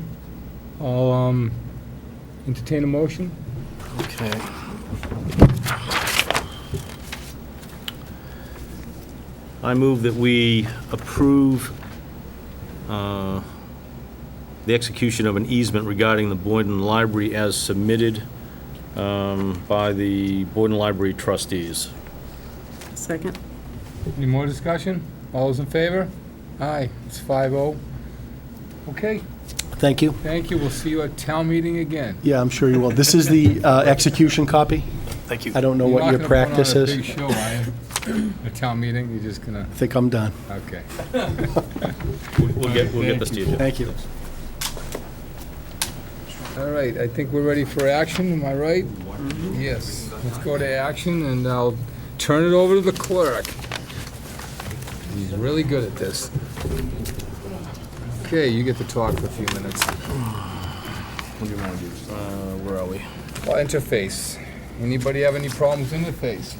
I'll entertain a motion. Okay. I move that we approve the execution of an easement regarding the Boyden Library as submitted by the Boyden Library trustees. Second? Any more discussion? All those in favor? Aye, it's 5-0. Okay, Thank you. thank you. We'll see you at town meeting again. Yeah, I'm sure you will. This is the execution copy. Thank you. I don't know what your practice You're is. not gonna put on a big show, are you? A town meeting, you're just gonna, I think I'm done. okay. We'll get this to you, Jim. Thank you. All right, I think we're ready for action, am I right? Yes, let's go to action, and I'll turn it over to the clerk. He's really good at this. Okay, you get to talk for a few minutes. What do you want to do? Where are we? Well, interface. Anybody have any problems in interface?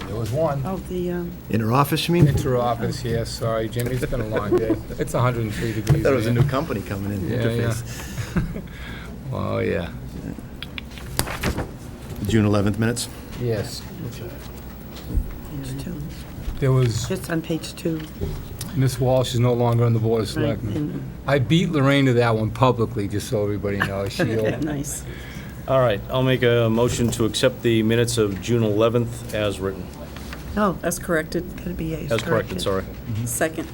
There was one. Oh, the, Inter-office, you mean? Inter-office, yes, sorry, Jimmy, it's been a long day. It's 103 degrees. That was a here. new company coming in. Yeah, Interface. Oh, yeah. June 11th minutes? Yes. page 2. There was, Just on page 2. Miss Walsh is no longer on the Board of Right, Selectmen. and- I beat Lorraine to that one publicly, just so everybody knows. She'll, Nice. All right, I'll make a motion to accept the minutes of June 11th as written. Oh, As corrected? gotta be A. As corrected, sorry. Second?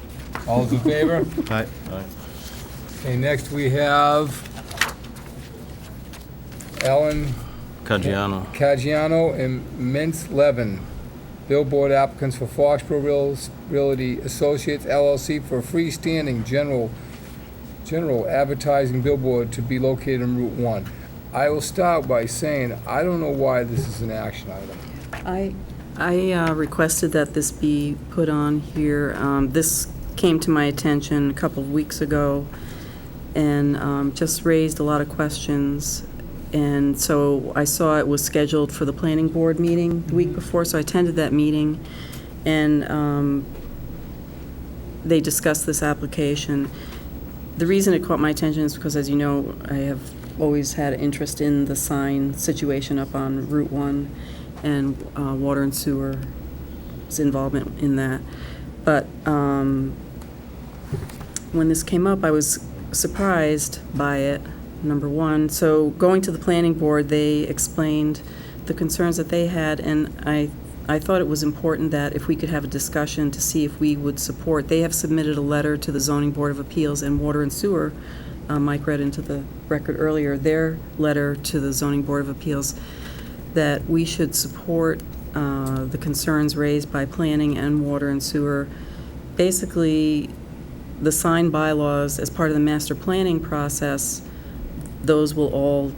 all those in favor? Aye. Okay, next we have Ellen Caggiano. Caggiano and Mintz Levin, billboard applicants for Foxborough Realty Associates LLC for a freestanding general advertising billboard to be located on Route 1. I will start by saying, I don't know why this is an action item. I requested that this be put on here. This came to my attention a couple of weeks ago and just raised a lot of questions. And so I saw it was scheduled for the planning board meeting the week before, so I attended that meeting. And they discussed this application. The reason it caught my attention is because, as you know, I have always had an interest in the sign situation up on Route 1 and water and sewer's involvement in that. But when this came up, I was surprised by it, number one. So going to the planning board, they explained the concerns that they had, and I thought it was important that if we could have a discussion to see if we would support. They have submitted a letter to the Zoning Board of Appeals and Water and Sewer. Mike read into the record earlier their letter to the Zoning Board of Appeals that we should support the concerns raised by planning and water and sewer. Basically, the sign bylaws as part of the master planning process, those will all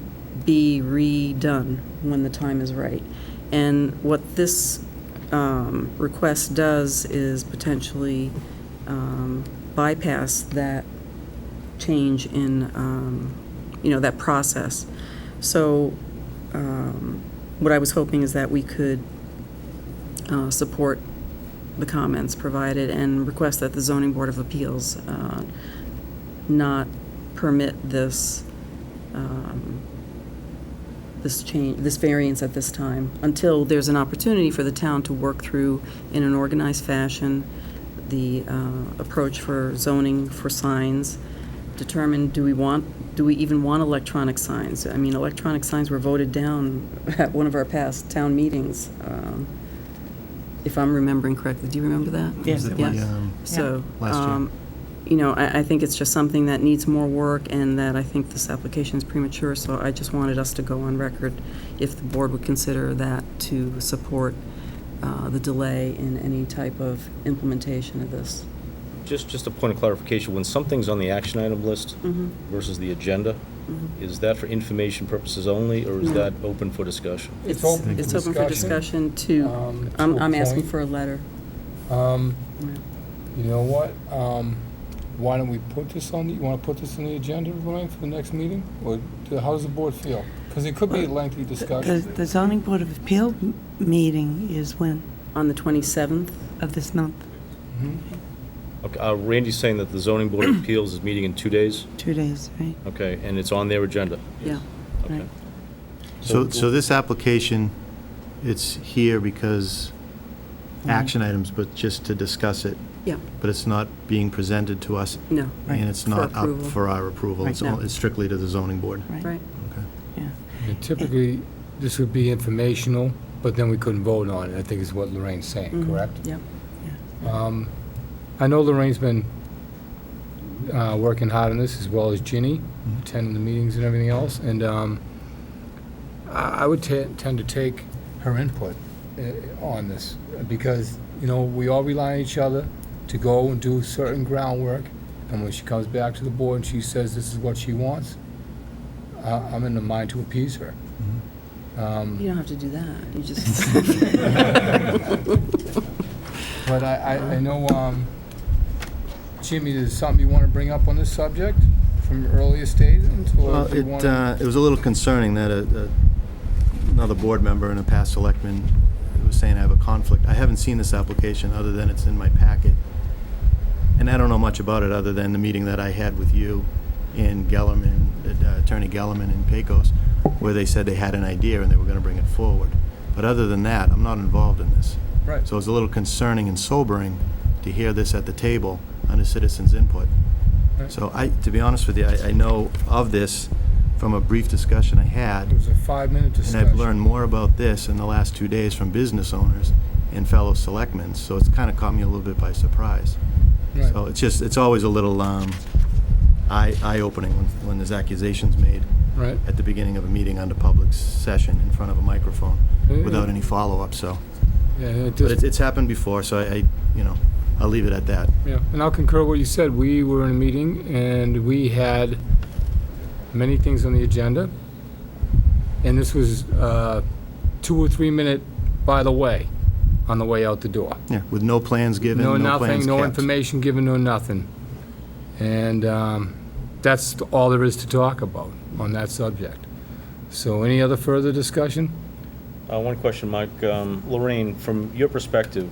be redone when the time is right. And what this request does is potentially bypass that change in, that process. So what I was hoping is that we could support the comments provided and request that the Zoning Board of Appeals not permit this this variance at this time until there's an opportunity for the town to work through in an organized fashion the approach for zoning for signs, determine do we even want electronic signs? I mean, electronic signs were voted down at one of our past town meetings, if I'm remembering correctly. Do you remember that? Yes, it Yeah. was. So, Last year. I think it's just something that needs more work, and that I think this application is premature, so I just wanted us to go on record if the board would consider that to support the delay in any type of implementation of this. Just a point of clarification, when something's on the action item list versus the agenda, is that for information purposes only, or is No. that open for discussion? It's open for discussion to, I'm asking for a letter. You know what? Why don't we put this on, you want to put this on the agenda, Lorraine, for the next meeting? Or how does the board feel? Because it could be a lengthy discussion. The zoning board of appeal meeting is when? On the 27th? Of this month. Okay, Randy's saying that the zoning board of appeals is meeting in 2 days? 2 days, right? Okay, and it's on their agenda? Yeah. Okay. Right. So this application, it's here because action items, but just to discuss it. Yeah. But it's not being presented to us. No. And it's For not up approval. for our approval. Right. It's No. it's strictly to the zoning board. Right. Okay. And typically, this would be informational, but then we couldn't vote on it, I think is what Lorraine's saying, correct? Yeah. I know Lorraine's been working hard on this, as well as Ginny, attending the meetings and everything else, and I would tend to take her input on this, because, we all rely on each other to go and do certain groundwork, and when she comes back to the board and she says this is what she wants, I'm in the mind to appease her. You don't have to do that. You just. But I know, Jimmy, there's something you want to bring up on this subject from earlier statements? Or Well, do you wanna- it was a little concerning that another board member and a past selectman was saying I have a conflict. I haven't seen this application other than it's in my packet. And I don't know much about it other than the meeting that I had with you and Gellerman, Attorney Gellerman and Pecos, where they said they had an idea and they were going to bring it forward. But other than that, I'm not involved in this. Right. So it's a little concerning and sobering to hear this at the table under citizens' input. Right. So to be honest with you, I know of this from a brief discussion I had. It was a 5-minute discussion. And I've learned more about this in the last 2 days from business owners and fellow selectmen, so it's kind of caught me a little bit by surprise. Right. So it's always a little eye-opening when there's accusations made Right. at the beginning of a meeting under public session in front of a microphone Yeah. without any follow-up, so. Yeah, it But just, it's happened before, so I'll leave it at that. yeah, and I'll concur what you said. We were in a meeting, and we had many things on the agenda, and this was 2 or 3 minute by the way, on the way out the door. Yeah, with no plans given, No no nothing, plans no kept. information given, no nothing. And that's all there is to talk about on that subject. So any other further discussion? One question, Mike. Lorraine, from your perspective,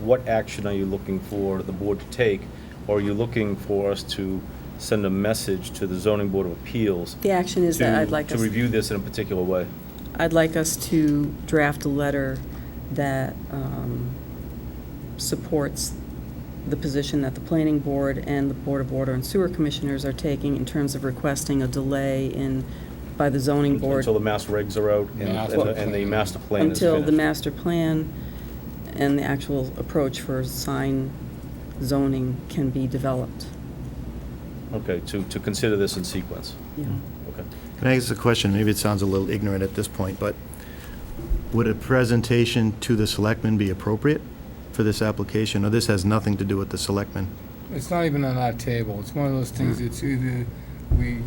what action are you looking for the board to take? Or are you looking for us to send a message to the zoning board of appeals? The action is that I'd like to us. review this in a particular way? I'd like us to draft a letter that supports the position that the planning board and the Board of Water and Sewer Commissioners are taking in terms of requesting a delay by the zoning board. Until the master regs are out and the master plan is Until the finished. master plan and the actual approach for sign zoning can be developed. Okay, to consider this in sequence. Yeah. Okay. Can I ask a question? Maybe it sounds a little ignorant at this point, but would a presentation to the selectmen be appropriate for this application, or this has nothing to do with the selectmen? It's not even on our table. It's one of those things, it's either we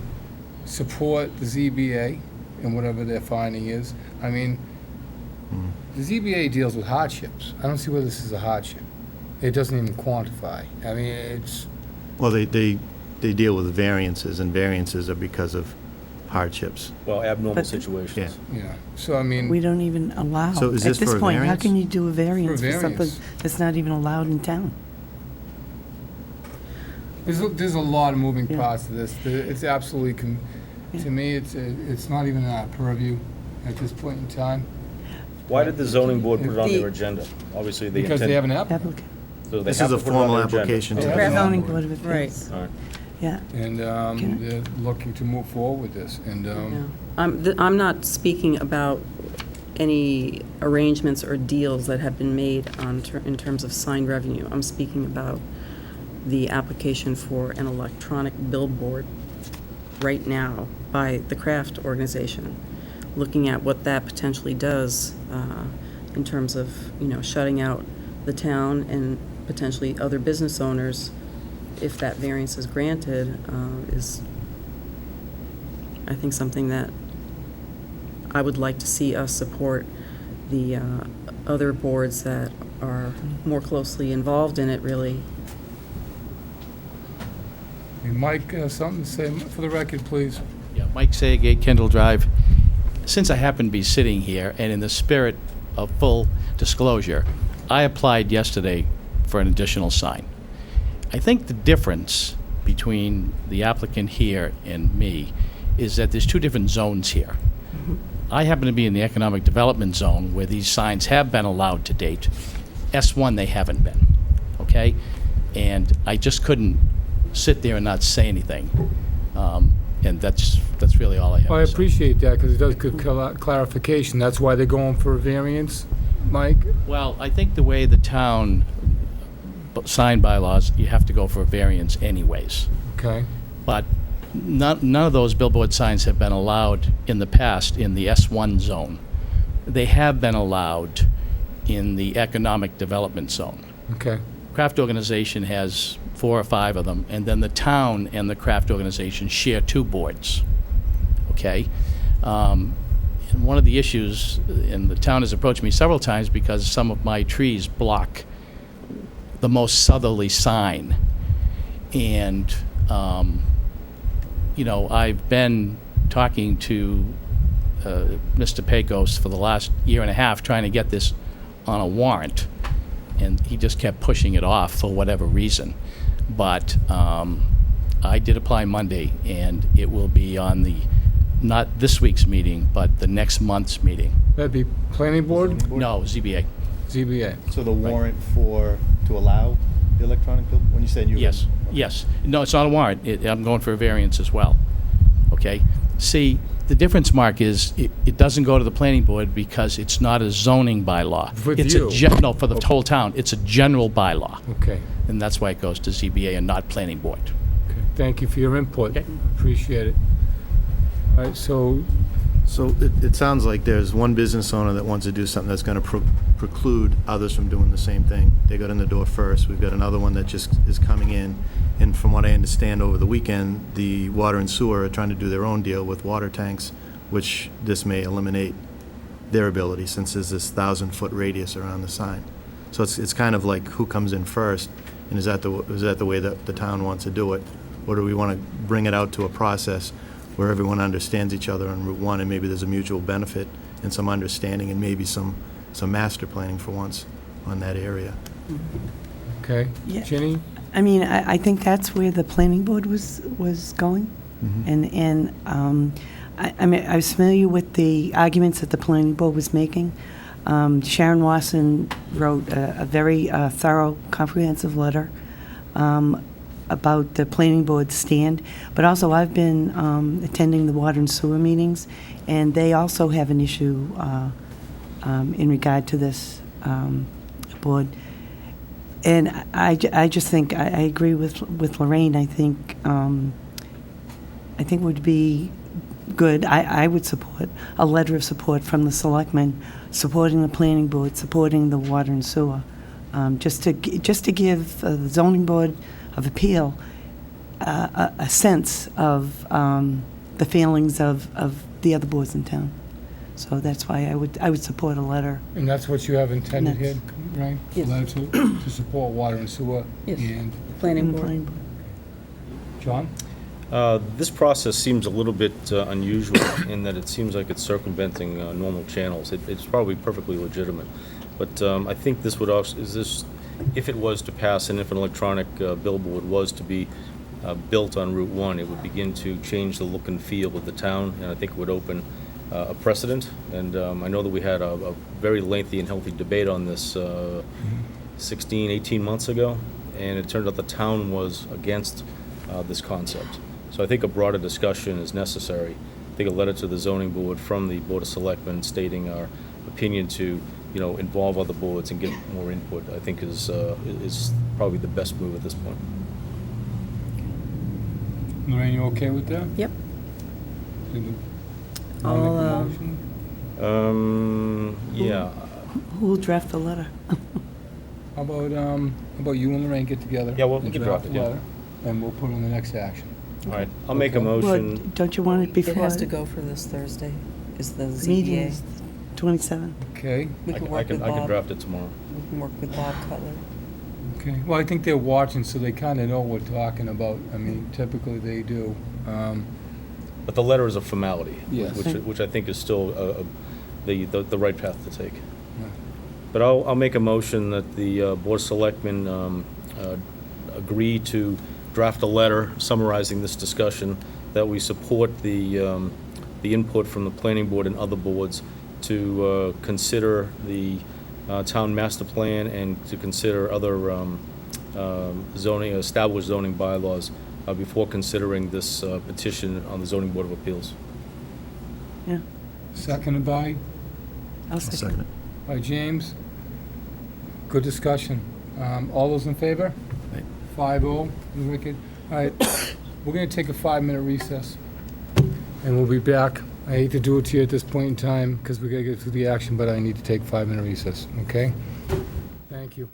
support the ZBA and whatever their finding is. I mean, the ZBA deals with hardships. I don't see where this is a hardship. It doesn't even quantify. I mean, it's... Well, they deal with variances, and variances are because of hardships. Well, abnormal But- situations. Yeah, so I mean... We don't even allow. So is this At this for a point, how variance? can you do a variance for something variance. that's not even allowed in town? There's a lot of moving Yeah. parts to this. It's absolutely, to me, it's not even in our purview at this point in time. Why did the zoning board put it on The- their agenda? Obviously, they Because they have an applicant. Applicant. So they This have is to a put it on formal their agenda. application to Yeah. the Yeah. Zoning board. Board of Appeals. All right. Yeah. And they're looking to move forward with this. And Yeah. I'm not speaking about any arrangements or deals that have been made in terms of signed revenue. I'm speaking about the application for an electronic billboard right now by the craft organization, looking at what that potentially does in terms of, shutting out the town and potentially other business owners if that variance is granted, is, I think, something that I would like to see us support the other boards that are more closely involved in it, really. Hey, Mike, something to say for the record, please? Yeah, Mike Sayeg, 8 Kendall Drive. Since I happen to be sitting here, and in the spirit of full disclosure, I applied yesterday for an additional sign. I think the difference between the applicant here and me is that there's 2 different zones here. I happen to be in the economic development zone where these signs have been allowed to date. S1, they haven't been, okay? And I just couldn't sit there and not say anything. And that's really all I have Well, I to say. appreciate that, because it does give clarification. That's why they're going for a variance, Mike? Well, I think the way the town sign bylaws, you have to go for a variance anyways. Okay. But none of those billboard signs have been allowed in the past in the S1 zone. They have been allowed in the economic development zone. Okay. Craft organization has 4 or 5 of them, and then the town and the craft organization share 2 boards. Okay? And one of the issues, and the town has approached me several times because some of my trees block the most southerly sign. And, I've been talking to Mr. Pecos for the last year and a half trying to get this on a warrant, and he just kept pushing it off for whatever reason. But I did apply Monday, and it will be on not this week's meeting, but the next month's meeting. That'd be planning board? No, ZBA. ZBA. So the warrant to allow the electronic bill, when you said you were... Yes. No, it's not a warrant. I'm going for a variance as well. Okay? See, the difference, Mark, is it doesn't go to the planning board because it's not a zoning bylaw. With it's you? No, for the whole town. It's a general bylaw. Okay. And that's why it goes to ZBA and not planning board. Okay. Thank you for your input. Okay. Appreciate it. All right, so So it sounds like there's one business owner that wants to do something that's going to preclude others from doing the same thing. They got in the door first. We've got another one that just is coming in. And from what I understand over the weekend, the water and sewer are trying to do their own deal with water tanks, which this may eliminate their ability since there's this 1,000-foot radius around the sign. So it's kind of like who comes in first, and is that the way that the town wants to do it? Or do we want to bring it out to a process where everyone understands each other on Route 1 and maybe there's a mutual benefit and some understanding and maybe some master planning for once on that area? Okay. Yeah. Ginny? I mean, I think that's where the planning board was going. And I mean, I was familiar with the arguments that the planning board was making. Sharon Wasson wrote a very thorough, comprehensive letter about the planning board's stand. But also, I've been attending the water and sewer meetings, and they also have an issue in regard to this board. And I just think, I agree with Lorraine. I think it would be good. I would support a letter of support from the selectmen, supporting the planning board, supporting the water and sewer, just to give the zoning board of appeal a sense of the feelings of the other boards in town. So that's why I would support a letter. And that's what you have intended here, right? Yes. A letter to support water and sewer? Yes. And Planning board. John? This process seems a little bit unusual in that it seems like it's circumventing normal channels. It's probably perfectly legitimate. But I think this would also, if it was to pass and if an electronic billboard was to be built on Route 1, it would begin to change the look and feel of the town, and I think it would open a precedent. And I know that we had a very lengthy and healthy debate on this 16, 18 months ago, and it turned out the town was against this concept. So I think a broader discussion is necessary. I think a letter to the zoning board from the Board of Selectmen stating our opinion to, involve other boards and get more input, I think is probably the best move at this point. Lorraine, you okay with that? Yep. Did you I'll, wanna make a motion? Yeah. Who will draft the letter? How about you and Lorraine get together? Yeah, we and can draft it, yeah. a letter, and we'll put it on the next action. All right, I'll make a Okay. Well, motion. don't you want it before? It has to go for this Thursday, is the The meeting ZBA. is 27. Okay, We I can can, work with I can Bob. draft it tomorrow. We can work with Bob Cutler. okay. Well, I think they're watching, so they kind of know what we're talking about. I mean, typically they do. But the letter is a formality. Yes. Which I think is still the right path to take. Yeah. But I'll make a motion that the Board of Selectmen agree to draft a letter summarizing this discussion, that we support the input from the planning board and other boards to consider the town master plan and to consider other established zoning bylaws before considering this petition on the zoning board of appeals. Yeah. Seconded by? I'll second it. By James. Good discussion. All those in favor? 5-0, Wicked. All right, we're going to take a 5-minute recess, and we'll be back. I hate to do it to you at this point in time, because we got to get through the action, but I need to take a 5-minute recess, okay? Thank you.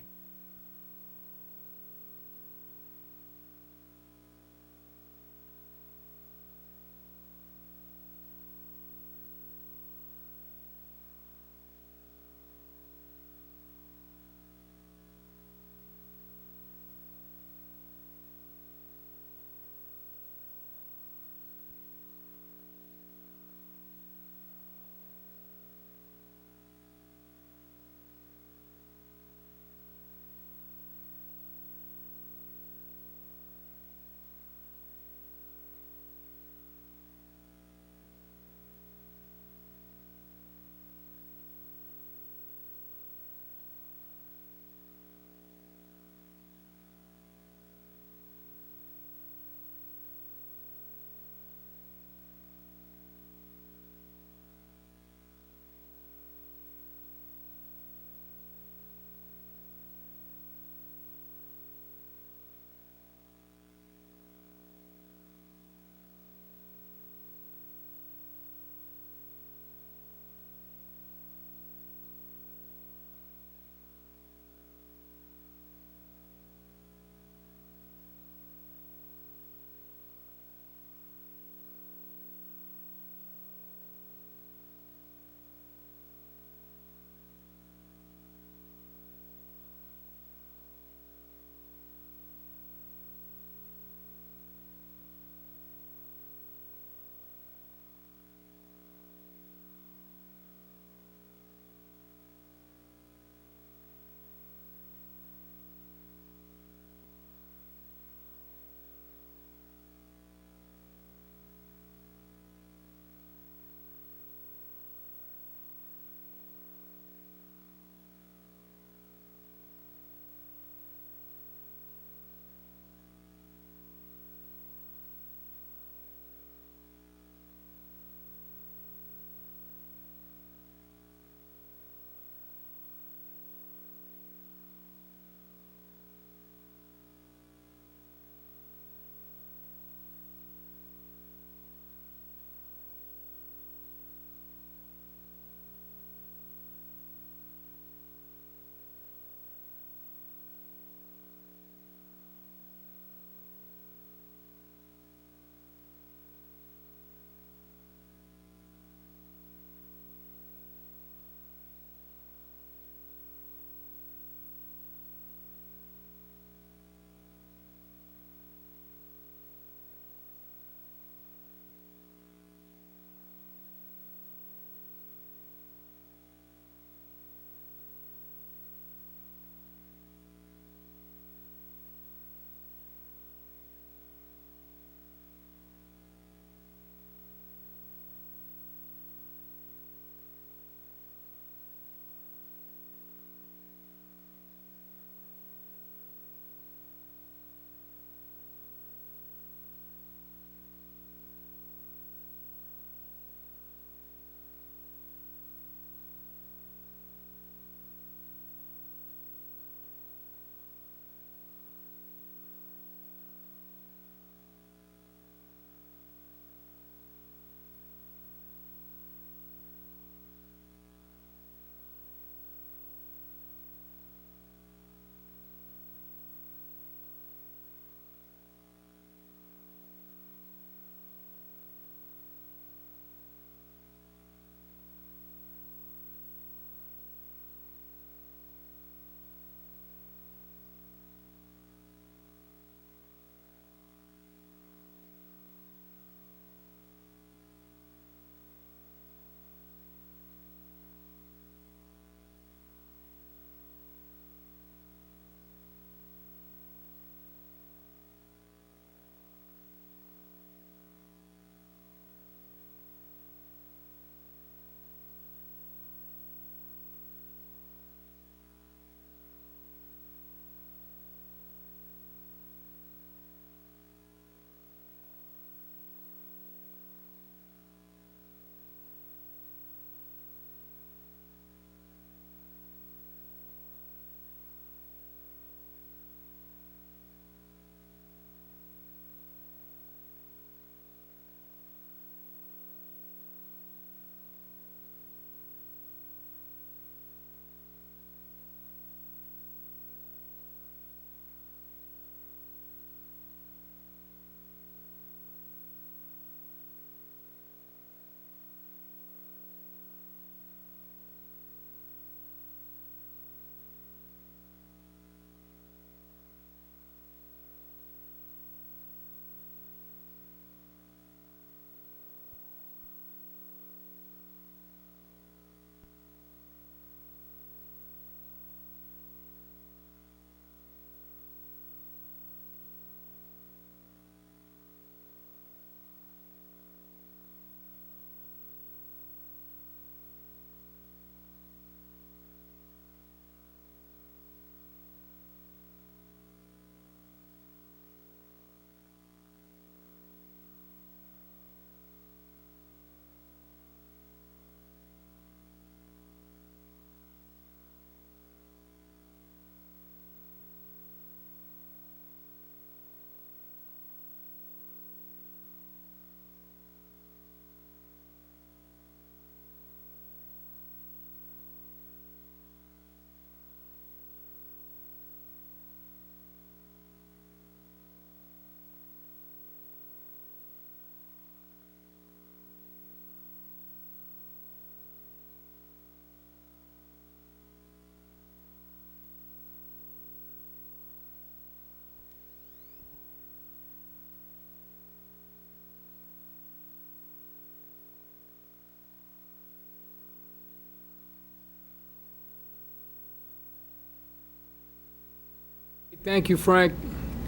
Thank you, Frank.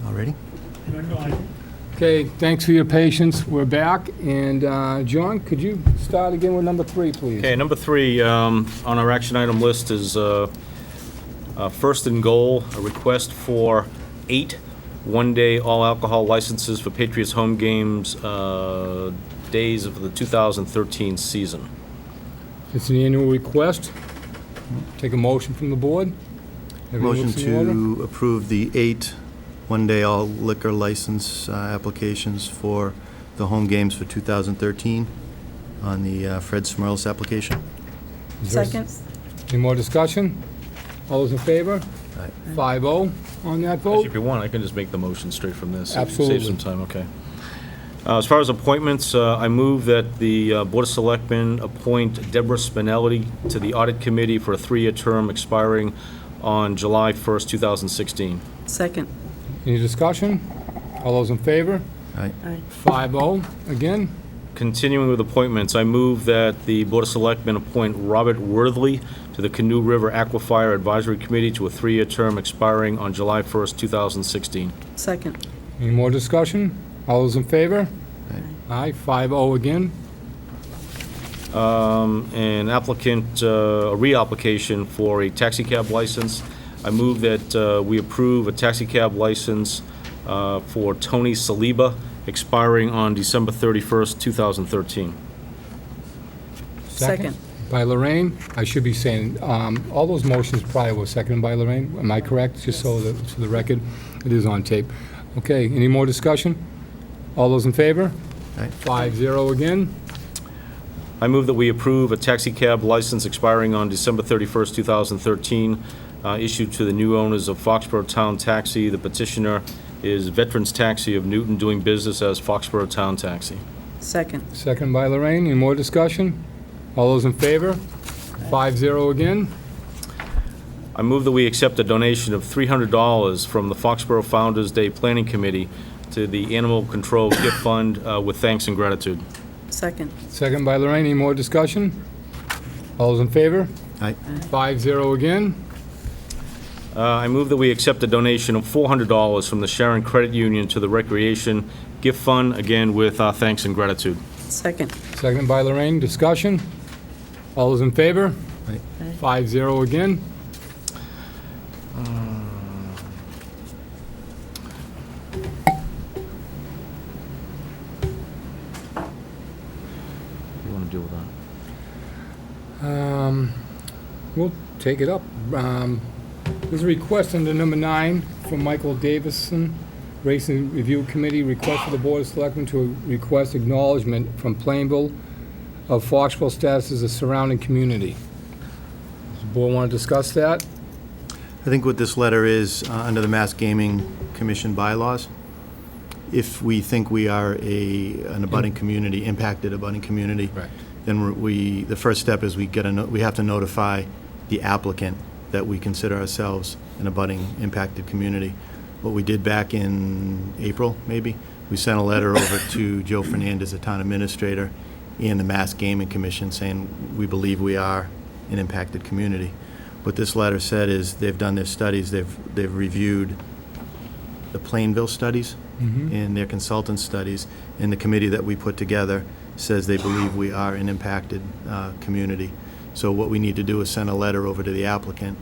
All righty. Okay, thanks for your patience. We're back. And John, could you start again with number 3, please? Okay, number 3 on our action item list is first and goal, a request for 8 one-day all-alcohol licenses for Patriots home games days of the 2013 season. It's an annual request. Take a motion from the board. Everything Motion looks in order? to approve the 8 one-day all liquor license applications for the home games for 2013 on the Fred Smurls application. Is there Second. Any more discussion? All those in favor? 5-0 on that Actually, vote. if you want, I can just make the motion straight from this. Absolutely. Save some time, okay. As far as appointments, I move that the Board of Selectmen appoint Deborah Spinelli to the Audit Committee for a 3-year term expiring on July 1st, 2016. Second. Any discussion? All those in favor? Aye. 5-0 again. Continuing with appointments, I move that the Board of Selectmen appoint Robert Worthley to the Canoe River Aquifer Advisory Committee to a 3-year term expiring on July 1st, 2016. Second. Any more discussion? All those in favor? Aye, 5-0 again. An applicant, a reapplication for a taxi cab license. I move that we approve a taxi cab license for Tony Saliba, expiring on December 31st, 2013. Second. By Lorraine. I should be saying, all those motions prior were seconded by Lorraine. Am I correct? Just so that, for the record, it is on tape. Okay, any more discussion? All those in favor? Aye. 5-0 again. I move that we approve a taxi cab license expiring on December 31st, 2013, issued to the new owners of Foxborough Town Taxi. The petitioner is Veterans Taxi of Newton, doing business as Foxborough Town Taxi. Second. Second by Lorraine. Any more discussion? All those in favor? 5-0 again. I move that we accept a donation of $300 from the Foxborough Founders Day Planning Committee to the Animal Control Gift Fund with thanks and gratitude. Second. Second by Lorraine. Any more discussion? All those in favor? Aye. 5-0 again. I move that we accept a donation of $400 from the Sharon Credit Union to the Recreation Gift Fund, again with thanks and gratitude. Second. Second by Lorraine. Discussion? All those in favor? Aye. 5-0 again. What do you want to do with that? We'll take it up. There's a request under number 9 from Michael Davison, Racing Review Committee, request for the Board of Selectmen to request acknowledgement from Plainville of Foxborough status as a surrounding community. Does the board want to discuss that? I think what this letter is, under the Mass Gaming Commission bylaws, if we think we are an abutting community, impacted abutting community, Right. then the first step is we have to notify the applicant that we consider ourselves an abutting impacted community. What we did back in April, maybe, we sent a letter over to Joe Fernandez, the town administrator, and the Mass Gaming Commission saying we believe we are an impacted community. What this letter said is they've done their studies, they've reviewed the Plainville studies and their consultant studies, and the committee that we put together says they believe we are an impacted community. So what we need to do is send a letter over to the applicant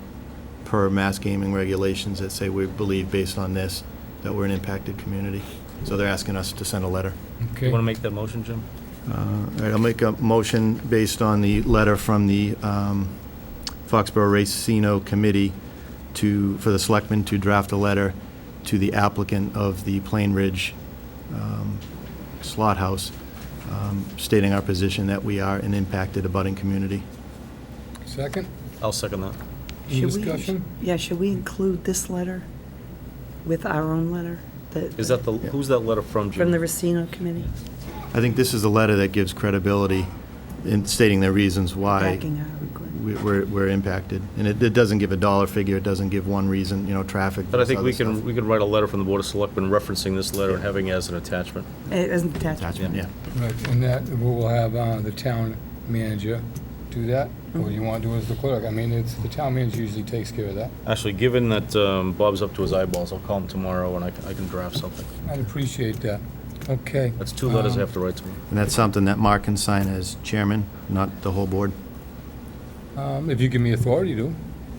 per Mass Gaming regulations that say we believe based on this that we're an impacted community. So they're asking us to send a letter. Okay. You want to make that motion, Jim? All right, I'll make a motion based on the letter from the Foxborough Racino Committee for the Selectmen to draft a letter to the applicant of the Plain Ridge Slot House, stating our position that we are an impacted abutting community. Second? I'll second that. Any Should we- discussion? Yeah, should we include this letter with our own letter? Is that who's that letter from, Jim? From the Racino Committee? I think this is a letter that gives credibility in stating their reasons why Backing our request. we're impacted. And it doesn't give a dollar figure, it doesn't give one reason, traffic. But I think this we other stuff. can write a letter from the Board of Selectmen referencing this letter and having it as an attachment. As an attachment. Attachment, yeah. Right, and that we will have the town manager do that? Or you want to do it as the clerk? I mean, it's, the town manager usually takes care of that. Actually, given that Bob's up to his eyeballs, I'll call him tomorrow and I can draft something. I'd appreciate that. Okay. That's 2 letters I have to write to him. And that's something that Mark can sign as chairman, not the whole board? If you give me authority to,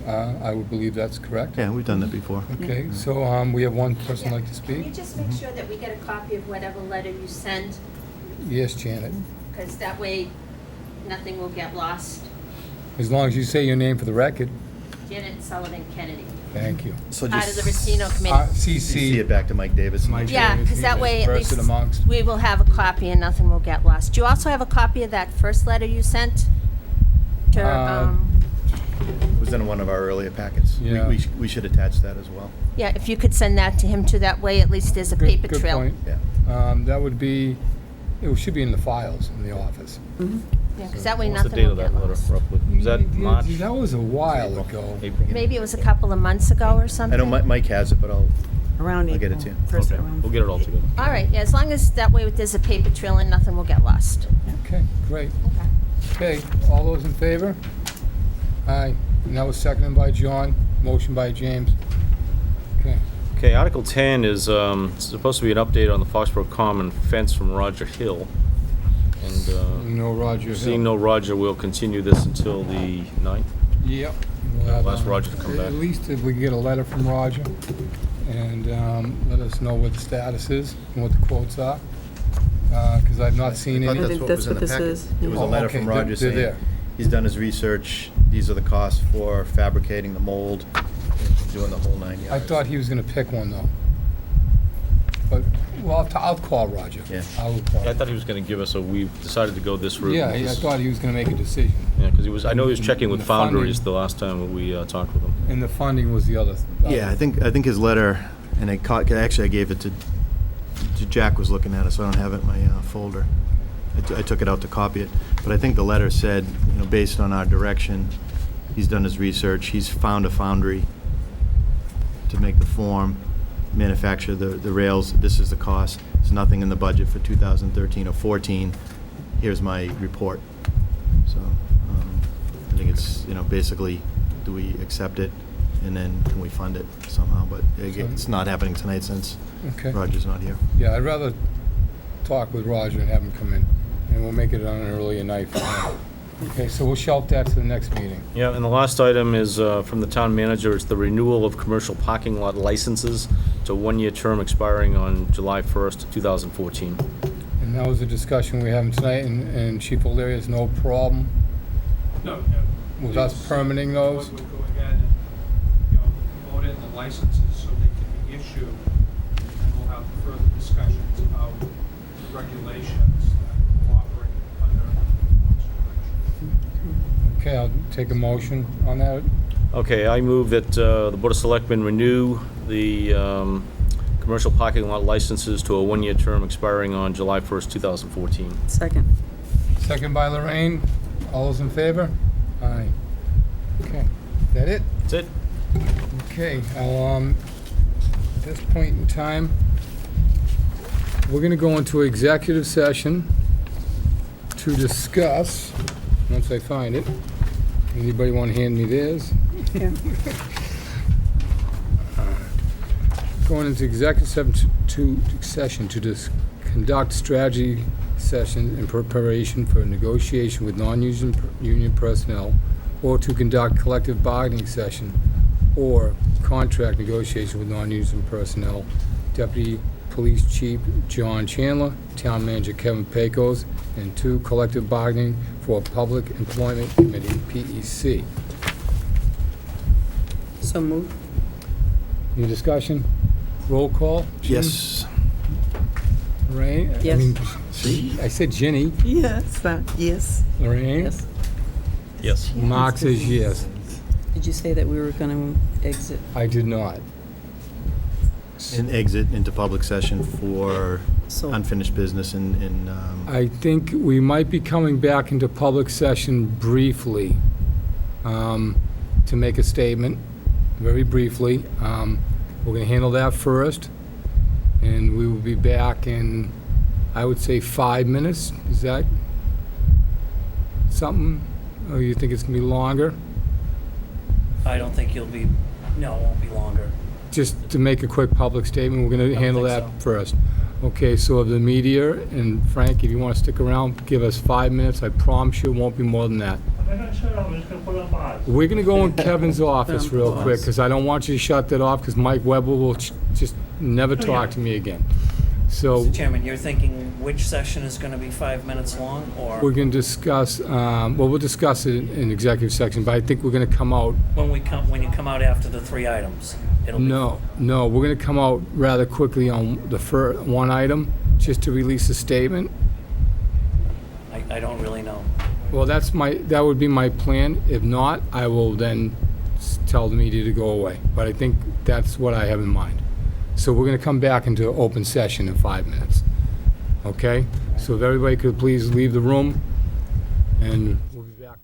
I would believe that's correct. Yeah, we've done that before. Okay, so we have one person like to Can you speak? just make sure that we get a copy of whatever letter you send? Yes, Janet. Because that way, nothing will get lost. As long as you say your name for the record. Janet Sullivan Kennedy. Thank you. So Part of the just Racino Committee. CC it back to Mike Davis. Yeah, because that way at Person least amongst. we will have a copy and nothing will get lost. Do you also have a copy of that first letter you sent? To, It was in one of our earlier packets. Yeah. We should attach that as well. yeah, if you could send that to him too, that way at least there's a paper Good trail. point. Yeah. That would be, it should be in the files in the office. Yeah, because that way What's the nothing date will of that get letter, lost. roughly? Was that March? That was a while ago. April? Maybe it was a couple of months ago or something. I know Mike has it, but I'll Around get it April. to you. First Okay, around. we'll get it all together. All right, yeah, as long as that way there's a paper trail and nothing will get lost. Okay, great. Okay, all those in favor? Aye. And that was seconded by John, motion by James. Okay. Okay, Article 10 is supposed to be an update on the Foxborough Common fence from Roger Hill. And No Roger seeing Hill. no Roger, we'll continue this until the 9th. Yep. We'll have, Ask Roger to come back. At least if we can get a letter from Roger and let us know what the status is and what the quotes are. Because I've not seen I thought any. that's what that's was in what the this packet. is. It was a Oh, letter okay, from they're- Roger they're saying there. he's done his research, these are the costs for fabricating the mold, and doing the whole 9 yards. I thought he was going to pick one, though. But, well, I'll call Roger. Yeah. I will call. I thought he was going to give us we've decided to go this route. Yeah, I thought he was going to make a decision. Yeah, because I know he was checking with The funding. Foundries the last time we talked with him. And the funding was the other. Yeah, I think his letter, and actually I gave it to Jack was looking at it, so I don't have it in my folder. I took it out to copy it, but I think the letter said, based on our direction, he's done his research, he's found a foundry to make the form, manufacture the rails, this is the cost, there's nothing in the budget for 2013 or 14, here's my report. So, I think it's, basically, do we accept it, and then can we fund it somehow, but again, it's not happening tonight since Okay. Roger's not here. Yeah, I'd rather talk with Roger and have him come in, and we'll make it on an earlier night for him. Okay, so we'll shelf that to the next meeting. Yeah, and the last item is from the town manager. It's the renewal of commercial parking lot licenses to 1-year term expiring on July 1st, 2014. And that was a discussion we're having tonight, and Chief O'Leary has no problem No, with us permitting those? Would go ahead and, vote in the licenses so they can be issued, and we'll have further discussions about the regulations that will operate under Foxborough. Okay, I'll take a motion on that. Okay, I move that the Board of Selectmen renew the commercial parking lot licenses to a 1-year term expiring on July 1st, 2014. Second. Second by Lorraine. All those in favor? Aye. Okay, is that it? That's it. Okay, I'll, at this point in time, we're gonna go into executive session to discuss, once I find it, anybody wanna hand me theirs? Yeah. Going into executive session to conduct strategy sessions in preparation for a negotiation with non-union personnel, or to conduct collective bargaining session or contract negotiation with non-union personnel. Deputy Police Chief John Chandler, Town Manager Kevin Pecos, and 2, collective bargaining for Public Employment Committee, PEC. So moved. Any discussion? Roll call? Jim? Yes. Lorraine? I Yes. mean, I said Ginny. Yes, yes. Lorraine? Yes. Yes. Mark says yes. Did you say that we were going to exit? I did not. And exit into public session for So- unfinished business and I think we might be coming back into public session briefly to make a statement, very briefly. We're going to handle that first, and we will be back in, I would say, 5 minutes. Is that something Or you think it's going to be longer? I don't think you'll be, no, it won't be longer. Just to make a quick public statement, we're going to handle think that first. Okay, so of the media, and Frank, if you want to stick around, give us 5 minutes. I promise you it won't be more than that. I'm not sure, I'm just gonna put on pause. We're going to go in Kevin's office real quick, because I don't want you to shut that off, because Mike Weber will just never talk to me again. So Mr. Chairman, you're thinking which session is gonna be 5 minutes long, or? we're going to discuss, well, we'll discuss it in executive section, but I think we're going to come out. When you come out after the 3 items? It'll be- No, we're going to come out rather quickly on the first one item, just to release a statement. I don't really know. Well, that would be my plan. If not, I will then tell the media to go away. But I think that's what I have in mind. So we're going to come back into open session in 5 minutes. Okay? So if everybody could please leave the room, and we'll be back.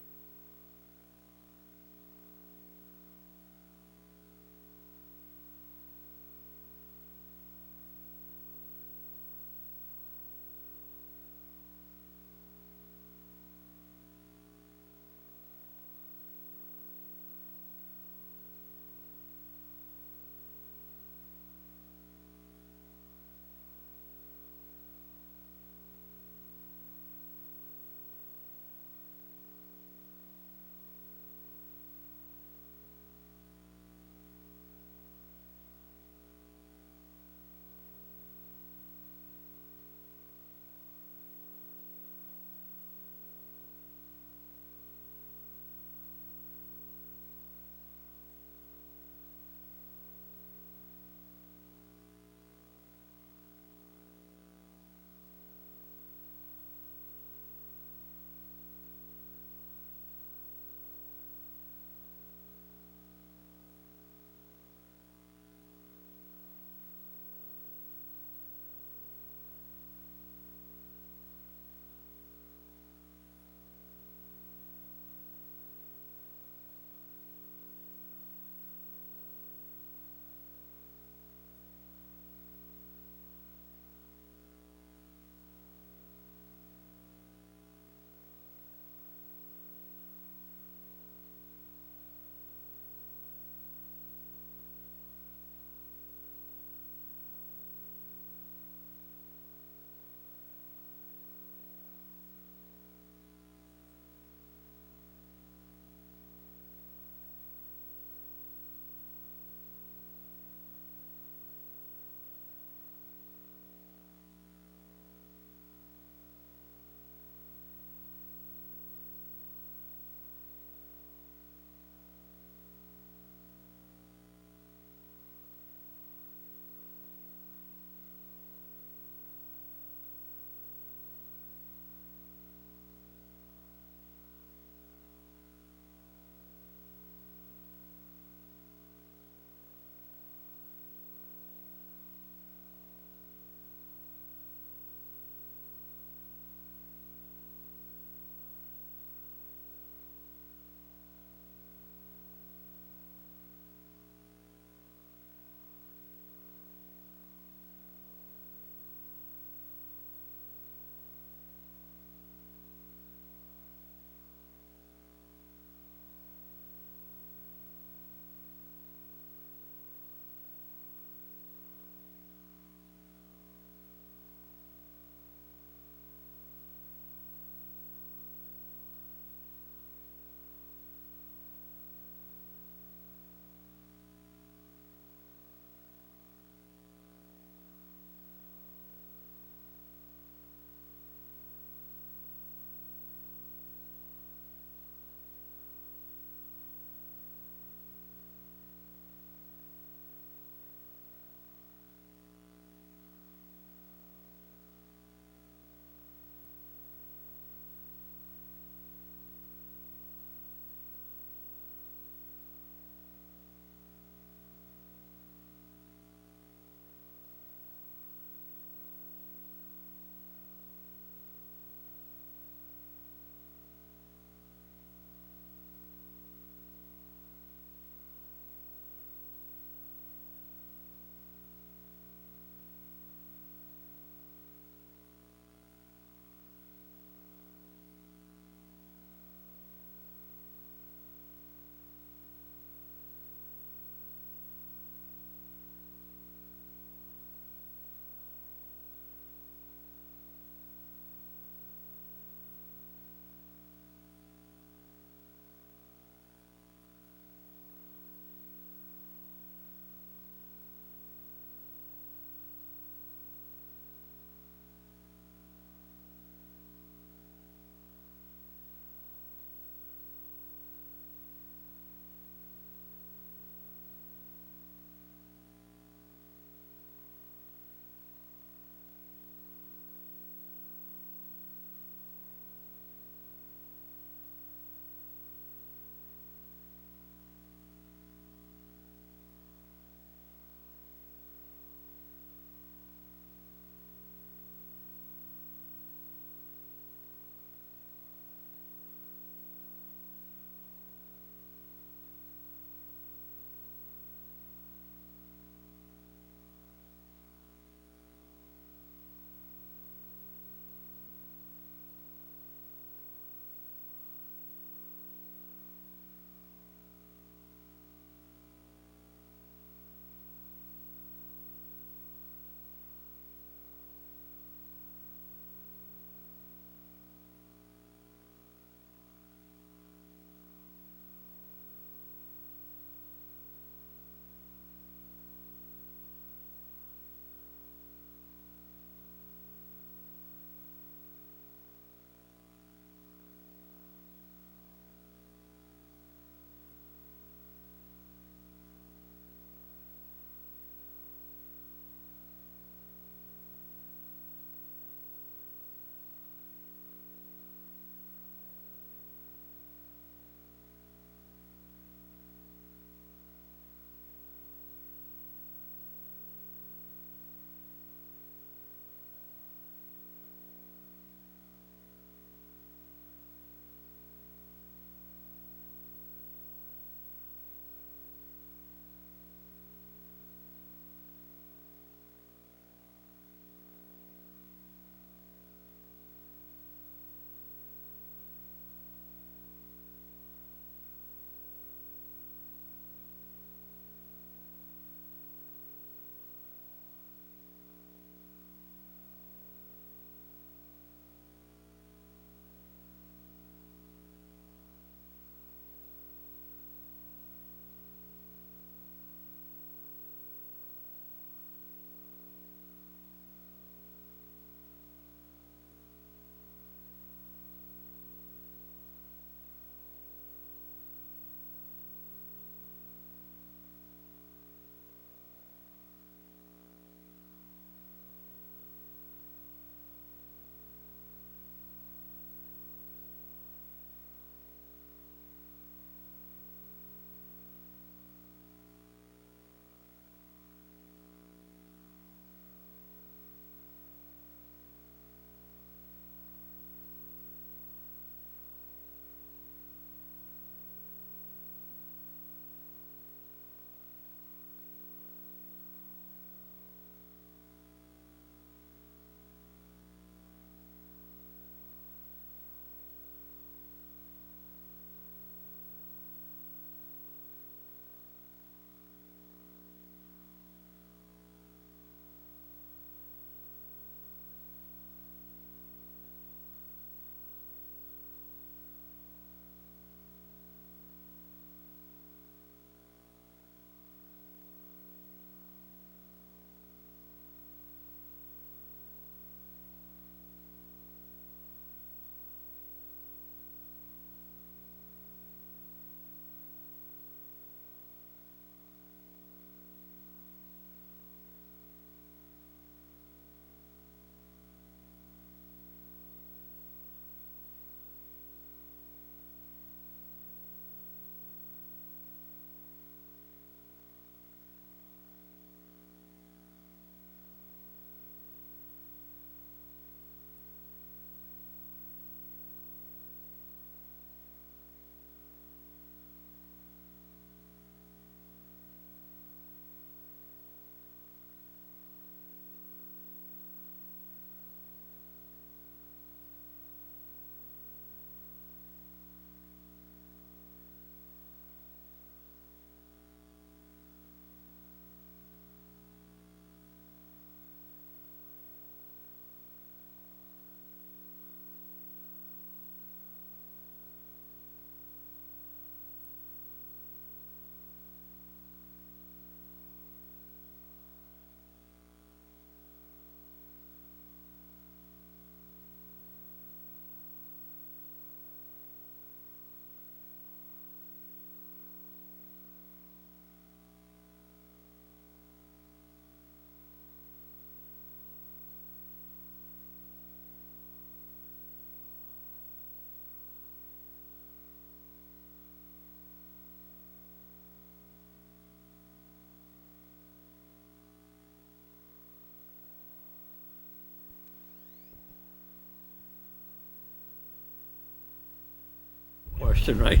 question, right?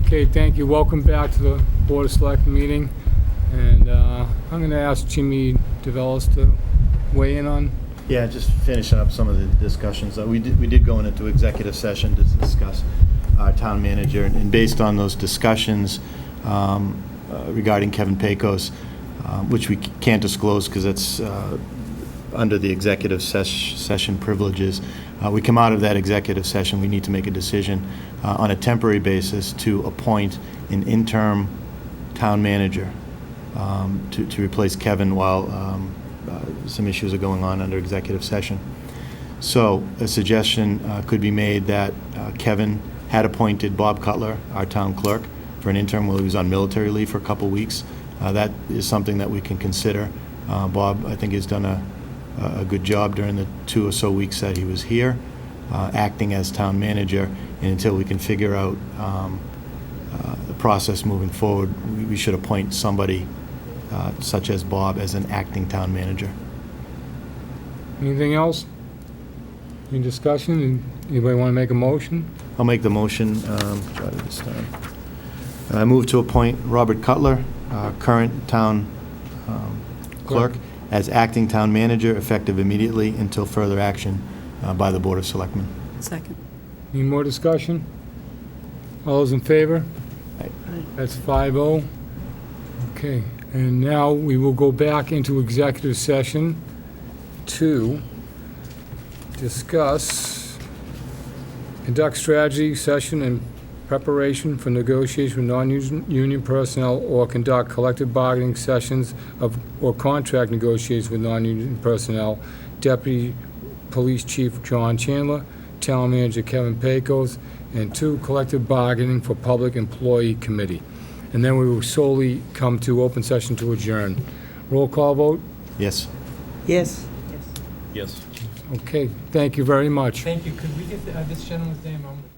Okay, thank you. Welcome back to the Board of Selectmen meeting. And I'm going to ask Jimmy DeVellis to weigh in on. Yeah, just finishing up some of the discussions. We did go into executive session to discuss our town manager, and based on those discussions regarding Kevin Pecos, which we can't disclose because it's under the executive session privileges, we come out of that executive session, we need to make a decision on a temporary basis to appoint an interim town manager to replace Kevin while some issues are going on under executive session. So a suggestion could be made that Kevin had appointed Bob Cutler, our town clerk, for an interim while he was on military leave for a couple weeks. That is something that we can consider. Bob, I think, has done a good job during the 2 or so weeks that he was here, acting as town manager, and until we can figure out the process moving forward, we should appoint somebody such as Bob as an acting town manager. Anything else? Any discussion? Anybody want to make a motion? I'll make the motion. Try to this time. I move to appoint Robert Cutler, current town clerk, as acting town manager, effective immediately until further action by the Board of Selectmen. Second. Any more discussion? All those in favor? Aye. That's 5-0. Okay, and now we will go back into executive session to discuss, conduct strategy session in preparation for negotiation with non-union personnel, or conduct collective bargaining sessions or contract negotiations with non-union personnel. Deputy Police Chief John Chandler, Town Manager Kevin Pecos, and 2, collective bargaining for Public Employee Committee. And then we will solely come to open session to adjourn. Roll call vote? Yes. Yes. Yes. Okay, thank you very much. Thank you. Could we get this gentleman's name on the